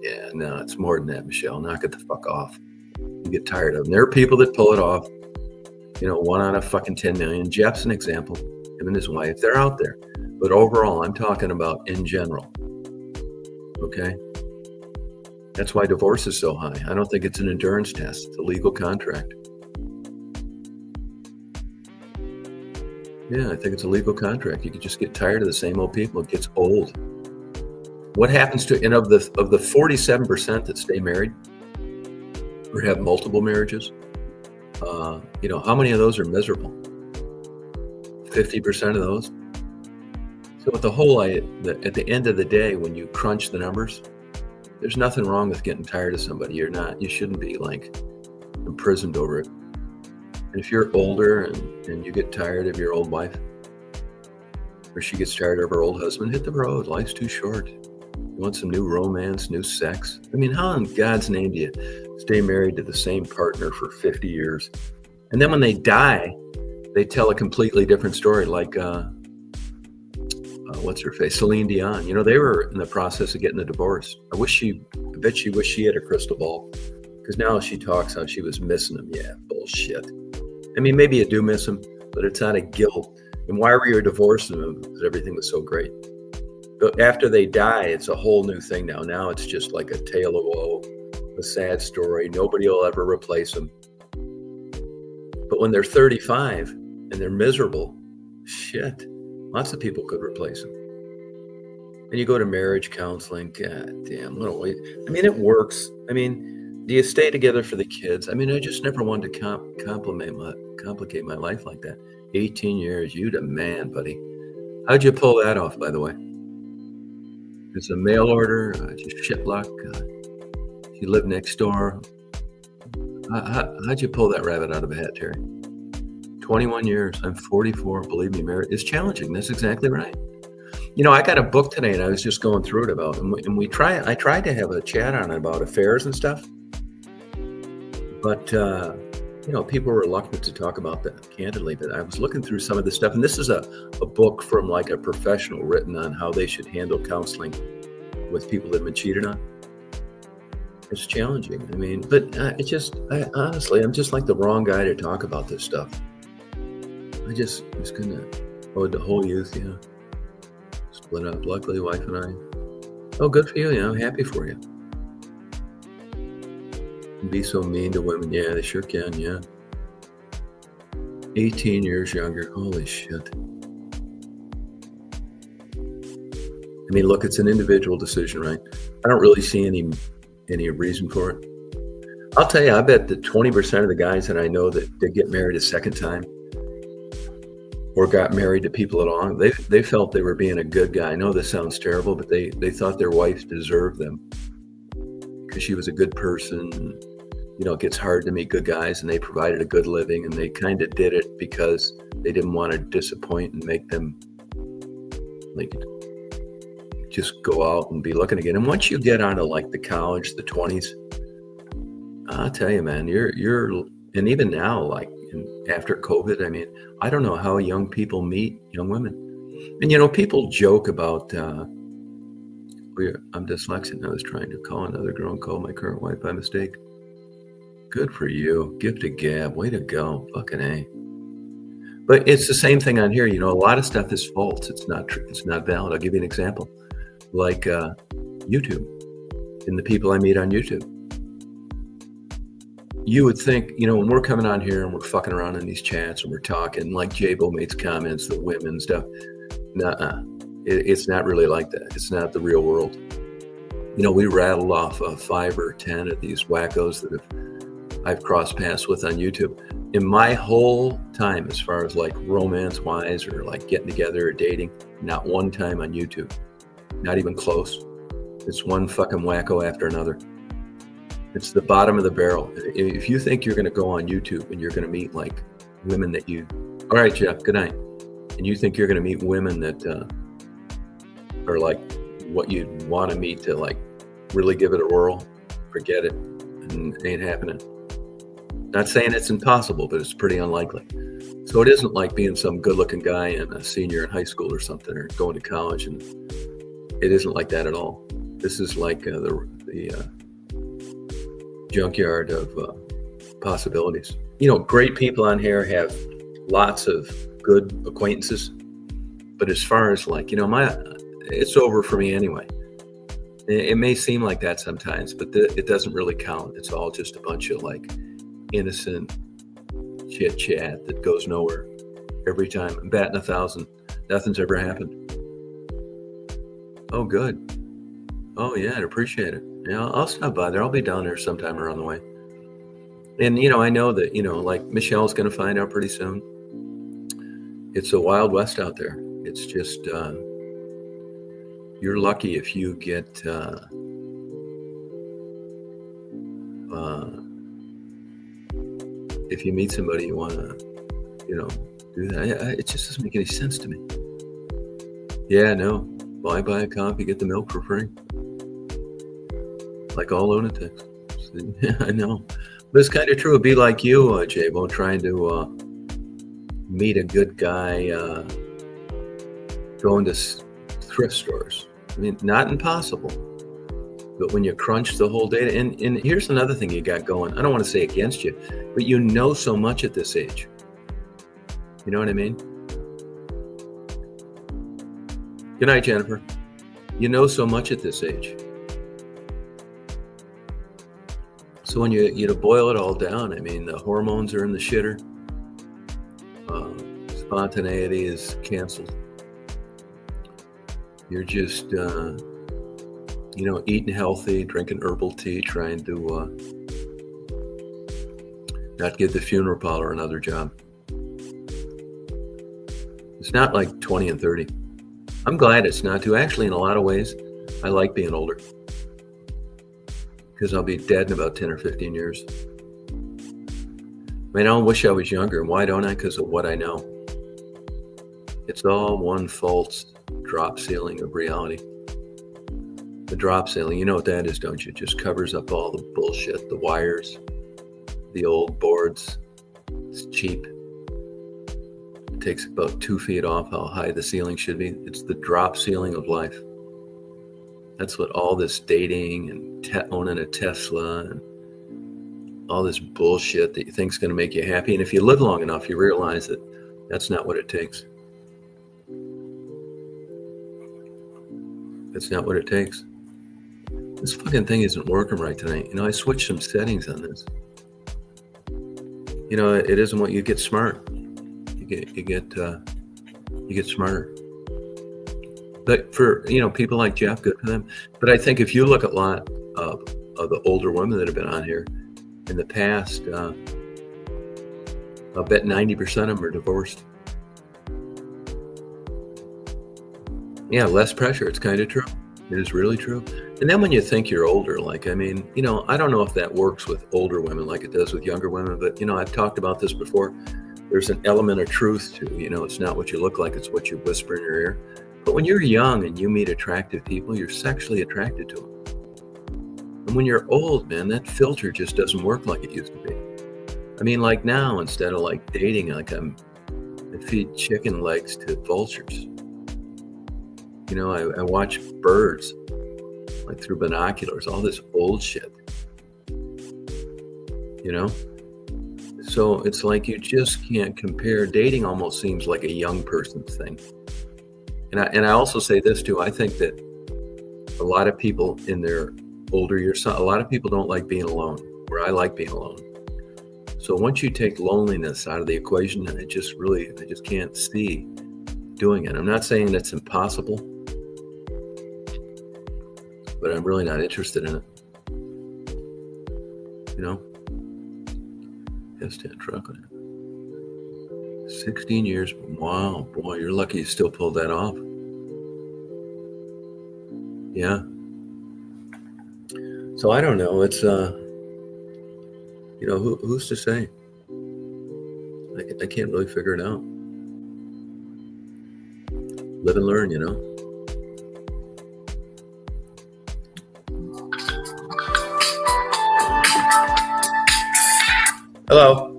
Yeah, no, it's more than that, Michelle. Knock it the fuck off. You get tired of them. There are people that pull it off. 1 out of fucking 10 million. Jeff's an example. Him and his wife, they're out there. But overall, I'm talking about in general. Okay? That's why divorce is so high. I don't think it's an endurance test. It's a legal contract. Yeah, I think it's a legal contract. You can just get tired of the same old people. It gets old. What happens to, and of the 47% that stay married or have multiple marriages, how many of those are miserable? 50% of those. So at at the end of the day, when you crunch the numbers, there's nothing wrong with getting tired of somebody. You shouldn't be imprisoned over it. And if you're older and you get tired of your old wife, or she gets tired of her old husband, hit the road. Life's too short. You want some new romance, new sex? I mean, how in God's name do you stay married to the same partner for 50 years? And then when they die, they tell a completely different story, like what's her face, Celine Dion. You know, they were in the process of getting a divorce. I bet she wished she had a crystal ball, because now she talks how she was missing him. Yeah, bullshit. I mean, maybe you do miss him, but it's out of guilt. And why were you divorcing him? Because everything was so great. But after they die, it's a whole new thing now. Now it's just like a tale of woe, a sad story. Nobody will ever replace them. But when they're 35 and they're miserable, shit, lots of people could replace them. And you go to marriage counseling. God damn, what a waste. I mean, it works. I mean, do you stay together for the kids? I mean, I just never wanted to complicate my life like that. 18 years, you the man, buddy. How'd you pull that off, by the way? It's a mail order, just shit luck. You live next door. How'd you pull that rabbit out of a hat, Terry? 21 years. I'm 44. Believe me, marriage is challenging. That's exactly right. You know, I got a book today, and I was just going through it about, I tried to have a chat on it about affairs and stuff, but you know, people were reluctant to talk about that candidly. But I was looking through some of this stuff, and this is a book from like a professional written on how they should handle counseling with people that have been cheated on. It's challenging. I mean, but honestly, I'm just like the wrong guy to talk about this stuff. I just was gonna, the whole youth, yeah. Split up. Luckily, wife and I. Oh, good for you. Yeah, I'm happy for you. Be so mean to women. Yeah, they sure can. Yeah. 18 years younger. Holy shit. I mean, look, it's an individual decision, right? I don't really see any reason for it. I'll tell you, I bet that 20% of the guys that I know that get married a second time or got married to people at all, they felt they were being a good guy. I know this sounds terrible, but they thought their wife deserved them because she was a good person. You know, it gets hard to meet good guys, and they provided a good living, and they kind of did it because they didn't want to disappoint and make them like just go out and be looking again. And once you get onto like the college, the 20s, I'll tell you, man, you're and even now, like after COVID, I mean, I don't know how young people meet young women. And, you know, people joke about, I'm dyslexic and I was trying to call another girl and call my current wife by mistake. Good for you. Gift of gab. Way to go. Fucking A. But it's the same thing on here. You know, a lot of stuff is false. It's not true. It's not valid. I'll give you an example. Like YouTube and the people I meet on YouTube. You would think, you know, when we're coming on here and we're fucking around in these chats and we're talking, like J-Bo makes comments, the women stuff. Nuh-uh. It's not really like that. It's not the real world. You know, we rattled off 5 or 10 of these wackos that I've crossed paths with on YouTube. In my whole time, as far as like romance-wise or like getting together or dating, not one time on YouTube. Not even close. It's one fucking wacko after another. It's the bottom of the barrel. If you think you're going to go on YouTube and you're going to meet like women that you, all right, Jeff, good night. And you think you're going to meet women that are like what you'd want to meet to like really give it a whirl, forget it. And it ain't happening. Not saying it's impossible, but it's pretty unlikely. So it isn't like being some good looking guy and a senior in high school or something, or going to college. And it isn't like that at all. This is like the junkyard of possibilities. You know, great people on here have lots of good acquaintances, but as far as like, you know, it's over for me anyway. It may seem like that sometimes, but it doesn't really count. It's all just a bunch of like innocent chit chat that goes nowhere every time. I'm batting 1,000. Nothing's ever happened. Oh, good. Oh yeah, I'd appreciate it. Yeah, I'll stop by there. I'll be down there sometime around the way. And, you know, I know that, you know, like Michelle's going to find out pretty soon. It's a Wild West out there. It's just, you're lucky if you get, if you meet somebody you want to, you know, do that. It just doesn't make any sense to me. Yeah, no. Buy a coffee, get the milk for free. like all lunatics. Yeah, I know. But it's kind of true. It'd be like you, J-Bo, trying to meet a good guy going to thrift stores. I mean, not impossible. But when you crunch the whole data, and here's another thing you got going. I don't want to say against you, but you know so much at this age. You know what I mean? Good night, Jennifer. You know so much at this age. So when you boil it all down, I mean, the hormones are in the shitter. Spontaneity is canceled. You're just, eating healthy, drinking herbal tea, trying to not give the funeral parlor another job. It's not like 20 and 30. I'm glad it's not too. Actually, in a lot of ways, I like being older because I'll be dead in about 10 or 15 years. I mean, I don't wish I was younger. And why don't I? Because of what I know. It's all one false drop ceiling of reality. The drop ceiling, you know what that is, don't you? It just covers up all the bullshit, the wires, the old boards. It's cheap. It takes about 2 feet off how high the ceiling should be. It's the drop ceiling of life. That's what all this dating and owning a Tesla and all this bullshit that you think is going to make you happy. And if you live long enough, you realize that that's not what it takes. That's not what it takes. This fucking thing isn't working right tonight. I switched some settings on this. It isn't what you get smart. You get smarter. But for people like Jeff, good for them. But I think if you look at a lot of the older women that have been on here in the past, I'll bet 90% of them are divorced. Yeah, less pressure. It's kind of true. It is really true. And then when you think you're older, I don't know if that works with older women like it does with younger women, but I've talked about this before. There's an element of truth to, it's not what you look like, it's what you whisper in your ear. But when you're young and you meet attractive people, you're sexually attracted to them. And when you're old, man, that filter just doesn't work like it used to be. I mean, like now, instead of dating, I feed chicken legs to vultures. I watch birds through binoculars, all this old shit. So it's like you just can't compare. Dating almost seems like a young person's thing. And I also say this too. I think that a lot of people in their older years, a lot of people don't like being alone, where I like being alone. So once you take loneliness out of the equation, I just can't see doing it. I'm not saying that's impossible, but I'm really not interested in it. S10 truck on it. 16 years. Wow, boy, you're lucky you still pulled that off. Yeah. So I don't know. It's who's to say? I can't really figure it out. Live and learn, Hello.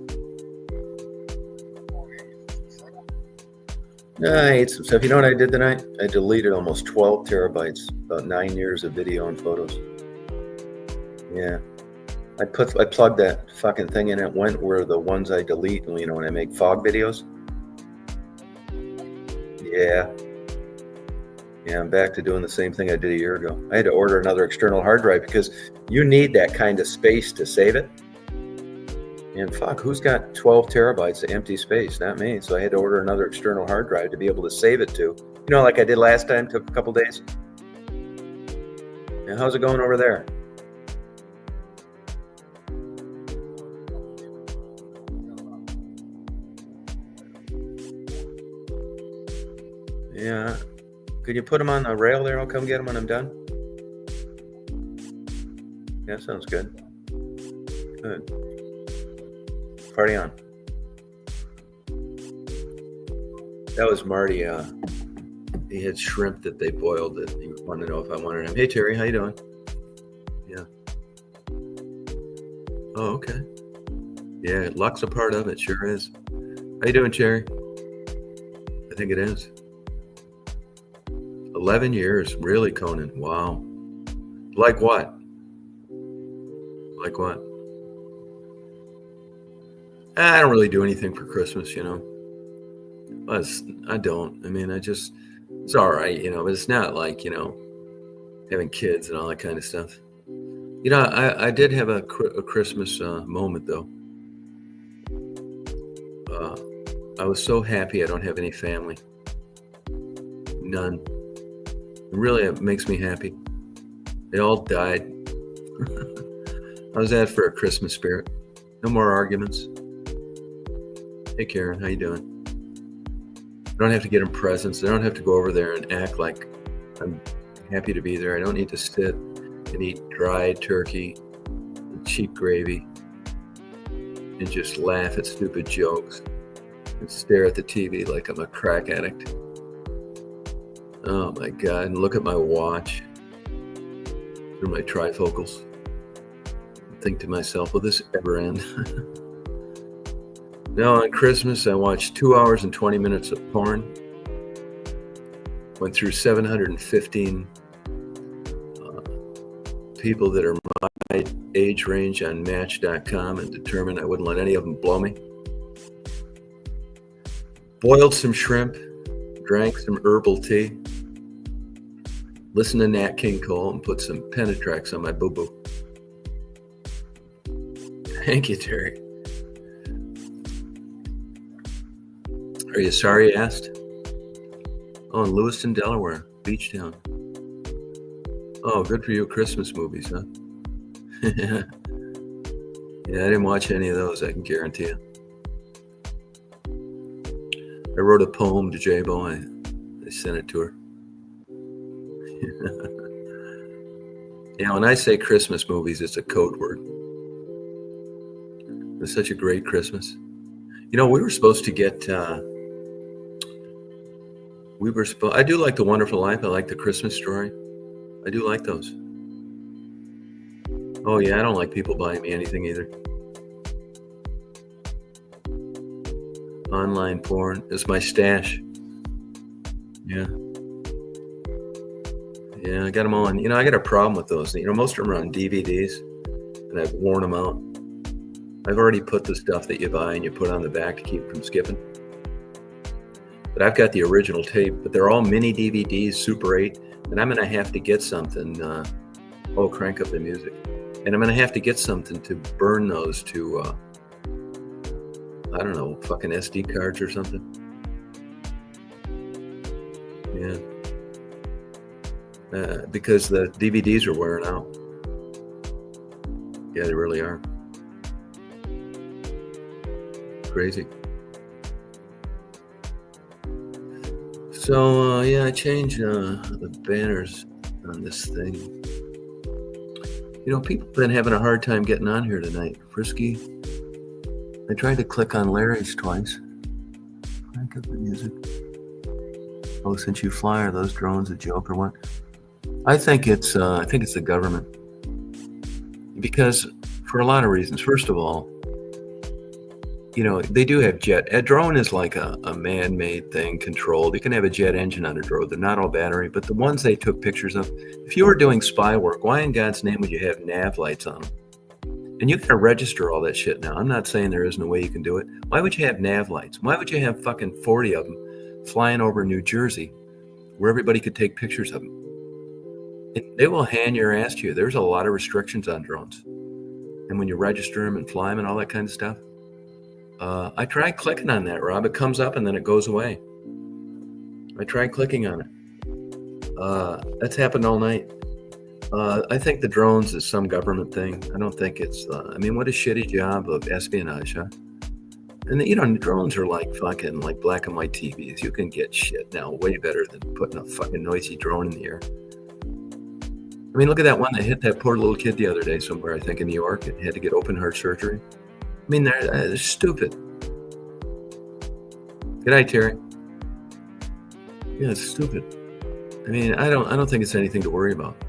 I ate some stuff. You know what I did tonight? I deleted almost 12 terabytes, about 9 years of video and photos. Yeah. I plugged that fucking thing in. It went where the ones I delete, when I make fog videos. Yeah. Yeah, I'm back to doing the same thing I did a year ago. I had to order another external hard drive because you need that kind of space to save it. And fuck, who's got 12 terabytes of empty space? Not me. So I had to order another external hard drive to be able to save it to. Like I did last time, took a couple days. And how's it going over there? Yeah. Could you put them on the rail there? I'll come get them when I'm done. Yeah, sounds good. Good. Party on. That was Marty. He had shrimp that they boiled. That he wanted to know if I wanted him. Hey Terry, how you doing? Yeah. Oh, okay. Yeah, luck's a part of it. Sure is. How you doing, Cherry? I think it is. 11 years, really, Conan. Wow. Like what? Like what? I don't really do anything for Christmas, I don't. I mean, it's all right, but it's not like, having kids and all that kind of stuff. I did have a Christmas moment, though. I was so happy I don't have any family. None. Really, it makes me happy. They all died. How's that for a Christmas spirit? No more arguments. Hey, Karen, how you doing? I don't have to get them presents. I don't have to go over there and act like I'm happy to be there. I don't need to sit and eat dried turkey and cheap gravy and just laugh at stupid jokes and stare at the TV like I'm a crack addict. Oh my God, and look at my watch through my trifocals and think to myself, will this ever end? No, on Christmas, I watched 2 hours and 20 minutes of porn. Went through 715 people that are my age range on Match.com and determined I wouldn't let any of them blow me. Boiled some shrimp, drank some herbal tea, listened to Nat King Cole, and put some Penetrax on my boo-boo. Thank you, Terry. Are you sorry you asked? Oh, in Lewiston, Delaware, beach town. Oh, good for you, Christmas movies, huh? Yeah, I didn't watch any of those, I can guarantee you. I wrote a poem to J-Bo. I sent it to her. When I say Christmas movies, it's a code word. It's such a great Christmas. We were supposed to get... I do like The Wonderful Life. I like The Christmas Story. I do like those. Oh yeah, I don't like people buying me anything either. Online porn is my stash. Yeah, I got them all on. I got a problem with those. Most of them are on DVDs, and I've worn them out. I've already put the stuff that you buy and you put on the back to keep from skipping. But I've got the original tape, but they're all mini DVDs, Super 8, and I'm going to have to get something. Crank up the music. And I'm going to have to get something to burn those to, I don't know, fucking SD cards or something. Yeah. Because the DVDs are wearing out. Yeah, they really are. Crazy. So, I changed the banners on this thing. People have been having a hard time getting on here tonight. Frisky. I tried to click on Larry's twice. Crank up the music. Oh, since you fly, are those drones a joke or what? I think it's the government. Because for a lot of reasons. First of all, they do have jet. A drone is like a man-made thing, controlled. You can have a jet engine on a drone. They're not all battery, but the ones they took pictures of, if you were doing spy work, why in God's name would you have nav lights on them? And you can register all that shit now. I'm not saying there isn't a way you can do it. Why would you have nav lights? Why would you have fucking 40 of them flying over New Jersey where everybody could take pictures of them? They will hand your ass to you. There's a lot of restrictions on drones. And when you register them and fly them and all that kind of stuff, I tried clicking on that, Rob. It comes up and then it goes away. I tried clicking on it. That's happened all night. I think the drones is some government thing. I don't think it's, what a shitty job of espionage, huh? And drones are like fucking like black and white TVs. You can get shit now way better than putting a fucking noisy drone in the air. Look at that one that hit that poor little kid the other day somewhere, I think in New York. It had to get open heart surgery. They're stupid. Good night, Terry. Yeah, it's stupid. I don't think it's anything to worry about.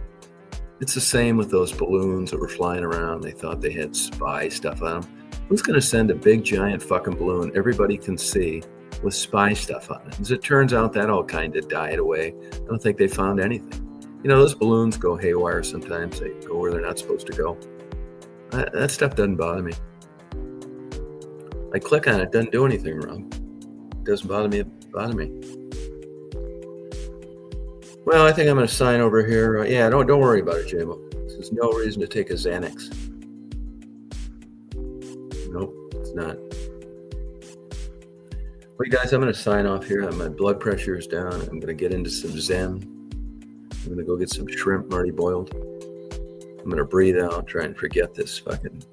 It's the same with those balloons that were flying around. They thought they had spy stuff on them. Who's going to send a big, giant fucking balloon everybody can see with spy stuff on it? As it turns out, that all kind of died away. I don't think they found anything. You know, those balloons go haywire sometimes. They go where they're not supposed to go. That stuff doesn't bother me. I click on it, doesn't do anything wrong. It doesn't bother me. Well, I think I'm going to sign over here. Yeah, don't worry about it, JMO. This is no reason to take a Xanax. Nope, it's not. Well, you guys, I'm going to sign off here. My blood pressure is down. I'm going to get into some Zen. I'm going to go get some shrimp already boiled. I'm going to breathe out, try and forget this fucking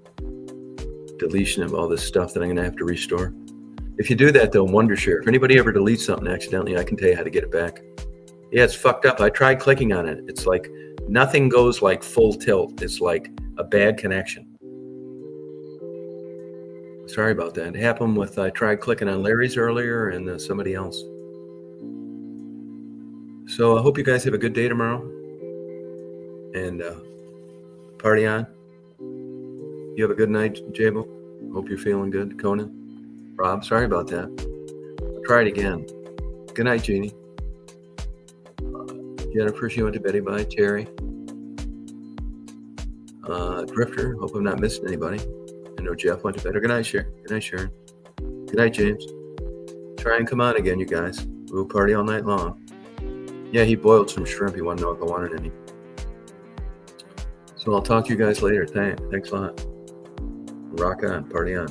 deletion of all this stuff that I'm going to have to restore. If you do that, though, Wondershare, if anybody ever deletes something accidentally, I can tell you how to get it back. Yeah, it's fucked up. I tried clicking on it. It's like nothing goes like full tilt. It's like a bad connection. Sorry about that. It happened with, I tried clicking on Larry's earlier and somebody else. So I hope you guys have a good day tomorrow. And party on. You have a good night, Jabo. Hope you're feeling good. Conan, Rob, sorry about that. I'll try it again. Good night, Jeannie. Jennifer, she went to bed. Bye, Terry. Drifter, hope I'm not missing anybody. I know Jeff went to bed. Good night, Sharon. Good night, Sharon. Good night, James. Try and come on again, you guys. We'll party all night long. Yeah, he boiled some shrimp. He wanted to know if I wanted any. So I'll talk to you guys later. Thanks a lot. Rock on. Party on.